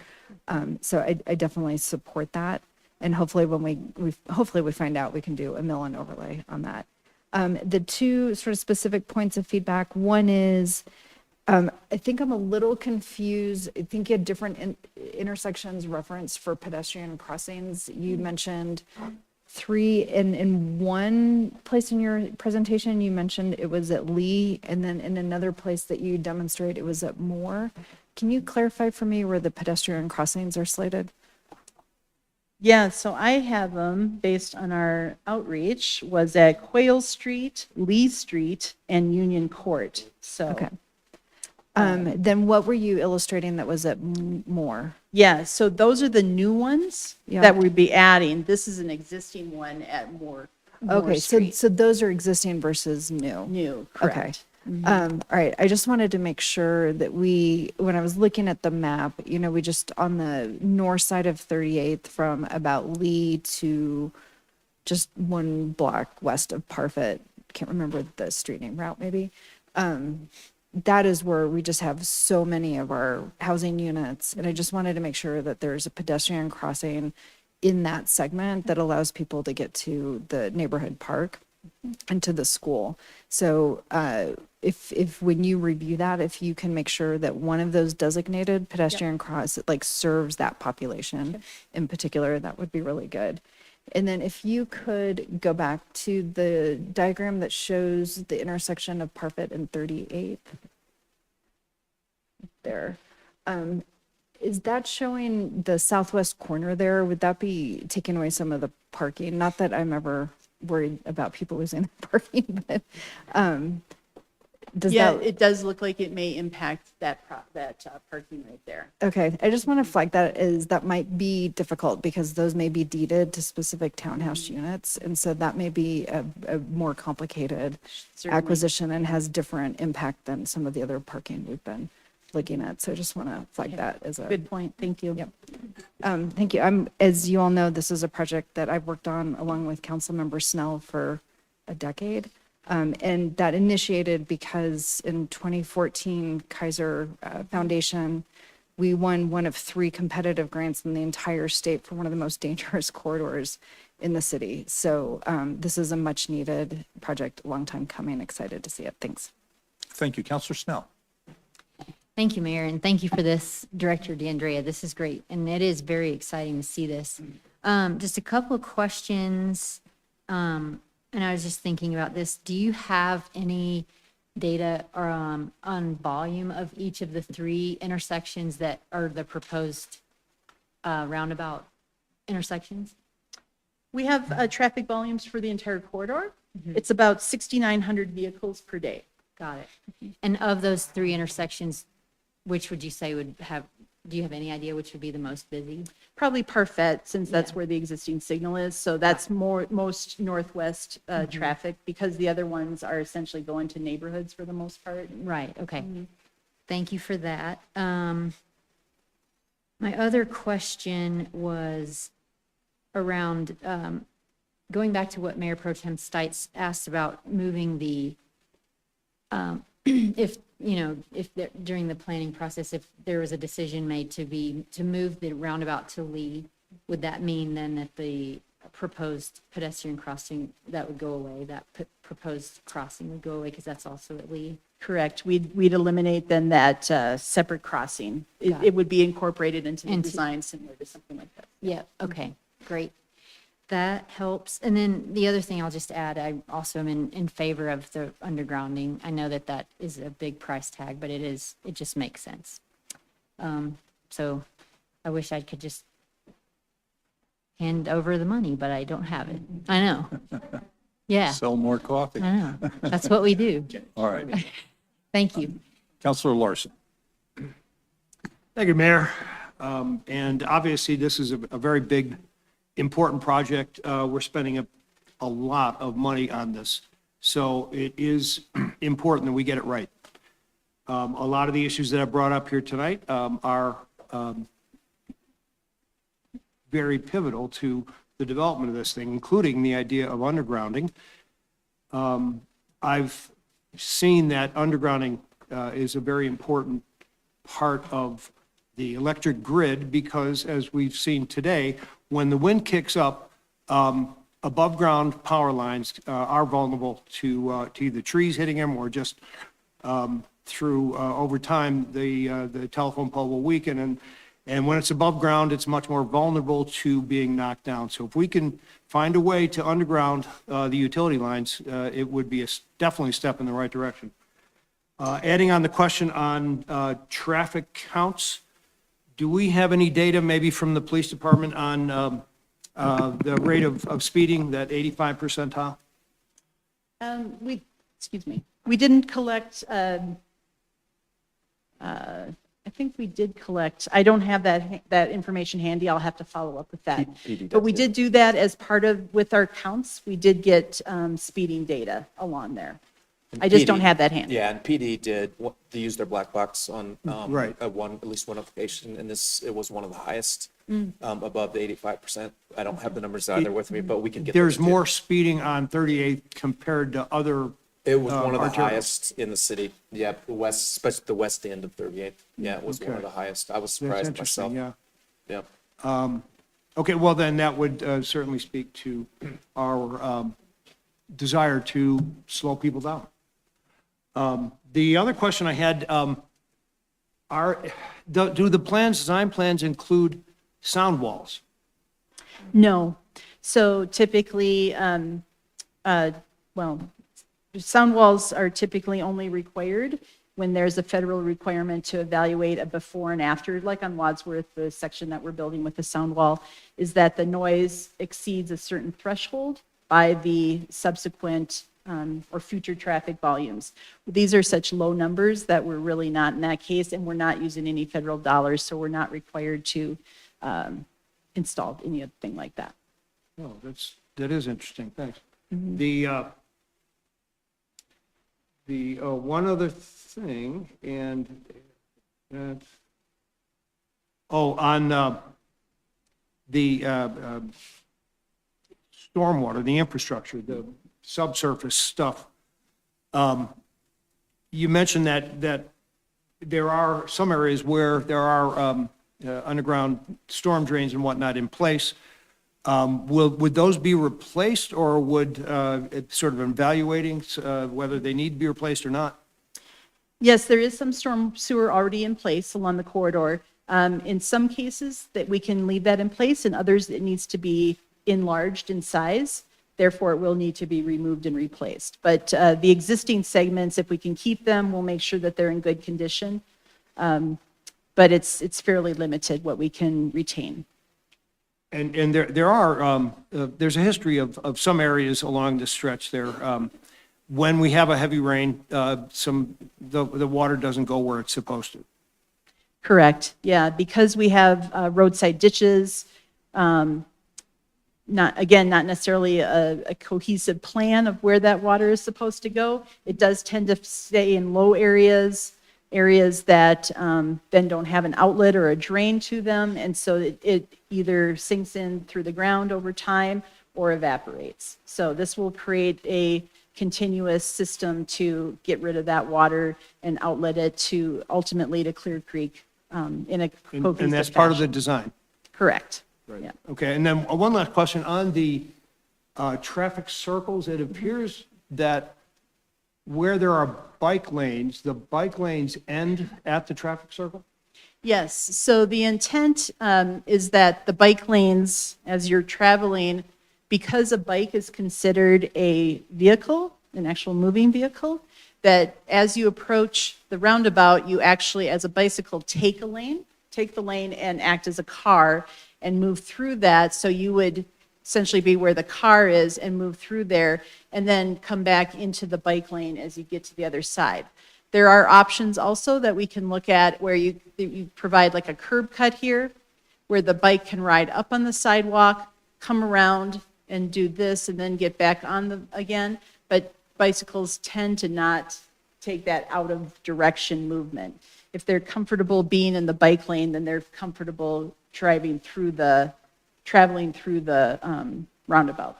So I definitely support that, and hopefully when we find out, we can do a mill and overlay on that. The two sort of specific points of feedback, one is I think I'm a little confused. I think you had different intersections referenced for pedestrian crossings. You mentioned 3 in one place in your presentation. You mentioned it was at Lee, and then in another place that you demonstrate it was at Moore. Can you clarify for me where the pedestrian crossings are slated? Yeah, so I have them based on our outreach was at Quayle Street, Lee Street, and Union Court. So. Okay. Then what were you illustrating that was at Moore? Yeah, so those are the new ones Yeah. that we'd be adding. This is an existing one at Moore. Okay, so Street. those are existing versus new. New, Okay. correct. All right, I just wanted to make sure that when I was looking at the map, we just on the north side of 38th from about Lee to just 1 block west of Parfit, can't remember the street name, route maybe. That is where we just have so many of our housing units. And I just wanted to make sure that there's a pedestrian crossing in that segment that allows people to get to the neighborhood park and to the school. So if when you review that, if you can make sure that one of those designated pedestrian cross serves that population in particular, that would be really good. And then if you could go back to the diagram that shows the intersection of Parfit and 38th. There. Is that showing the southwest corner there? Would that be taking away some of the parking? Not that I'm ever worried about people losing their parking, but Does Yeah, that, it does look like it may impact that, parking right there. okay, I just want to flag that might be difficult because those may be deeded to specific townhouse units. And so that may be a more complicated Certainly. acquisition and has different impact than some of the other parking we've been looking at. So I just want to flag that as a. Good point, thank you. Yep. Thank you. As you all know, this is a project that I've worked on along with Councilmember Snell for a decade. And that initiated because in 2014 Kaiser Foundation, we won one of 3 competitive grants in the entire state for one of the most dangerous corridors in the city. So this is a much needed project, a long time coming, excited to see it. Thanks. Thank you. Counselor Snell. Thank you, Mayor, and thank you for this, Director DeAndrea. This is great, and it is very exciting to see this. Just a couple of questions, and I was just thinking about this. Do you have any data on volume of each of the 3 intersections that are the proposed roundabout intersections? We have traffic volumes for the entire corridor. It's about 6,900 vehicles per day. Got it. And of those 3 intersections, which would you say would have, do you have any idea which would be the most busy? Probably Parfait, since that's where the existing signal is. So that's most northwest traffic, because the other ones are essentially going to neighborhoods for the most part. Right, okay. Thank you for that. My other question was around, going back to what Mayor Pro Tem Stites asked about moving the, during the planning process, if there was a decision made to move the roundabout to Lee, would that mean then that the proposed pedestrian crossing, that would go away, that proposed crossing would go away because that's also at Lee? Correct. We'd eliminate then that separate crossing. It would be incorporated into the design similar to something like that. Yeah, okay, great. That helps. And then the other thing I'll just add, I also am in favor of the undergrounding. I know that is a big price tag, but it just makes sense. So I wish I could just hand over the money, but I don't have it. I know. Yeah. Sell more coffee. I know. That's what we do. All right. Thank you. Counselor Larson. Thank you, Mayor. And obviously, this is a very big, important project. We're spending a lot of money on this. So it is important that we get it right. A lot of the issues that I brought up here tonight are very pivotal to the development of this thing, including the idea of undergrounding. I've seen that undergrounding is a very important part of the electric grid because, as we've seen today, when the wind kicks up, above ground power lines are vulnerable to either trees hitting them or just through over time the telephone pole will weaken, and when it's above ground, it's much more vulnerable to being knocked down. So if we can find a way to underground the utility lines, it would be definitely a step in the right direction. Adding on the question on traffic counts, do we have any data maybe from the police department on the rate of speeding, that 85 percentile? We didn't collect, I think we did collect, I don't have that information handy, I'll have to follow up with that. But we did do that as part of, with our counts, we did get speeding data along there. And I just PD don't have that handy. Yeah, and PD they used their black box on Right. at least one application, and it was one of the highest, Mm. above the 85%. I don't have the numbers either with me, but we can get. There's those too. more speeding on 38 compared to other. It was one of the arterial. highest in the city. Yeah, the west, especially the west end of 38. Yeah, it was one Okay. of the highest. I was That's surprised interesting, myself. yeah. Yeah. Okay, well, then that would certainly speak to our desire to slow people down. The other question I had, do the design plans include sound walls? No. So typically, sound walls are typically only required when there's a federal requirement to evaluate a before and after, like on Wadsworth, the section that we're building with the sound wall, is that the noise exceeds a certain threshold by the subsequent or future traffic volumes. These are such low numbers that we're really not in that case, and we're not using any federal dollars, so we're not required to install anything like that. Oh, that is interesting, thanks. Mhm. The one other thing, and that, on the stormwater, the infrastructure, the subsurface stuff. You mentioned that there are some areas where there are underground storm drains and whatnot in place. Would those be replaced, or would it sort of evaluating whether they need to be replaced or not? Yes, there is some storm sewer already in place along the corridor. In some cases that we can leave that in place, and others it needs to be enlarged in size. Therefore, it will need to be removed and replaced. But the existing segments, if we can keep them, we'll make sure that they're in good condition. But it's fairly limited what we can retain. And there's a history of some areas along this stretch there. When we have a heavy rain, the water doesn't go where it's supposed to. Correct, yeah, because we have roadside ditches, not necessarily a cohesive plan of where that water is supposed to go. It does tend to stay in low areas that then don't have an outlet or a drain to them, and so it either sinks in through the ground over time or evaporates. So this will create a continuous system to get rid of that water and outlet it to ultimately to Clear Creek in a cohesive And that's part of the fashion. design. Correct. Right. Yeah. Okay, and then one last question on the traffic circles. It appears that where there are bike lanes, the bike lanes end at the traffic circle? Yes, so the intent is that the bike lanes, as you're traveling, because a bike is considered a vehicle, an actual moving vehicle, that as you approach the roundabout, you actually, as a bicycle, take the lane and act as a car and move through that. So you would essentially be where the car is and move through there and then come back into the bike lane as you get to the other side. There are options also that we can look at where you provide like a curb cut here, where the bike can ride up on the sidewalk, come around and do this and then get back on again. But bicycles tend to not take that out of direction movement. If they're comfortable being in the bike lane, then they're comfortable traveling through the roundabout.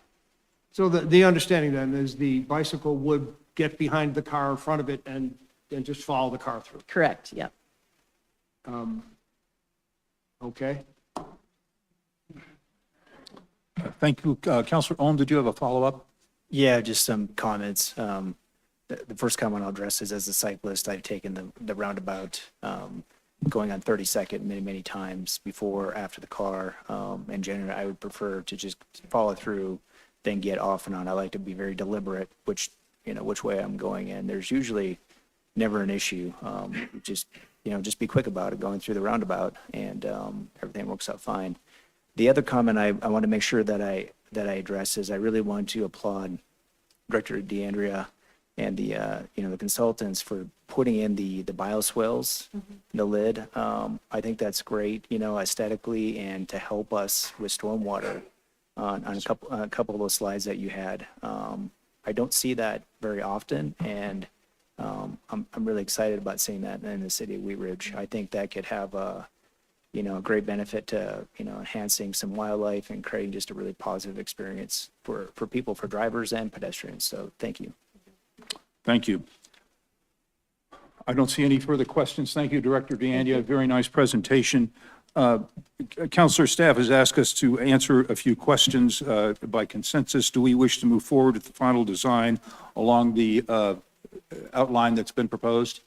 So the understanding then is the bicycle would get behind the car in front of it and just follow the car through. Correct, yep. Okay. Thank you. Counselor Ohm, did you have a follow-up? Yeah, just some comments. The first comment I'll address is, as a cyclist, I've taken the roundabout going on 32nd many times before, after the car. And generally, I would prefer to just follow through, then get off and on. I like to be very deliberate which way I'm going in. There's usually never an issue. Just be quick about it, going through the roundabout, and everything works out fine. The other comment I want to make sure that I address is I really want to applaud Director DeAndrea and the consultants for putting in the bioswales, the lid. I think that's great, aesthetically, and to help us with stormwater on a couple of those slides that you had. I don't see that very often, and I'm really excited about seeing that in the city of Wheat Ridge. I think that could have a great benefit to, enhancing some wildlife and creating just a really positive experience for people, for drivers and pedestrians. So thank you. Thank you. I don't see any further questions. Thank you, Director DeAndrea. Very nice presentation. Counselor staff has asked us to answer a few questions by consensus. Do we wish to move forward with the final design along the outline that's been proposed?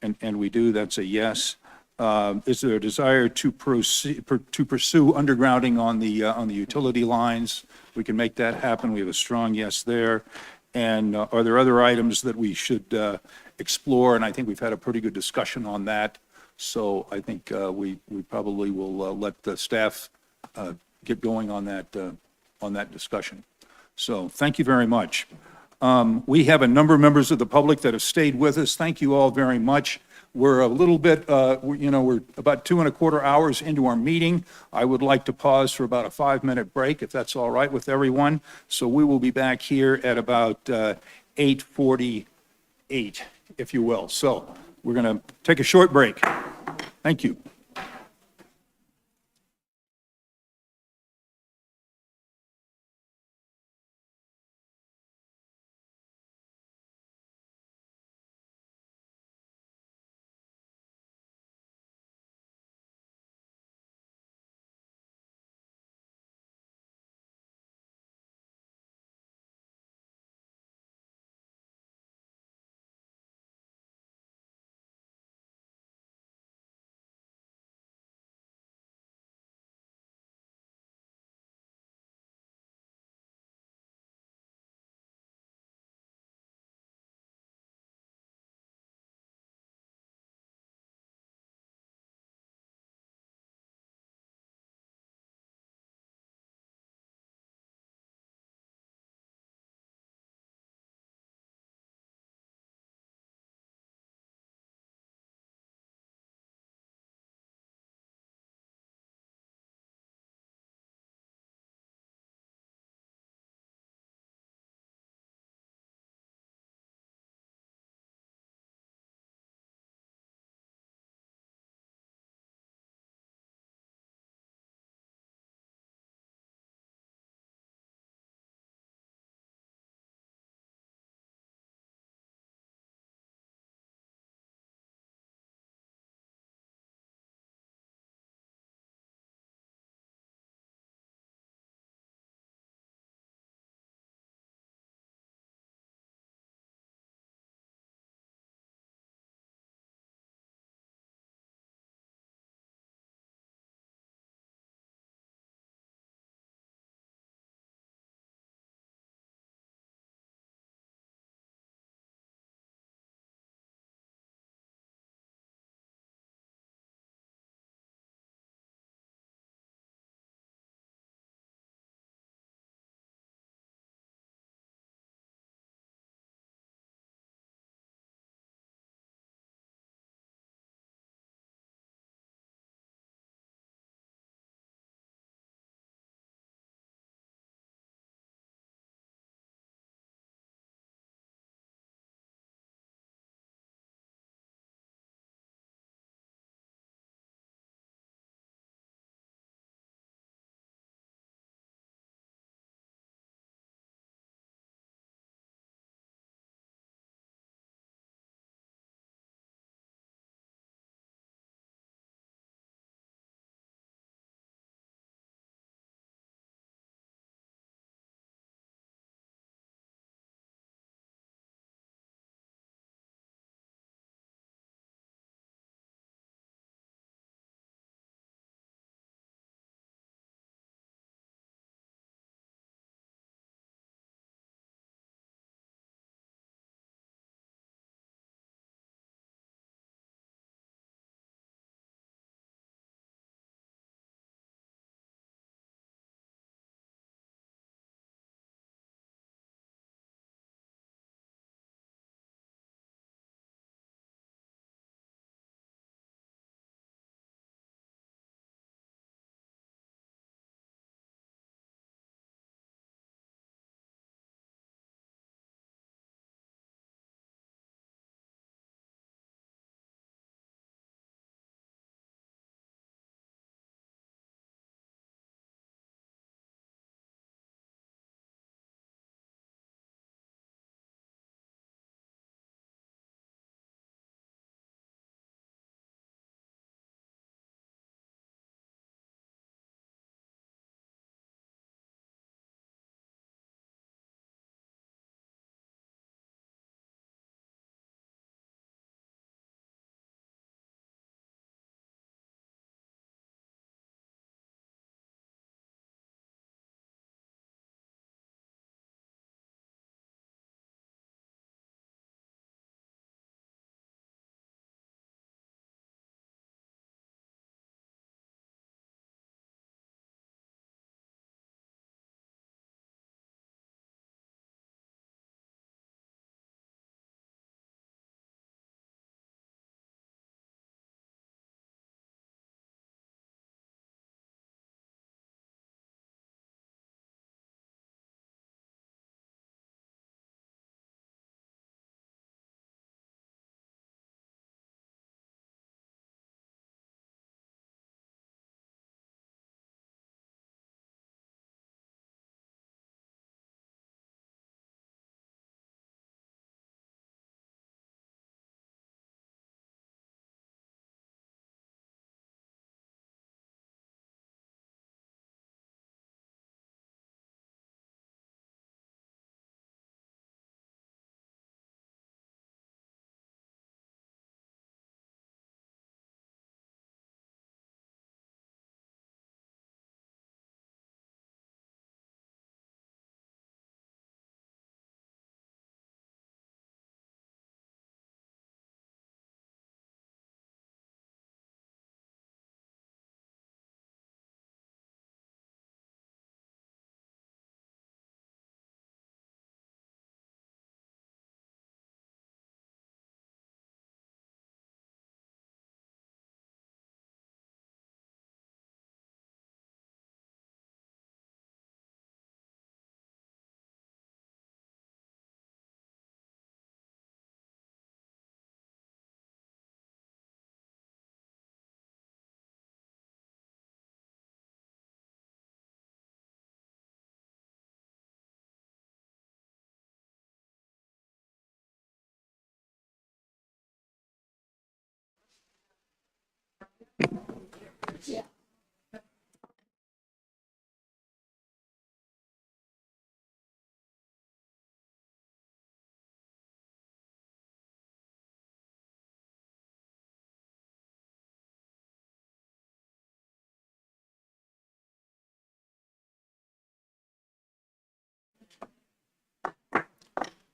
And we do. That's a yes. Is there a desire to pursue undergrounding on the utility lines? We can make that happen. We have a strong yes there. And are there other items that we should explore? And I think we've had a pretty good discussion on that. So I think we probably will let the staff get going on that discussion. So thank you very much. We have a number of members of the public that have stayed with us. Thank you all very much. We're a little bit, we're about 2.25 hours into our meeting. I would like to pause for about a 5-minute break, if that's all right with everyone. So we will be back here at about 8:48, if you will. So we're going to take a short break. Thank you.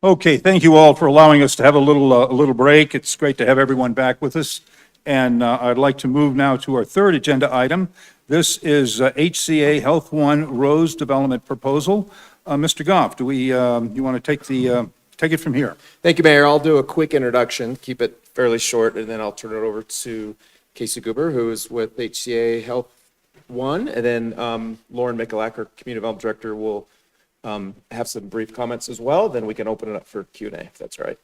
Okay, thank you all for allowing us to have a little break. It's great to have everyone back with us. And I'd like to move now to our third agenda item. This is HCA Health One Rose Development Proposal. Mr. Goff, do we, you want to take it from here? Thank you, Mayor. I'll do a quick introduction, keep it fairly short, and then I'll turn it over to Casey Goober, who is with HCA Health One, and then Lauren Mikulak, Community Development Director, will have some brief comments as well. Then we can open it up for Q&A, if that's all right.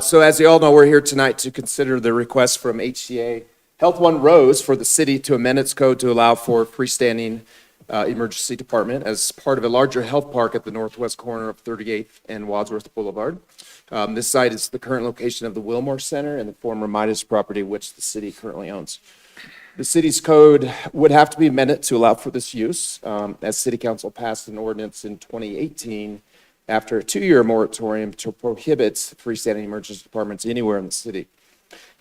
So as you all know, we're here tonight to consider the request from HCA Health One Rose for the city to amend its code to allow for freestanding emergency department as part of a larger health park at the northwest corner of 38th and Wadsworth Boulevard. This site is the current location of the Wilmore Center and the former Midas property, which the city currently owns. The city's code would have to be amended to allow for this use, as City Council passed an ordinance in 2018 after a 2-year moratorium to prohibit freestanding emergency departments anywhere in the city.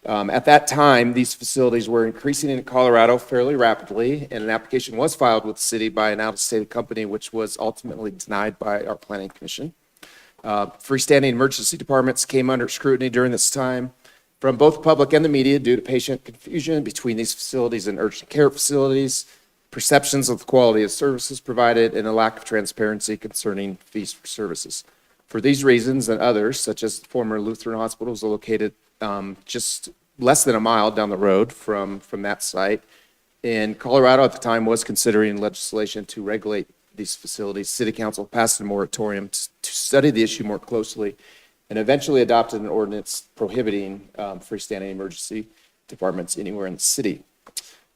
At that time, these facilities were increasing in Colorado fairly rapidly, and an application was filed with the city by an out-of-state company, which was ultimately denied by our planning commission. Freestanding emergency departments came under scrutiny during this time from both the public and the media due to patient confusion between these facilities and urgent care facilities, perceptions of the quality of services provided, and a lack of transparency concerning fees for services. For these reasons and others, such as former Lutheran hospitals located just less than a mile down the road from that site, and Colorado at the time was considering legislation to regulate these facilities. City Council passed a moratorium to study the issue more closely and eventually adopted an ordinance prohibiting freestanding emergency departments anywhere in the city.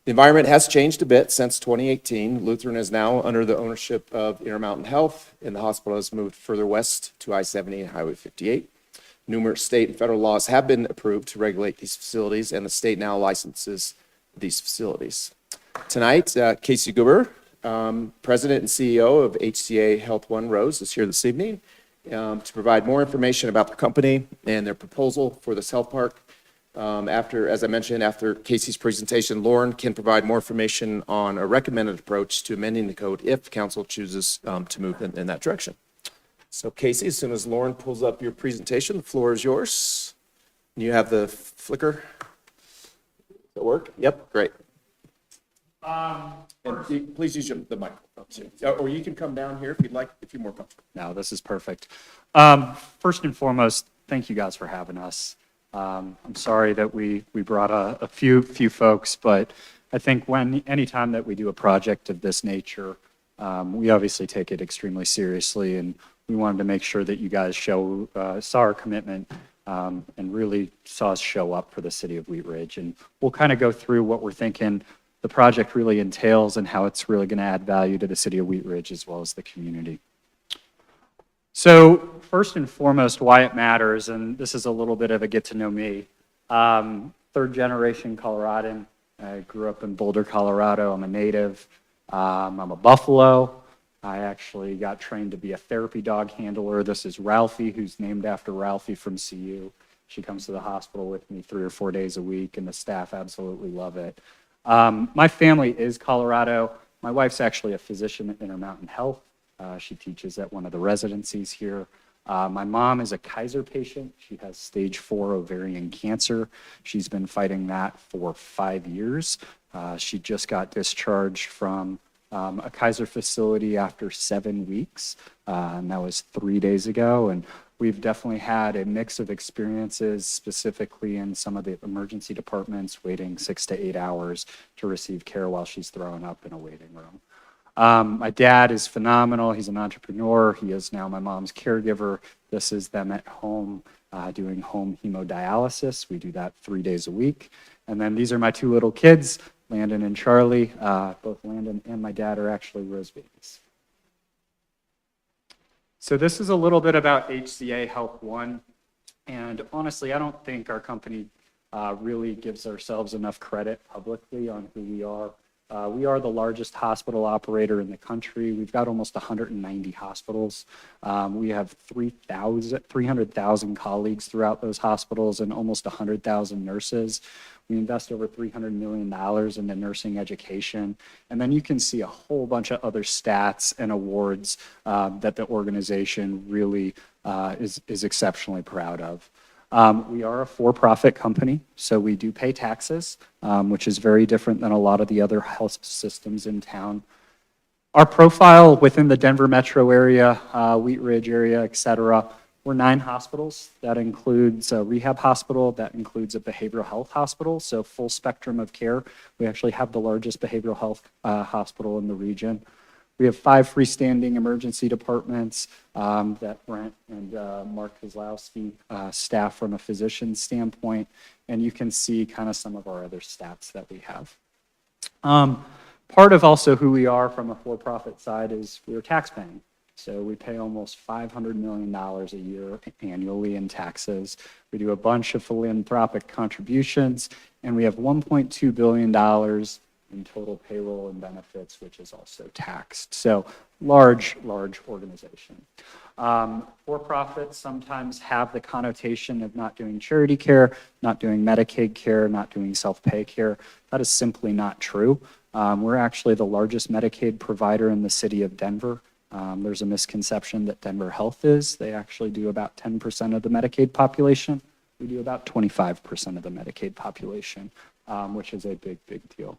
The environment has changed a bit since 2018. Lutheran is now under the ownership of Intermountain Health, and the hospital has moved further west to I-70 and Highway 58. Numerous state and federal laws have been approved to regulate these facilities, and the state now licenses these facilities. Tonight, Casey Goober, President and CEO of HCA Health One Rose, is here this evening to provide more information about the company and their proposal for this health park. As I mentioned, after Casey's presentation, Lauren can provide more information on a recommended approach to amending the code if council chooses to move in that direction. So Casey, as soon as Lauren pulls up your presentation, the floor is yours. You have the flicker. Does it work? Yep, great. And please use the microphone too. Or you can come down here if you'd like, if you're more comfortable. No, this is perfect. First and foremost, thank you guys for having us. I'm sorry that we brought a few folks, but I think anytime that we do a project of this nature, we obviously take it extremely seriously, and we wanted to make sure that you guys saw our commitment and really saw us show up for the city of Wheat Ridge. And we'll kind of go through what we're thinking the project really entails and how it's really going to add value to the city of Wheat Ridge as well as the community. So first and foremost, why it matters, and this is a little bit of a get to know me. Third generation Coloradan. I grew up in Boulder, Colorado. I'm a native. I'm a Buffalo. I actually got trained to be a therapy dog handler. This is Ralphie, who's named after Ralphie from CU. She comes to the hospital with me 3 or 4 days a week, and the staff absolutely love it. My family is Colorado. My wife's actually a physician at Intermountain Health. She teaches at one of the residencies here. My mom is a Kaiser patient. She has stage 4 ovarian cancer. She's been fighting that for 5 years. She just got discharged from a Kaiser facility after 7 weeks, and that was 3 days ago. And we've definitely had a mix of experiences, specifically in some of the emergency departments, waiting 6 to 8 hours to receive care while she's throwing up in a waiting room. My dad is phenomenal. He's an entrepreneur. He is now my mom's caregiver. This is them at home doing home hemodialysis. We do that 3 days a week. And then these are my 2 little kids, Landon and Charlie. Both Landon and my dad are actually Rose babies. So this is a little bit about HCA Health One. And honestly, I don't think our company really gives ourselves enough credit publicly on who we are. We are the largest hospital operator in the country. We've got almost 190 hospitals. We have 300,000 colleagues throughout those hospitals and almost 100,000 nurses. We invest over $300 million into nursing education. And then you can see a whole bunch of other stats and awards that the organization really is exceptionally proud of. We are a for-profit company, so we do pay taxes, which is very different than a lot of the other health systems in town. Our profile within the Denver metro area, Wheat Ridge area, et cetera, we're 9 hospitals. That includes a rehab hospital, that includes a behavioral health hospital, so full spectrum of care. We actually have the largest behavioral health hospital in the region. We have 5 freestanding emergency departments that Brent and Mark Kozlowski staff from a physician standpoint, and you can see kind of some of our other stats that we have. Part of also who we are from a for-profit side is we're taxpaying. So we pay almost $500 million a year annually in taxes. We do a bunch of philanthropic contributions, and we have $1.2 billion in total payroll and benefits, which is also taxed. So large organization. For-profits sometimes have the connotation of not doing charity care, not doing Medicaid care, not doing self-pay care. That is simply not true. We're actually the largest Medicaid provider in the city of Denver. There's a misconception that Denver Health is. They actually do about 10% of the Medicaid population. We do about 25% of the Medicaid population, which is a big deal.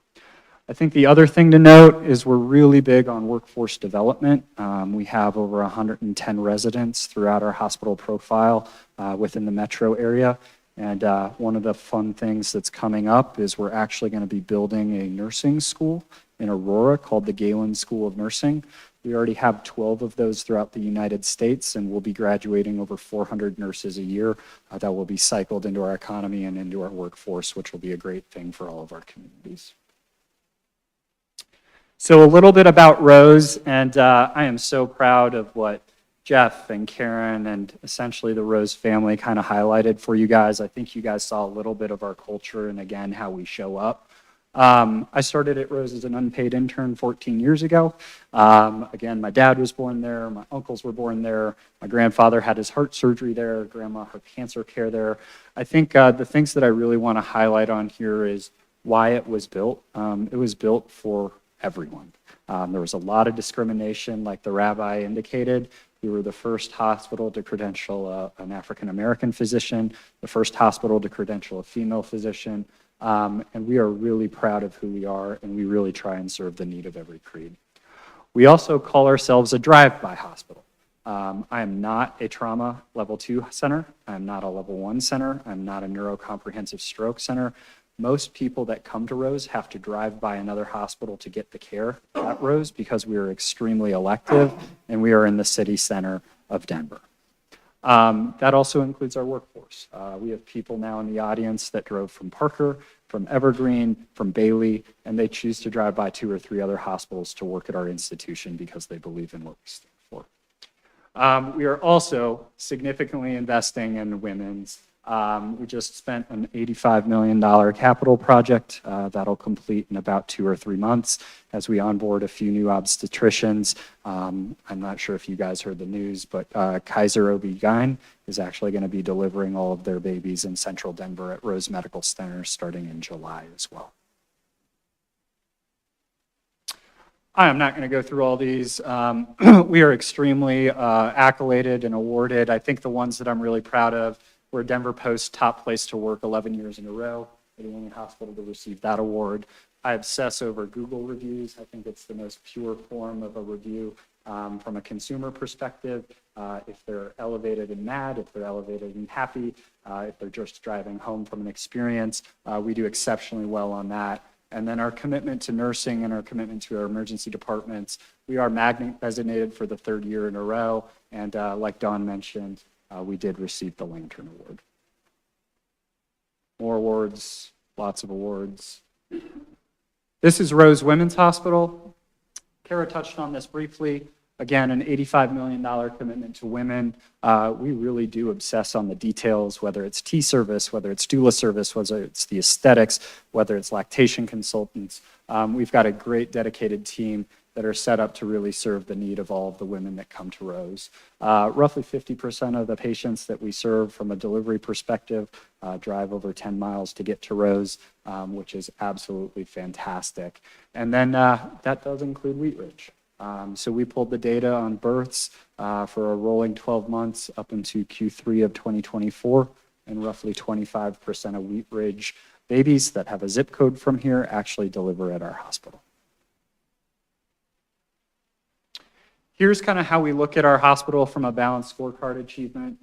I think the other thing to note is we're really big on workforce development. We have over 110 residents throughout our hospital profile within the metro area. And one of the fun things that's coming up is we're actually going to be building a nursing school in Aurora called the Galen School of Nursing. We already have 12 of those throughout the United States, and we'll be graduating over 400 nurses a year that will be cycled into our economy and into our workforce, which will be a great thing for all of our communities. So a little bit about Rose, and I am so proud of what Jeff and Karen and essentially the Rose family kind of highlighted for you guys. I think you guys saw a little bit of our culture and again, how we show up. I started at Rose as an unpaid intern 14 years ago. Again, my dad was born there. My uncles were born there. My grandfather had his heart surgery there. Grandma had cancer care there. I think the things that I really want to highlight on here is why it was built. It was built for everyone. There was a lot of discrimination, like the rabbi indicated. We were the first hospital to credential an African-American physician, the first hospital to credential a female physician, and we are really proud of who we are, and we really try and serve the need of every creed. We also call ourselves a drive-by hospital. I am not a trauma level 2 center. I'm not a level 1 center. I'm not a neurocomprehensive stroke center. Most people that come to Rose have to drive by another hospital to get the care at Rose because we are extremely elective and we are in the city center of Denver. That also includes our workforce. We have people now in the audience that drove from Parker, from Evergreen, from Bailey, and they choose to drive by 2 or 3 other hospitals to work at our institution because they believe in what we stand for. We are also significantly investing in women's. We just spent an $85 million capital project that'll complete in about 2 or 3 months as we onboard a few new obstetricians. I'm not sure if you guys heard the news, but Kaiser OB-GYN is actually going to be delivering all of their babies in central Denver at Rose Medical Center starting in July as well. I am not going to go through all these. We are extremely accoladed and awarded. I think the ones that I'm really proud of, we're Denver Post Top Place to Work 11 years in a row. We're the only hospital to receive that award. I obsess over Google reviews. I think it's the most pure form of a review from a consumer perspective. If they're elevated and mad, if they're elevated and happy, if they're just driving home from an experience, we do exceptionally well on that. And then our commitment to nursing and our commitment to our emergency departments, we are magnet designated for the 3rd year in a row. And like Dawn mentioned, we did receive the Lantern Award. More awards, lots of awards. This is Rose Women's Hospital. Kara touched on this briefly. Again, an $85 million commitment to women. We really do obsess on the details, whether it's T-service, whether it's doula service, whether it's the aesthetics, whether it's lactation consultants. We've got a great dedicated team that are set up to really serve the need of all of the women that come to Rose. Roughly 50% of the patients that we serve from a delivery perspective drive over 10 miles to get to Rose, which is absolutely fantastic. And then that does include Wheat Ridge. So we pulled the data on births for a rolling 12 months up into Q3 of 2024, and roughly 25% of Wheat Ridge babies that have a zip code from here actually deliver at our hospital. Here's kind of how we look at our hospital from a balanced scorecard achievement.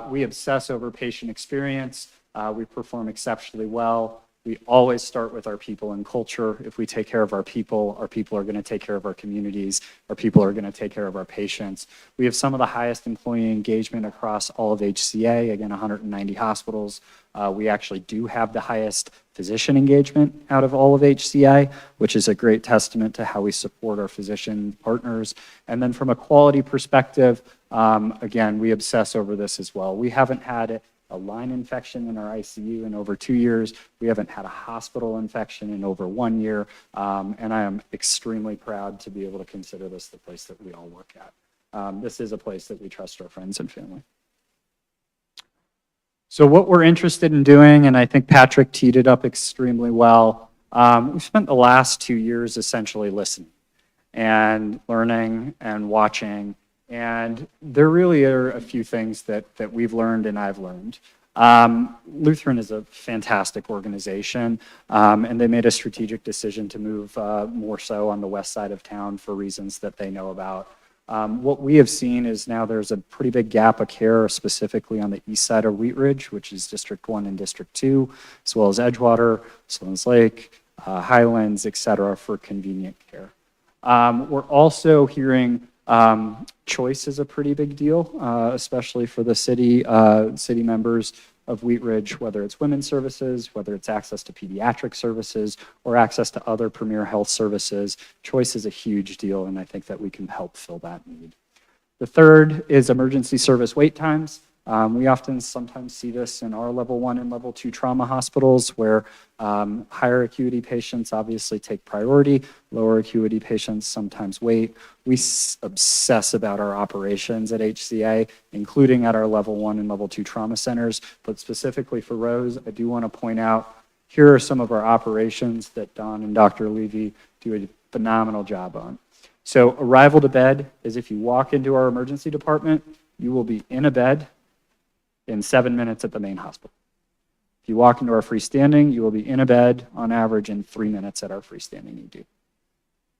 We obsess over patient experience. We perform exceptionally well. We always start with our people and culture. If we take care of our people are going to take care of our communities. Our people are going to take care of our patients. We have some of the highest employee engagement across all of HCA, again, 190 hospitals. We actually do have the highest physician engagement out of all of HCA, which is a great testament to how we support our physician partners. And then from a quality perspective, again, we obsess over this as well. We haven't had a line infection in our ICU in over 2 years. We haven't had a hospital infection in over 1 year. And I am extremely proud to be able to consider this the place that we all work at. This is a place that we trust our friends and family. So what we're interested in doing, and I think Patrick teed it up extremely well, we spent the last 2 years essentially listening and learning and watching. And there really are a few things that we've learned and I've learned. Lutheran is a fantastic organization, and they made a strategic decision to move more so on the west side of town for reasons that they know about. What we have seen is now there's a pretty big gap of care, specifically on the east side of Wheat Ridge, which is District 1 and District 2, as well as Edgewater, Sloan's Lake, Highlands, et cetera, for convenient care. We're also hearing choice is a pretty big deal, especially for the city members of Wheat Ridge, whether it's women's services, whether it's access to pediatric services, or access to other premier health services. Choice is a huge deal, and I think that we can help fill that need. The third is emergency service wait times. We sometimes see this in our level 1 and level 2 trauma hospitals where higher acuity patients obviously take priority, lower acuity patients sometimes wait. We obsess about our operations at HCA, including at our level 1 and level 2 trauma centers, but specifically for Rose, I do want to point out, here are some of our operations that Don and Dr. Levy do a phenomenal job on. So arrival to bed is if you walk into our emergency department, you will be in a bed in 7 minutes at the main hospital. If you walk into our freestanding, you will be in a bed on average in 3 minutes at our freestanding ED.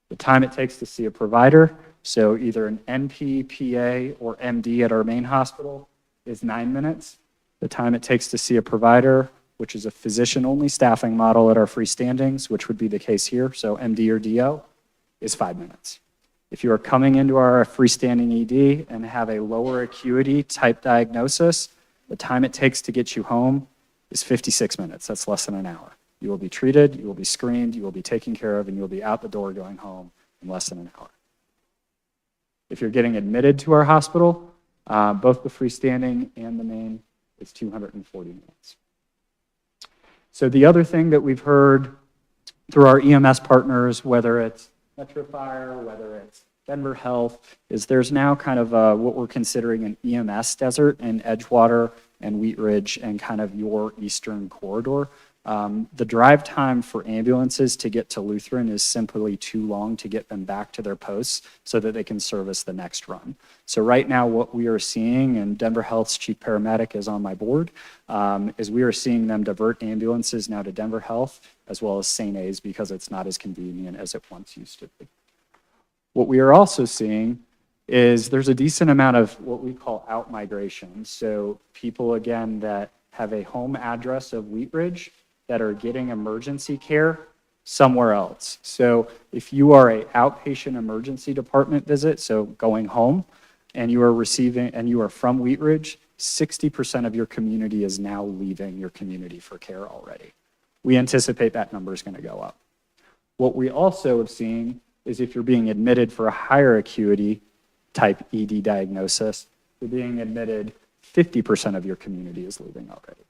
The time it takes to see a provider, so either an NP, PA, or MD at our main hospital, is 9 minutes. The time it takes to see a provider, which is a physician-only staffing model at our freestandings, which would be the case here, so MD or DO, is 5 minutes. If you are coming into our freestanding ED and have a lower acuity type diagnosis, the time it takes to get you home is 56 minutes. That's less than an hour. You will be treated, you will be screened, you will be taken care of, and you will be out the door going home in less than an hour. If you're getting admitted to our hospital, both the freestanding and the main, it's 240 minutes. So the other thing that we've heard through our EMS partners, whether it's Metro Fire, whether it's Denver Health, is there's now kind of what we're considering an EMS desert in Edgewater and Wheat Ridge and kind of your eastern corridor. The drive time for ambulances to get to Lutheran is simply too long to get them back to their posts so that they can service the next run. So right now what we are seeing, and Denver Health's chief paramedic is on my board, is we are seeing them divert ambulances now to Denver Health as well as St. A's because it's not as convenient as it once used to be. What we are also seeing is there's a decent amount of what we call out migration. So people, again, that have a home address of Wheat Ridge that are getting emergency care somewhere else. So if you are an outpatient emergency department visit, so going home, and you are from Wheat Ridge, 60% of your community is now leaving your community for care already. We anticipate that number is going to go up. What we also have seen is if you're being admitted for a higher acuity, type ED diagnosis, you're being admitted, 50% of your community is leaving already.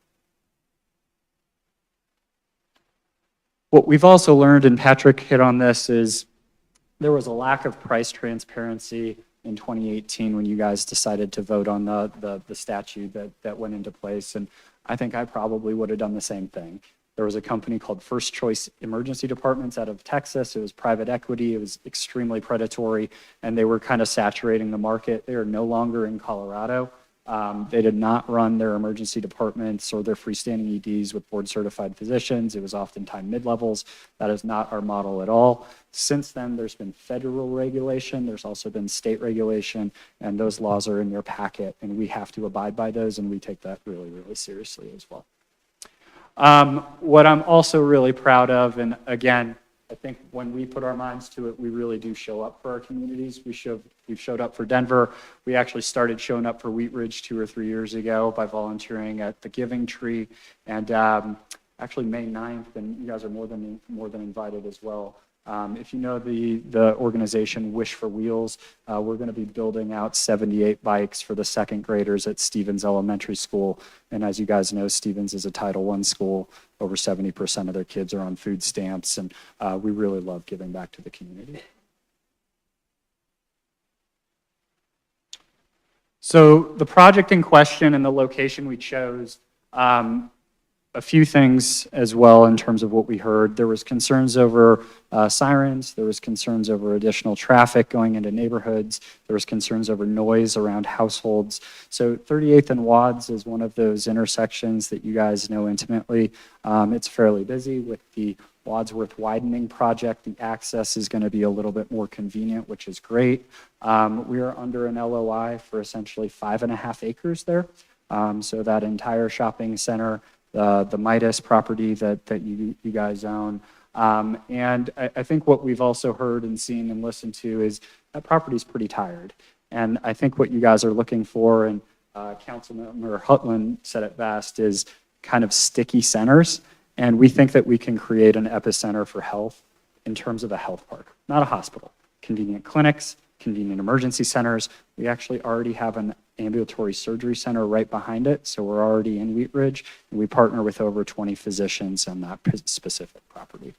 What we've also learned, and Patrick hit on this, is there was a lack of price transparency in 2018 when you guys decided to vote on the statute that went into place. And I think I probably would have done the same thing. There was a company called First Choice Emergency Departments out of Texas. It was private equity. It was extremely predatory, and they were kind of saturating the market. They are no longer in Colorado. They did not run their emergency departments or their freestanding EDs with board-certified physicians. It was oftentimes mid-levels. That is not our model at all. Since then, there's been federal regulation. There's also been state regulation, and those laws are in your packet, and we have to abide by those, and we take that really, really seriously as well. What I'm also really proud of, and again, I think when we put our minds to it, we really do show up for our communities. We've showed up for Denver. We actually started showing up for Wheat Ridge 2 or 3 years ago by volunteering at the Giving Tree, and actually May 9th, and you guys are more than invited as well. If you know the organization Wish for Wheels, we're going to be building out 78 bikes for the second graders at Stevens Elementary School. And as you guys know, Stevens is a Title I school. Over 70% of their kids are on food stamps, and we really love giving back to the community. So the project in question and the location we chose, a few things as well in terms of what we heard. There was concerns over sirens. There was concerns over additional traffic going into neighborhoods. There was concerns over noise around households. So 38th and Wads is one of those intersections that you guys know intimately. It's fairly busy with the Wadsworth widening project. The access is going to be a little bit more convenient, which is great. We are under an LOI for essentially 5.5 acres there. So that entire shopping center, the Midas property that you guys own. And I think what we've also heard and seen and listened to is that property is pretty tired. And I think what you guys are looking for, and Councilmember Hutland said it best, is kind of sticky centers. And we think that we can create an epicenter for health in terms of a health park, not a hospital. Convenient clinics, convenient emergency centers. We actually already have an ambulatory surgery center right behind it, so we're already in Wheat Ridge, and we partner with over 20 physicians on that specific property.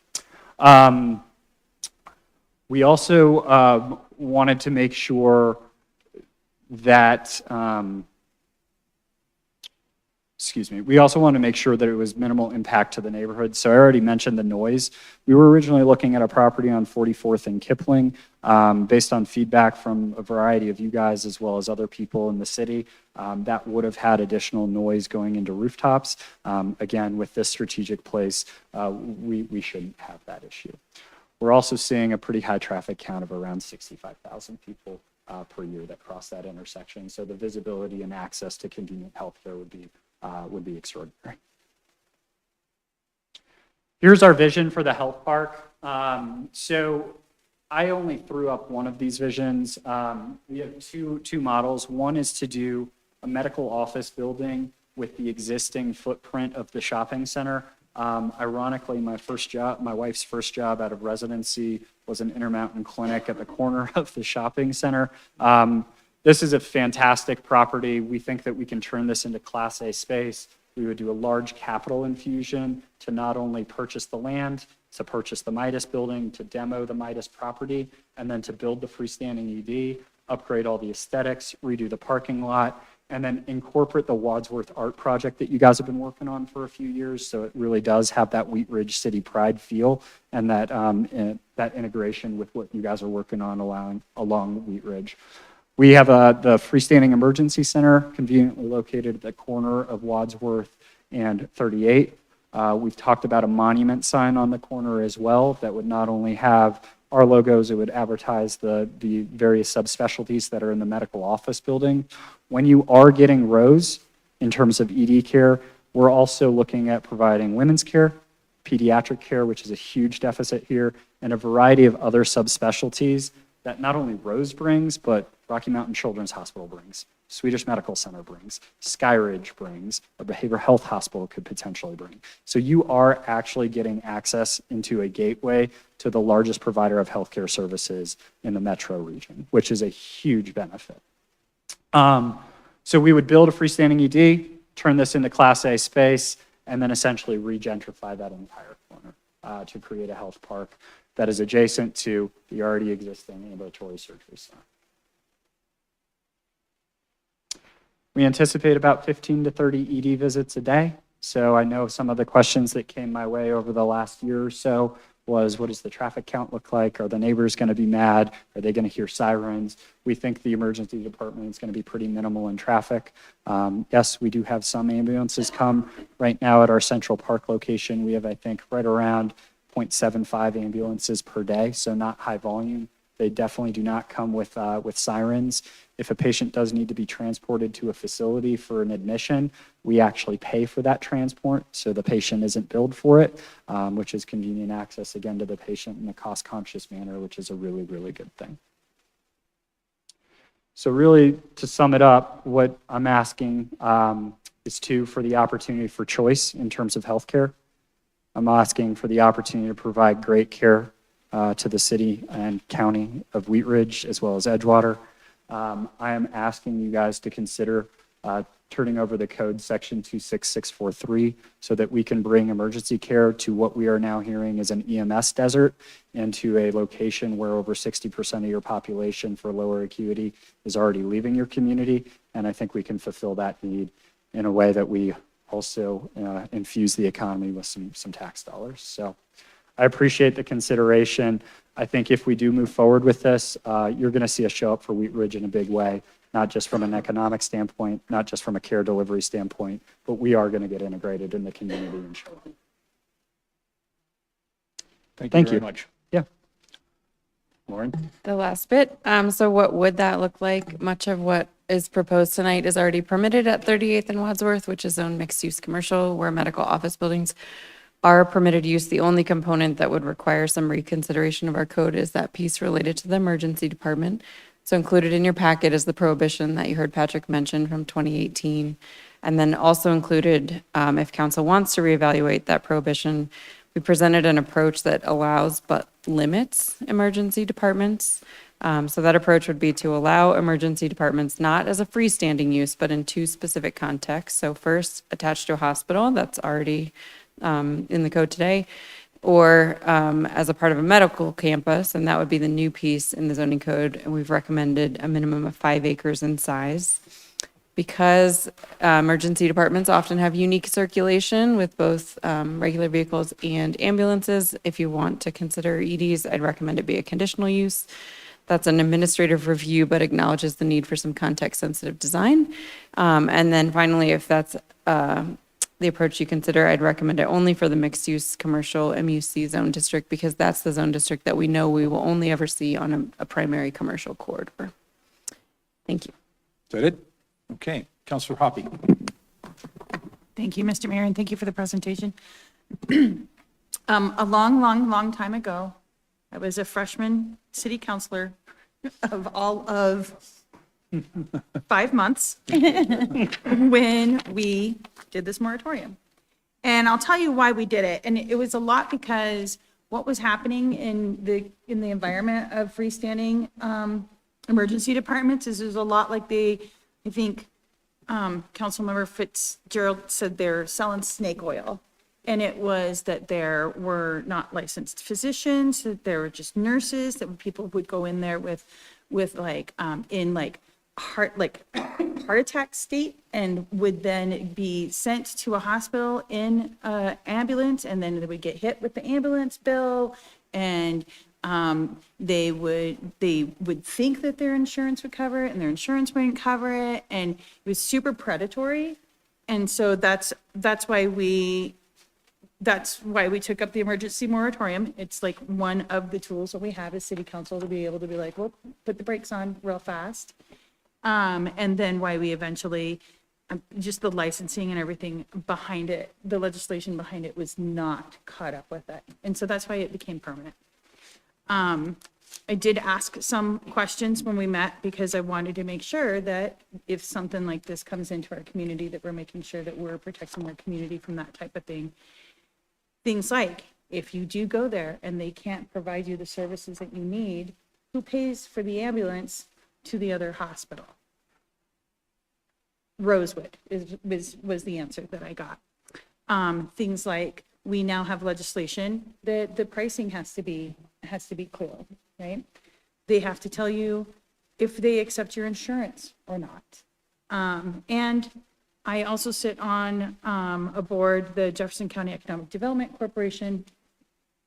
We also wanted to make sure that, we also wanted to make sure that it was minimal impact to the neighborhood. So I already mentioned the noise. We were originally looking at a property on 44th and Kipling, based on feedback from a variety of you guys as well as other people in the city. That would have had additional noise going into rooftops. Again, with this strategic place, we shouldn't have that issue. We're also seeing a pretty high traffic count of around 65,000 people per year that cross that intersection. So the visibility and access to convenient healthcare would be extraordinary. Here's our vision for the health park. So I only threw up one of these visions. We have two models. One is to do a medical office building with the existing footprint of the shopping center. Ironically, my wife's first job out of residency was an Intermountain clinic at the corner of the shopping center. This is a fantastic property. We think that we can turn this into Class A space. We would do a large capital infusion to not only purchase the land, to purchase the Midas building, to demo the Midas property, and then to build the freestanding ED, upgrade all the aesthetics, redo the parking lot, and then incorporate the Wadsworth art project that you guys have been working on for a few years. So it really does have that Wheat Ridge City Pride feel, and that integration with what you guys are working on along Wheat Ridge. We have the freestanding emergency center conveniently located at the corner of Wadsworth and 38. We've talked about a monument sign on the corner as well that would not only have our logos, it would advertise the various subspecialties that are in the medical office building. When you are getting rows in terms of ED care, we're also looking at providing women's care, pediatric care, which is a huge deficit here, and a variety of other subspecialties that not only Rose brings, but Rocky Mountain Children's Hospital brings. Swedish Medical Center brings, Skyridge brings, a behavioral health hospital could potentially bring. So you are actually getting access into a gateway to the largest provider of healthcare services in the metro region, which is a huge benefit. So we would build a freestanding ED, turn this into Class A space, and then essentially regentrify that entire corner to create a health park that is adjacent to the already existing ambulatory surgery center. We anticipate about 15 to 30 ED visits a day. So I know some of the questions that came my way over the last year or so was, what does the traffic count look like? Are the neighbors going to be mad? Are they going to hear sirens? We think the emergency department is going to be pretty minimal in traffic. Yes, we do have some ambulances come. Right now at our Central Park location, we have, I think, right around 0.75 ambulances per day, so not high volume. They definitely do not come with sirens. If a patient does need to be transported to a facility for an admission, we actually pay for that transport, so the patient isn't billed for it, which is convenient access, again, to the patient in a cost-conscious manner, which is a really, really good thing. So really, to sum it up, what I'm asking is for the opportunity for choice in terms of healthcare. I'm asking for the opportunity to provide great care to the city and county of Wheat Ridge, as well as Edgewater. I am asking you guys to consider turning over the code section 26643 so that we can bring emergency care to what we are now hearing is an EMS desert and to a location where over 60% of your population for lower acuity is already leaving your community. And I think we can fulfill that need in a way that we also infuse the economy with some tax dollars. So I appreciate the consideration. I think if we do move forward with this, you're going to see us show up for Wheat Ridge in a big way, not just from an economic standpoint, not just from a care delivery standpoint, but we are going to get integrated in the community and show up. Thank you very much. Yeah. Lauren? The last bit. So what would that look like? Much of what is proposed tonight is already permitted at 38th and Wadsworth, which is zoned mixed-use commercial, where medical office buildings are permitted use. The only component that would require some reconsideration of our code is that piece related to the emergency department. So included in your packet is the prohibition that you heard Patrick mention from 2018. And then also included, if council wants to reevaluate that prohibition, we presented an approach that allows but limits emergency departments. So that approach would be to allow emergency departments not as a freestanding use, but in two specific contexts. So first, attached to a hospital that's already in the code today, or as a part of a medical campus, and that would be the new piece in the zoning code. And we've recommended a minimum of 5 acres in size. Because emergency departments often have unique circulation with both regular vehicles and ambulances, if you want to consider EDs, I'd recommend it be a conditional use. That's an administrative review, but acknowledges the need for some context-sensitive design. And then finally, if that's the approach you consider, I'd recommend it only for the mixed-use commercial MUC zone district, because that's the zone district that we know we will only ever see on a primary commercial corridor. Thank you. Is that it? Okay, Councilor Hoppy. Thank you, Mr. Mayor, and thank you for the presentation. A long time ago, I was a freshman city councilor of all of 5 months when we did this moratorium. And I'll tell you why we did it. And it was a lot because what was happening in the environment of freestanding emergency departments is there's a lot like I think Councilmember Fitzgerald said they're selling snake oil. And it was that there were not licensed physicians, that there were just nurses, that people would go in there with like, in like heart attack state, and would then be sent to a hospital in an ambulance, and then they would get hit with the ambulance bill, and they would think that their insurance would cover it, and their insurance wouldn't cover it, and it was super predatory. And so that's why we took up the emergency moratorium. It's like one of the tools that we have as city council to be able to be like, well, put the brakes on real fast. And then why we eventually, just the licensing and everything behind it, the legislation behind it was not caught up with it. And so that's why it became permanent. I did ask some questions when we met because I wanted to make sure that if something like this comes into our community, that we're making sure that we're protecting our community from that type of thing. Things like, if you do go there and they can't provide you the services that you need, who pays for the ambulance to the other hospital? Rosewood was the answer that I got. Things like, we now have legislation that the pricing has to be clear, right? They have to tell you if they accept your insurance or not. And I also sit on a board, the Jefferson County Economic Development Corporation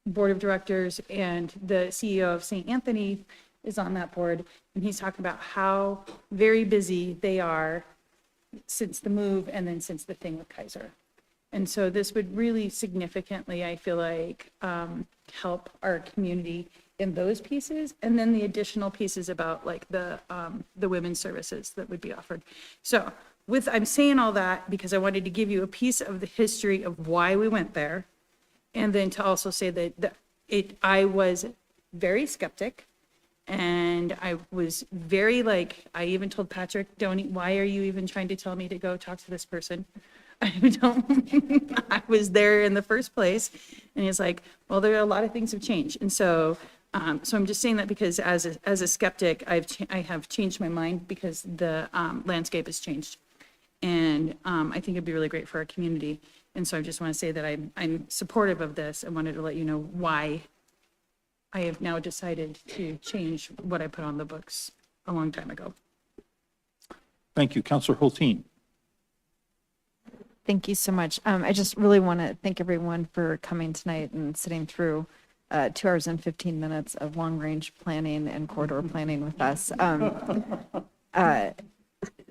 Board of Directors, and the CEO of St. Anthony is on that board, and he's talking about how very busy they are since the move and then since the thing with Kaiser. And so this would really significantly, I feel like, help our community in those pieces, and then the additional pieces about like the women's services that would be offered. So I'm saying all that because I wanted to give you a piece of the history of why we went there, and then to also say that I was very skeptic, and I was very I even told Patrick, why are you even trying to tell me to go talk to this person? I was there in the first place. And he's like, well, there are a lot of things have changed. And so I'm just saying that because as a skeptic, I have changed my mind because the landscape has changed. And I think it'd be really great for our community. And so I just want to say that I'm supportive of this. I wanted to let you know why I have now decided to change what I put on the books a long time ago. Thank you. Councilor Hulteen. Thank you so much. I just really want to thank everyone for coming tonight and sitting through 2 hours and 15 minutes of long-range planning and corridor planning with us.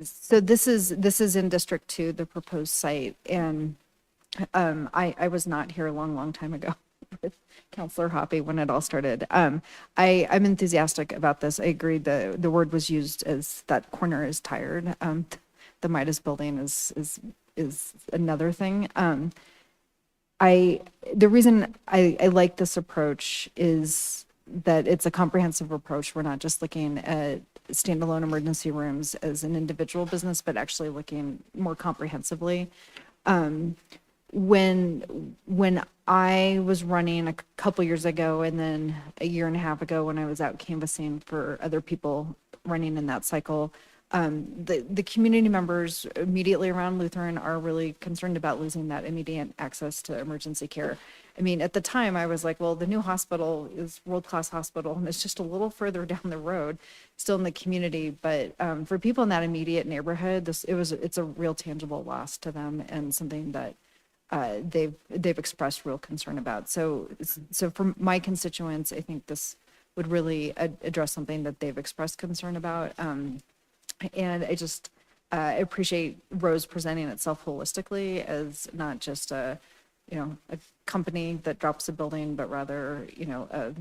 So this is in District 2, the proposed site, and I was not here a long time ago with Councilor Hoppy when it all started. I'm enthusiastic about this. I agree the word was used as that corner is tired. The Midas building is another thing. The reason I like this approach is that it's a comprehensive approach. We're not just looking at standalone emergency rooms as an individual business, but actually looking more comprehensively. When I was running a couple years ago, and then a year and a half ago when I was out canvassing for other people running in that cycle, the community members immediately around Lutheran are really concerned about losing that immediate access to emergency care. I mean, at the time I was like, well, the new hospital is world-class hospital and it's just a little further down the road, still in the community. But for people in that immediate neighborhood, it's a real tangible loss to them, and something that they've expressed real concern about. So for my constituents, I think this would really address something that they've expressed concern about. And I appreciate Rose presenting itself holistically as not just a company that drops a building, but rather, a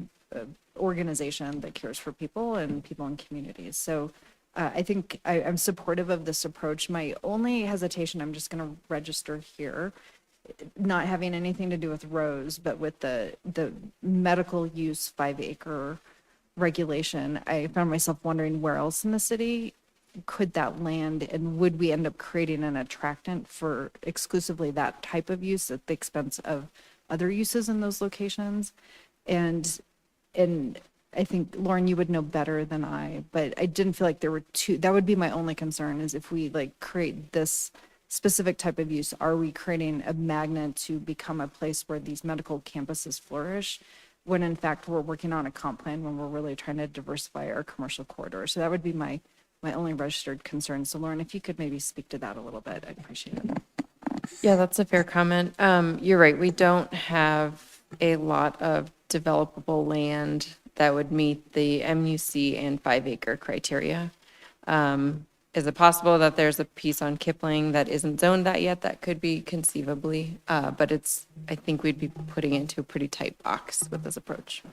organization that cares for people and people in communities. So I think I'm supportive of this approach. My only hesitation, I'm just going to register here, not having anything to do with Rose, but with the medical use 5-acre regulation. I found myself wondering where else in the city could that land, and would we end up creating an attractant for exclusively that type of use at the expense of other uses in those locations? And I think, Lauren, you would know better than I, but I didn't feel like there were two. That would be my only concern, is if we create this specific type of use, are we creating a magnet to become a place where these medical campuses flourish, when in fact we're working on a comp plan, when we're really trying to diversify our commercial corridor? So that would be my only registered concern. So Lauren, if you could maybe speak to that a little bit, I'd appreciate it. Yeah, that's a fair comment. You're right. We don't have a lot of developable land that would meet the MUC and 5-acre criteria. Is it possible that there's a piece on Kipling that isn't zoned that yet that could be conceivably? But I think we'd be putting it into a pretty tight box with this approach.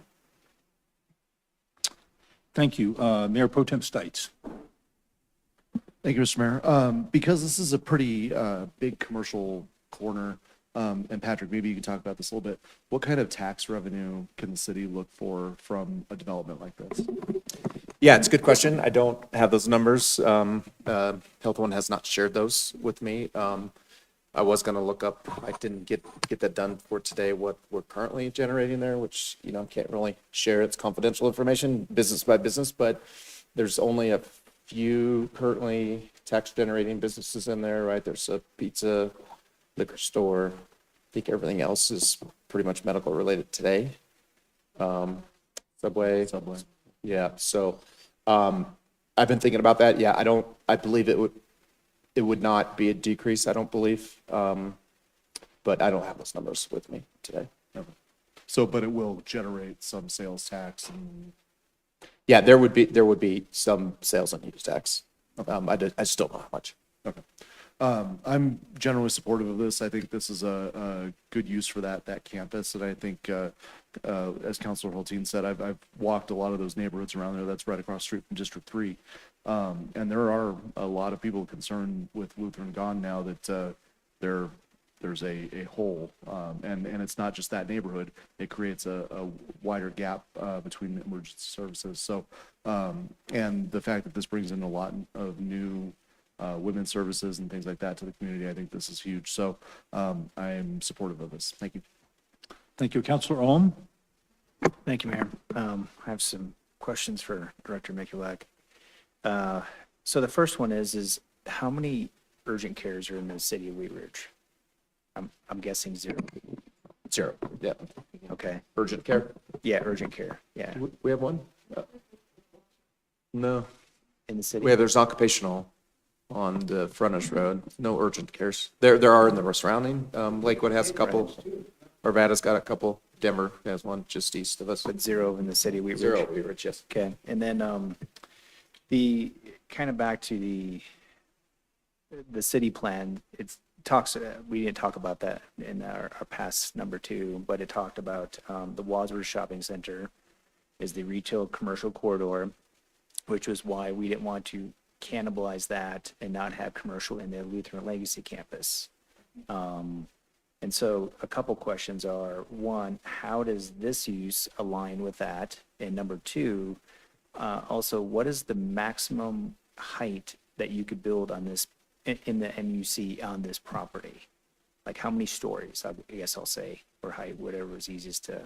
Thank you. Mayor Pro Tem Stites. Thank you, Mr. Mayor. Because this is a pretty big commercial corner, And Patrick, maybe you can talk about this a little bit. What kind of tax revenue can the city look for from a development like this? Yeah, it's a good question. I don't have those numbers. Health One has not shared those with me. I was gonna look up, I didn't get that done for today, what we're currently generating there, which, you know, can't really share. It's confidential information, business by business, but there's only a few currently tax generating businesses in there, right? There's a pizza, liquor store. I think everything else is pretty much medical related today. Subway. Yeah, so, I've been thinking about that. Yeah, I believe it would not be a decrease, I don't believe. But I don't have those numbers with me today. So, but it will generate some sales tax and. Yeah, there would be some sales and use tax. I still don't know how much. Okay. I'm generally supportive of this. I think this is a good use for that campus. And I think, as Councilor Hulteen said, I've walked a lot of those neighborhoods around there. That's right across the street from District 3. And there are a lot of people concerned with Lutheran gone now that there's a hole. And it's not just that neighborhood. It creates a wider gap between emergency services. So, and the fact that this brings in a lot of new women's services and things like that to the community, I think this is huge. So I'm supportive of this. Thank you. Thank you. Councilor Ohm? Thank you, Mayor. I have some questions for Director Mikulak. So the first one is how many urgent cares are in the city of Wheat Ridge? I'm guessing 0. 0, yeah. Okay. Urgent care? Yeah, urgent care. Yeah. We have one? No. In the city? There's occupational on the frontage road, no urgent cares. There are in the surrounding. Lakewood has a couple, Arvada's got a couple, Denver has one just east of us. But 0 in the city of Wheat Ridge? 0, Wheat Ridge, yes. Okay. And then the kind of back to the city plan, it talks, we didn't talk about that in our past number 2, but it talked about the Wadsworth Shopping Center is the retail commercial corridor, which was why we didn't want to cannibalize that and not have commercial in the Lutheran Legacy campus. And so a couple questions are, one, how does this use align with that? And number 2, also, what is the maximum height that you could build on this, in the MUC on this property? Like how many stories, I guess I'll say, or height, whatever is easiest to.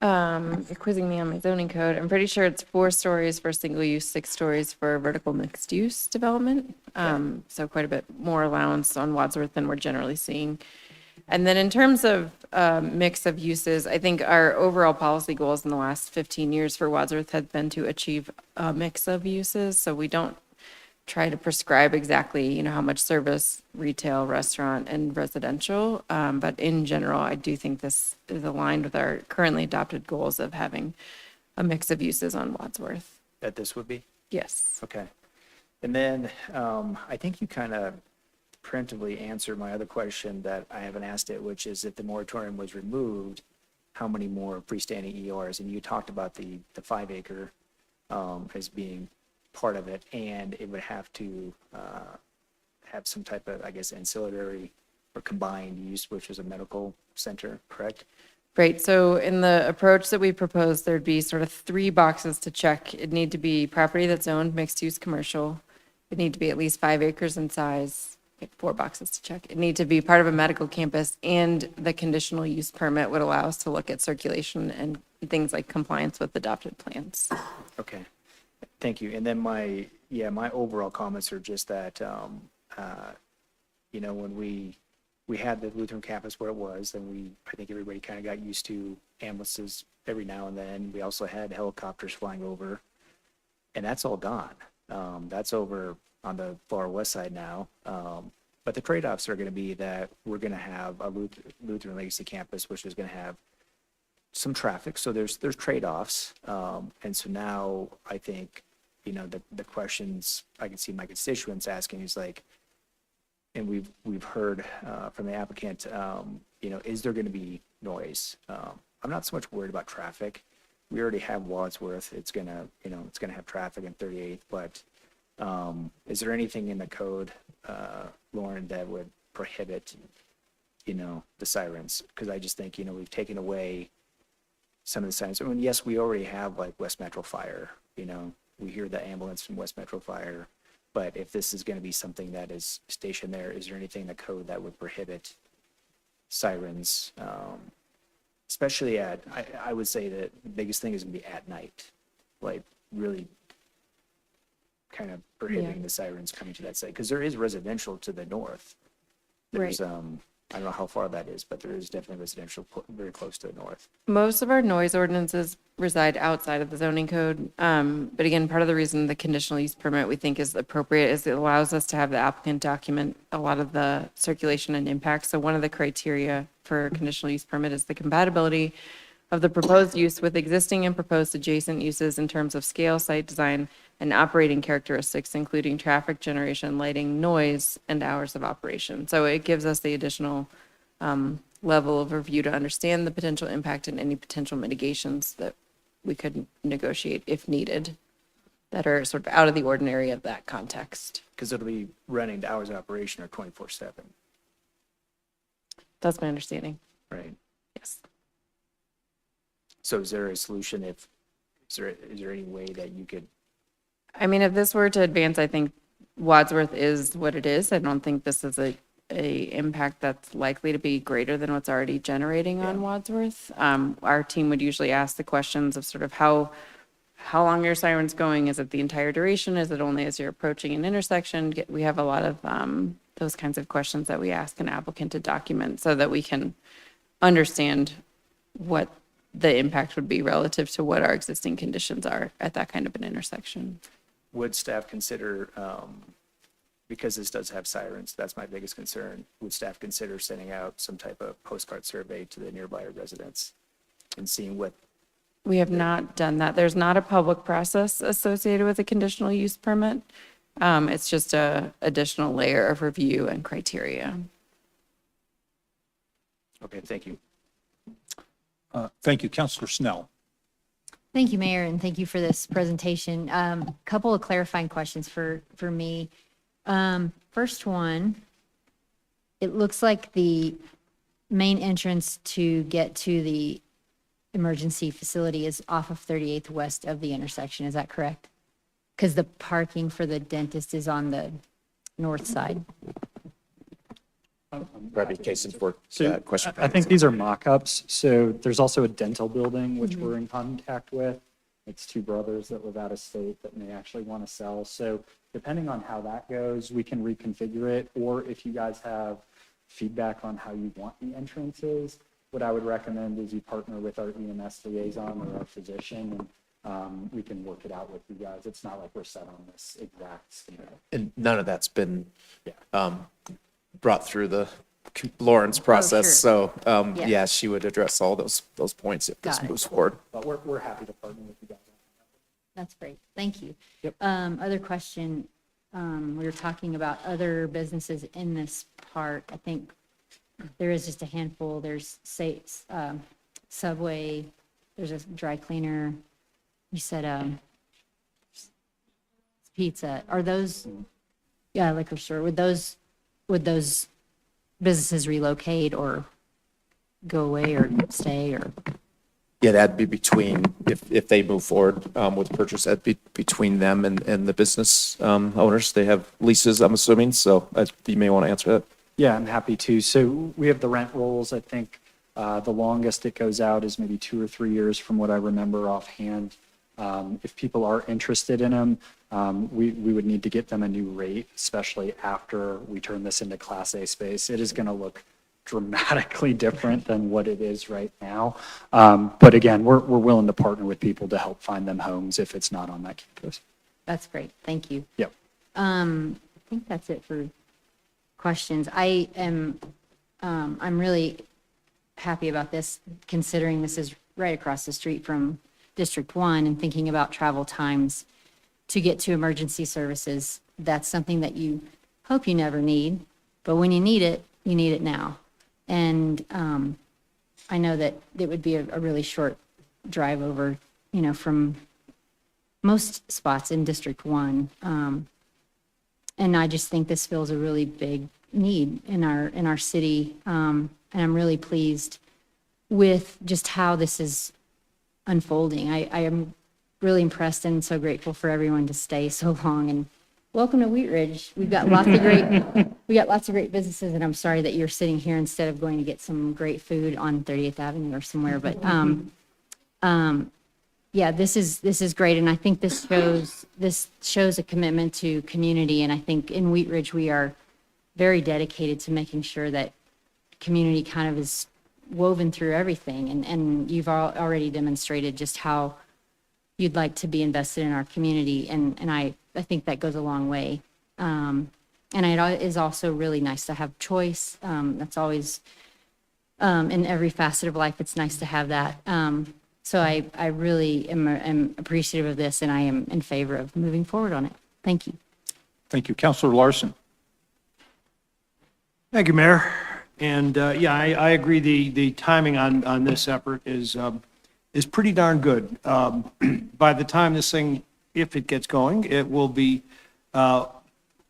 You're quizzing me on my zoning code. I'm pretty sure it's 4 stories for single use, 6 stories for vertical mixed use development. So quite a bit more allowance on Wadsworth than we're generally seeing. And then in terms of mix of uses, I think our overall policy goals in the last 15 years for Wadsworth have been to achieve a mix of uses. So we don't try to prescribe exactly, how much service, retail, restaurant, and residential. But in general, I do think this is aligned with our currently adopted goals of having a mix of uses on Wadsworth. That this would be? Yes. Okay. And then I think you kind of preemptively answered my other question that I haven't asked it, which is if the moratorium was removed, how many more freestanding ERs? And you talked about the 5 acre as being part of it, and it would have to have some type of, I guess, ancillary or combined use, which is a medical center, correct? Right. So in the approach that we proposed, there'd be sort of 3 boxes to check. It'd need to be property that's owned, mixed use commercial. It'd need to be at least 5 acres in size. 4 boxes to check. It need to be part of a medical campus, and the conditional use permit would allow us to look at circulation and things like compliance with adopted plans. Okay. Thank you. And then my overall comments are just that, when we had the Lutheran campus where it was, and I think everybody kind of got used to ambulances every now and then. We also had helicopters flying over, and that's all gone. That's over on the far west side now. But the trade-offs are going to be that we're going to have a Lutheran Legacy campus, which is going to have some traffic. So there's trade-offs. And so now I think, the questions I can see my constituents asking is like, and we've heard from the applicant, is there going to be noise? I'm not so much worried about traffic. We already have Wadsworth. It's going to have traffic in 38th, but is there anything in the code, Lauren, that would prohibit, the sirens. Because I just think, we've taken away some of the sirens. I mean, yes, we already have like West Metro Fire, we hear the ambulance from West Metro Fire. But if this is going to be something that is stationed there, is there anything in the code that would prohibit sirens? Especially I would say that the biggest thing is going to be at night, like really kind of prohibiting the sirens coming to that site. Because there is residential to the north. There's, I don't know how far that is, but there is definitely residential very close to the north. Most of our noise ordinances reside outside of the zoning code. But again, part of the reason the conditional use permit we think is appropriate is it allows us to have the applicant document a lot of the circulation and impact. So one of the criteria for conditional use permit is the compatibility of the proposed use with existing and proposed adjacent uses in terms of scale, site design, and operating characteristics, including traffic generation, lighting, noise, and hours of operation. So it gives us the additional level of review to understand the potential impact and any potential mitigations that we could negotiate if needed that are sort of out of the ordinary of that context. Because it'll be running, the hours of operation are 24/7. That's my understanding. Right. Yes. So is there a solution is there any way that you could? I mean, if this were to advance, I think Wadsworth is what it is. I don't think this is a impact that's likely to be greater than what's already generating on Wadsworth. Our team would usually ask the questions of sort of how long your siren's going? Is it the entire duration? Is it only as you're approaching an intersection? We have a lot of those kinds of questions that we ask an applicant to document so that we can understand what the impact would be relative to what our existing conditions are at that kind of an intersection. Would staff consider, because this does have sirens, that's my biggest concern, would staff consider sending out some type of postcard survey to the nearby residents and seeing what? We have not done that. There's not a public process associated with a conditional use permit. It's just a additional layer of review and criteria. Okay, thank you. Thank you. Councilor Snell. Thank you, Mayor, and thank you for this presentation. Couple of clarifying questions for me. First one, it looks like the main entrance to get to the emergency facility is off of 38th west of the intersection. Is that correct? Because the parking for the dentist is on the north side. Probably case in for So question. I think these are mock-ups. So there's also a dental building, which we're in contact with. It's two brothers that live out of state that may actually want to sell. So depending on how that goes, we can reconfigure it. Or if you guys have feedback on how you want the entrances, what I would recommend is you partner with our EMS liaison or our physician, and we can work it out with you guys. It's not like we're set on this exact standard. And none of that's been brought through the Lauren's process. So, yeah, she would address all those points if this Got it. moves forward. But we're happy to partner with you guys. That's great. Thank you. Yep. Other question, we were talking about other businesses in this part. I think there is just a handful. There's Subway, there's a dry cleaner. You said pizza. Are those, liquor store, would those businesses relocate or go away or stay or? Yeah, that'd be between, if they move forward with purchase, that'd be between them and the business owners. They have leases, I'm assuming, so you may want to answer that. Yeah, I'm happy to. So we have the rent rolls. I think the longest it goes out is maybe 2 or 3 years from what I remember offhand. If people are interested in them, we would need to get them a new rate, especially after we turn this into Class A space. It is going to look dramatically different than what it is right now. But again, we're willing to partner with people to help find them homes if it's not on that campus. That's great. Thank you. Yep. I think that's it for questions. I'm really happy about this, considering this is right across the street from District 1 and thinking about travel times to get to emergency services. That's something that you hope you never need, but when you need it now. And I know that it would be a really short drive over, from most spots in District 1. And I just think this fills a really big need in our city. And I'm really pleased with just how this is unfolding. I am really impressed and so grateful for everyone to stay so long, and welcome to Wheat Ridge. We got lots of great businesses, and I'm sorry that you're sitting here instead of going to get some great food on 38th Avenue or somewhere. But yeah, this is great, and I think this shows a commitment to community. And I think in Wheat Ridge we are very dedicated to making sure that community kind of is woven through everything. And you've already demonstrated just how you'd like to be invested in our community, and I think that goes a long way. And it is also really nice to have choice. That's always, in every facet of life, it's nice to have that. So I really am appreciative of this, and I am in favor of moving forward on it. Thank you. Thank you. Counselor Larson. Thank you, Mayor. And yeah, I agree. The timing on this effort is pretty darn good. By the time this thing, if it gets going, it will be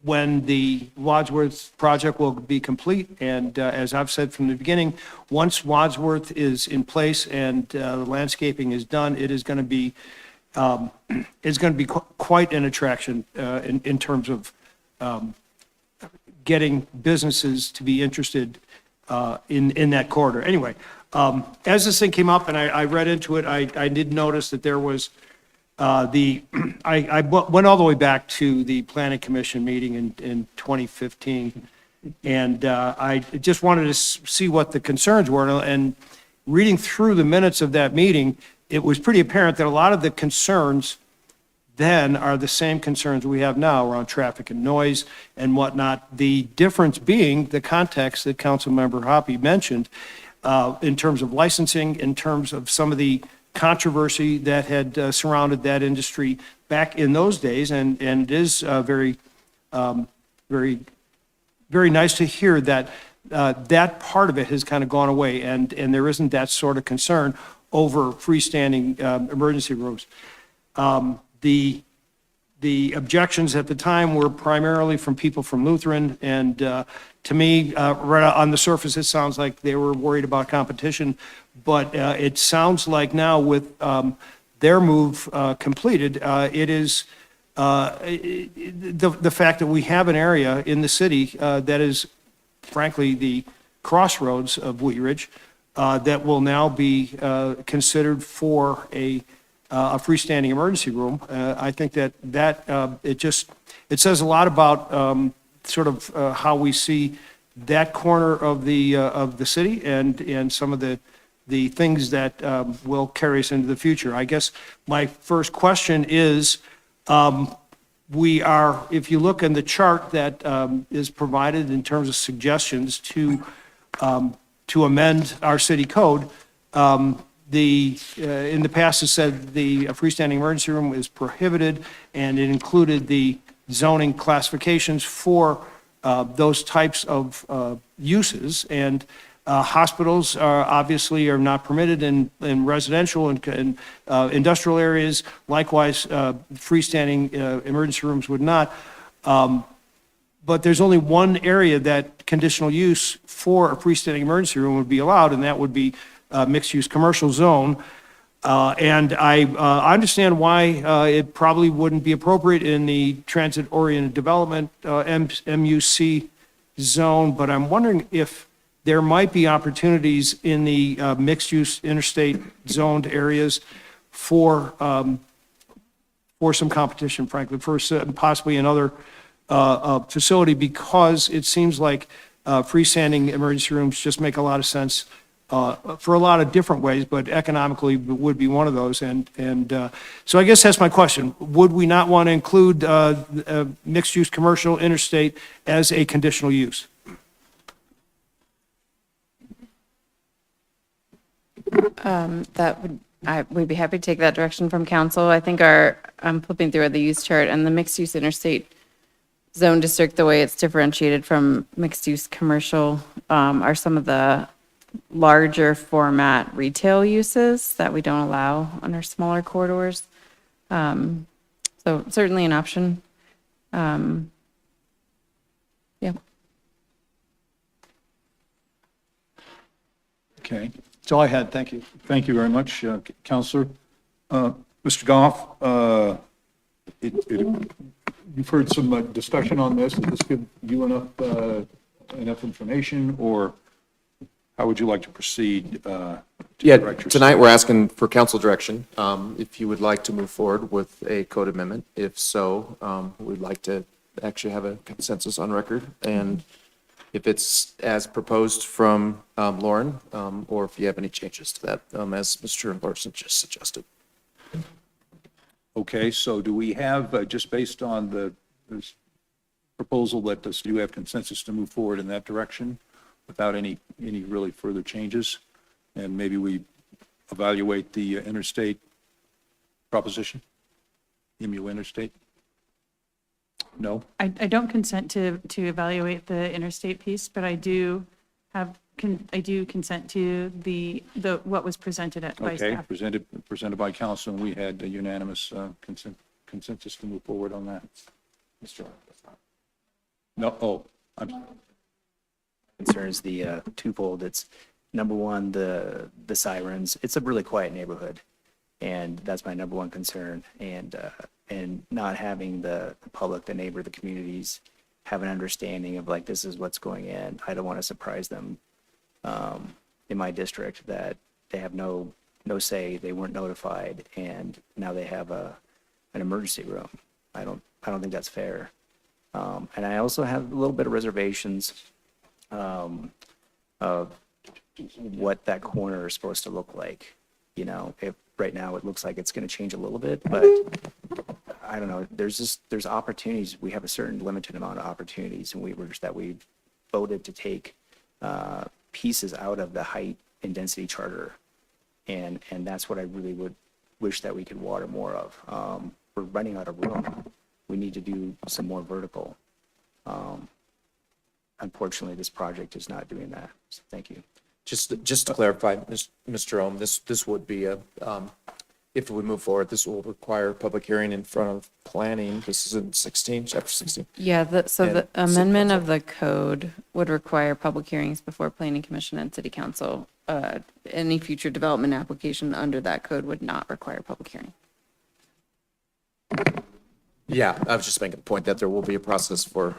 when the Wadsworth project will be complete. And as I've said from the beginning, once Wadsworth is in place and the landscaping is done, it is going to be quite an attraction in terms of getting businesses to be interested in that corridor. Anyway, as this thing came up and I read into it, I did notice that there was I went all the way back to the Planning Commission meeting in 2015, and I just wanted to see what the concerns were. And reading through the minutes of that meeting, it was pretty apparent that a lot of the concerns then are the same concerns we have now around traffic and noise and whatnot. The difference being the context that Councilmember Hoppe mentioned in terms of licensing, in terms of some of the controversy that had surrounded that industry back in those days. And it is very nice to hear that that part of it has kind of gone away, and there isn't that sort of concern over freestanding emergency rooms. The objections at the time were primarily from people from Lutheran, and to me, right on the surface, it sounds like they were worried about competition, but it sounds like now with their move completed, it is the fact that we have an area in the city that is frankly the crossroads of Wheat Ridge that will now be considered for a freestanding emergency room. I think that it says a lot about sort of how we see that corner of the city and some of the things that will carry us into the future. I guess my first question is, if you look in the chart that is provided in terms of suggestions to amend our city code, in the past, it said the freestanding emergency room is prohibited, and it included the zoning classifications for those types of uses. And hospitals obviously are not permitted in residential and industrial areas. Likewise, freestanding emergency rooms would not. But there's only one area that conditional use for a freestanding emergency room would be allowed, and that would be mixed-use commercial zone. And I understand why it probably wouldn't be appropriate in the transit-oriented development MUC zone, but I'm wondering if there might be opportunities in the mixed-use interstate zoned areas for some competition, frankly, for possibly another facility, because it seems like freestanding emergency rooms just make a lot of sense for a lot of different ways, but economically would be one of those. And so I guess that's my question. Would we not want to include mixed-use commercial interstate as a conditional use? We'd be happy to take that direction from council. I think I'm flipping through the use chart, and the mixed-use interstate zone district, the way it's differentiated from mixed-use commercial, are some of the larger format retail uses that we don't allow on our smaller corridors. So certainly an option. Yeah. Okay. That's all I had. Thank you. Thank you very much, Counselor. Mr. Goff, you've heard some discussion on this. Does this give you enough information, or how would you like to proceed? Yeah, direct your tonight we're asking for council direction. If you would like to move forward with a code amendment. If so, we'd like to actually have a consensus on record. And if it's as proposed from Lauren, or if you have any changes to that, as Mr. Larson just suggested. Okay, so do we have, just based on this proposal, that do you have consensus to move forward in that direction without any really further changes? And maybe we evaluate the interstate proposition, EMU interstate? No? I don't consent to evaluate the interstate piece, but I do consent to the what was presented by Okay, staff. presented by council, and we had a unanimous consensus to move forward on that. Mr. No, oh, I'm, Concerns the twofold. It's number one, the sirens. It's a really quiet neighborhood, and that's my number one concern. And not having the public, the neighbor, the communities have an understanding of like, this is what's going in. I don't want to surprise them in my district that they have no say, they weren't notified, and now they have an emergency room. I don't think that's fair. And I also have a little bit of reservations of what that corner is supposed to look like. You know, if right now it looks like it's going to change a little bit, but I don't know. There's opportunities. We have a certain limited amount of opportunities, and that we voted to take pieces out of the height and density charter, and that's what I really would wish that we could water more of. We're running out of room. We need to do some more vertical. Unfortunately, this project is not doing that. So thank you. Just to clarify, Mr. Ohm, this would be if we move forward, this will require a public hearing in front of planning. This is in chapter 16. Yeah, so And the city amendment council. of the code would require public hearings before planning commission and city council. Any future development application under that code would not require public hearing. Yeah, I was just making the point that there will be a process for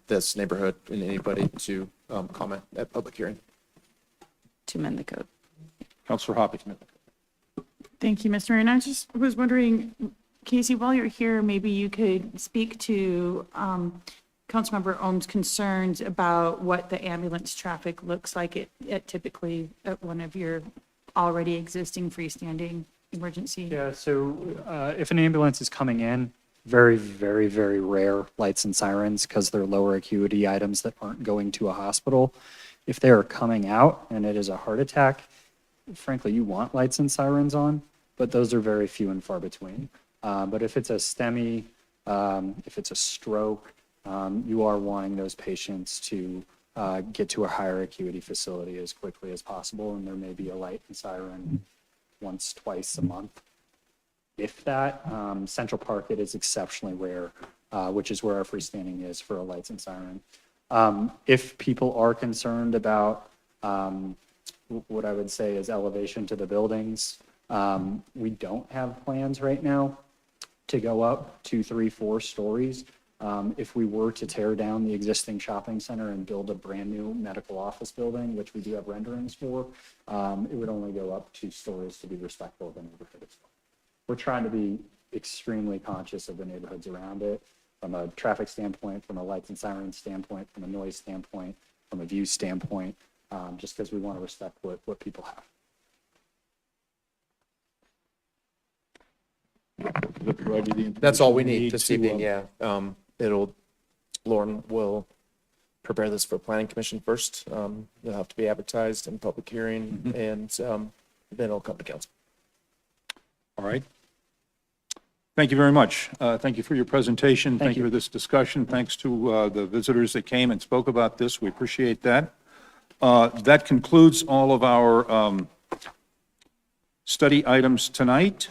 this neighborhood and anybody to comment at public hearing. To amend the code. Councilor Hoppe. Thank you, Mr. Mayor. And I just was wondering, Casey, while you're here, maybe you could speak to Councilmember Ohm's concerns about what the ambulance traffic looks like at typically at one of your already existing freestanding emergency. Yeah, so if an ambulance is coming in, very, very, very rare lights and sirens because they're lower acuity items that aren't going to a hospital. If they are coming out and it is a heart attack, frankly, you want lights and sirens on, but those are very few and far between. But if it's a STEMI, if it's a stroke, you are wanting those patients to get to a higher acuity facility as quickly as possible, and there may be a light and siren once, twice a month. If that, Central Park, it is exceptionally rare, which is where our freestanding is for a lights and siren. If people are concerned about what I would say is elevation to the buildings, we don't have plans right now to go up 2, 3, 4 stories. If we were to tear down the existing shopping center and build a brand new medical office building, which we do have renderings for, it would only go up 2 stories to be respectful of the neighborhood itself. We're trying to be extremely conscious of the neighborhoods around it from a traffic standpoint, from a lights and sirens standpoint, from a noise standpoint, from a view standpoint, just because we want to respect what people have. That's all we need this evening, yeah. Lauren will prepare this for planning commission first. It'll have to be advertised in public hearing, and then it'll come to council. All right. Thank you very much. Thank you for your presentation. Thank you for this discussion. Thanks to the visitors that came and spoke about this. We appreciate that. That concludes all of our study items tonight.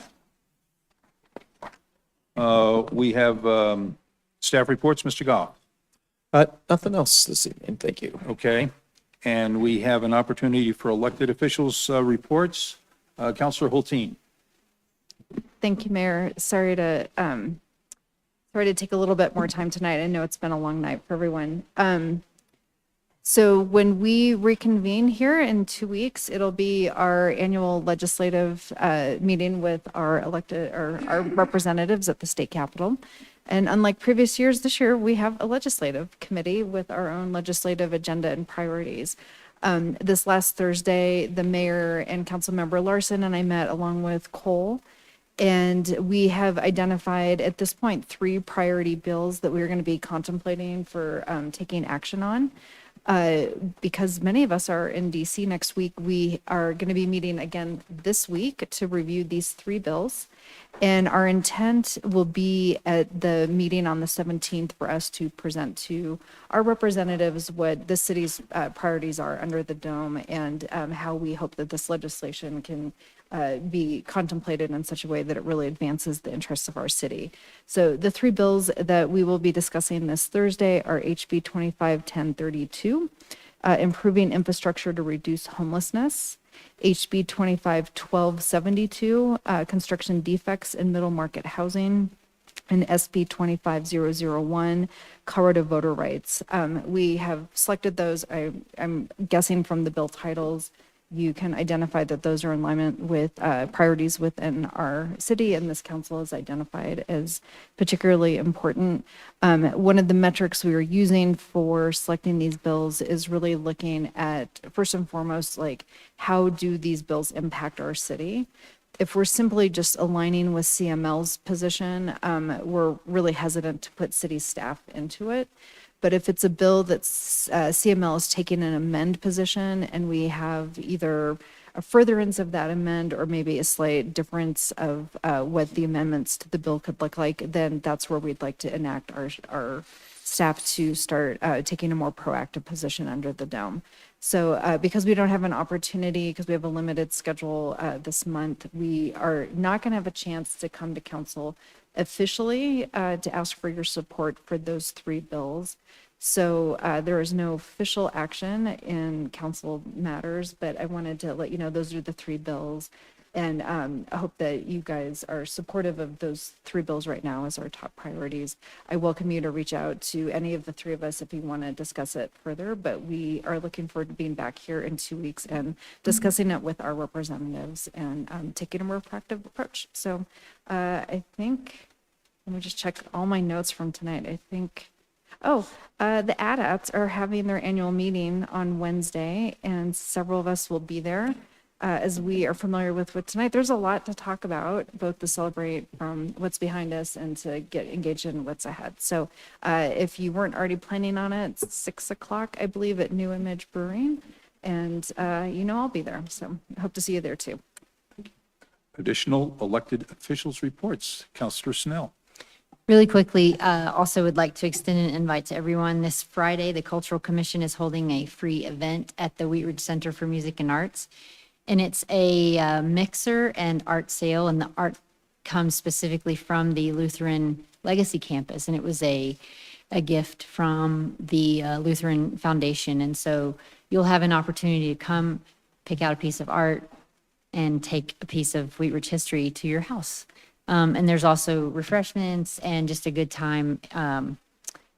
We have staff reports. Mr. Goff. Nothing else this evening, thank you. Okay. and we have an opportunity for elected officials' reports. Counselor Hulteen. Thank you, Mayor. Sorry to take a little bit more time tonight. I know it's been a long night for everyone. So when we reconvene here in 2 weeks, it'll be our annual legislative meeting with our elected or our representatives at the state capitol. And unlike previous years, this year we have a legislative committee with our own legislative agenda and priorities. This last Thursday, the mayor and council member Larson and I met along with Cole. And we have identified at this point 3 priority bills that we're going to be contemplating for taking action on. Because many of us are in DC next week, we are going to be meeting again this week to review these 3 bills. And our intent will be at the meeting on the 17th for us to present to our representatives what the city's priorities are under the dome and how we hope that this legislation can be contemplated in such a way that it really advances the interests of our city. So the 3 bills that we will be discussing this Thursday are HB 251032, improving infrastructure to reduce homelessness, HB 251272, construction defects in middle market housing, and SB 25001, Colorado voter rights. We have selected those, I'm guessing from the bill titles. You can identify that those are in alignment with priorities within our city, and this council is identified as particularly important. One of the metrics we are using for selecting these bills is really looking at, first and foremost, like how do these bills impact our city? If we're simply just aligning with CML's position, we're really hesitant to put city staff into it. But if it's a bill that's CML is taking an amend position and we have either a furtherance of that amend or maybe a slight difference of what the amendments to the bill could look like, then that's where we'd like to enact our staff to start taking a more proactive position under the dome. So because we don't have an opportunity, because we have a limited schedule this month, we are not going to have a chance to come to council officially to ask for your support for those 3 bills. So there is no official action in council matters, but I wanted to let you know those are the 3 bills. And I hope that you guys are supportive of those 3 bills right now as our top priorities. I welcome you to reach out to any of the 3 of us if you want to discuss it further, but we are looking forward to being back here in 2 weeks and discussing it with our representatives and taking a more proactive approach. So I think, let me just check all my notes from tonight. I think, the ADATs are having their annual meeting on Wednesday, and several of us will be there. As we are familiar with tonight, there's a lot to talk about, both to celebrate what's behind us and to get engaged in what's ahead. So if you weren't already planning on it, it's 6 o'clock, I believe, at New Image Brewing. And, I'll be there. So I hope to see you there too. Additional elected officials' reports. Counselor Snell. Really quickly, also would like to extend an invite to everyone. This Friday, the Cultural Commission is holding a free event at the Wheat Ridge Center for Music and Arts. And it's a mixer and art sale, and the art comes specifically from the Lutheran Legacy Campus. And it was a gift from the Lutheran Foundation. And so you'll have an opportunity to come pick out a piece of art and take a piece of Wheat Ridge history to your house. And there's also refreshments and just a good time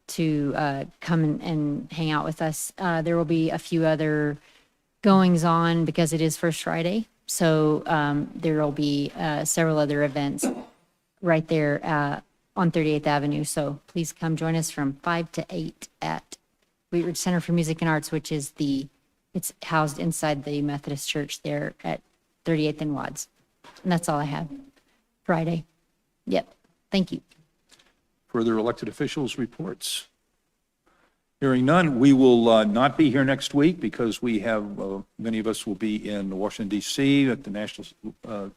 to come and hang out with us. There will be a few other goings on because it is First Friday. So there will be several other events right there on 38th Avenue. So please come join us from 5 to 8 at Wheat Ridge Center for Music and Arts, which is it's housed inside the Methodist Church there at 38th and Wads. And that's all I have. Friday. Yep. Thank you. Further elected officials' reports. Hearing none, we will not be here next week because we have, many of us will be in Washington, D.C. at the National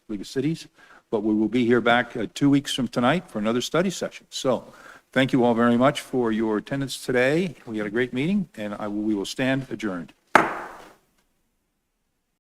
League of Cities, but we will be here back 2 weeks from tonight for another study session. So thank you all very much for your attendance today. We had a great meeting, and we will stand adjourned.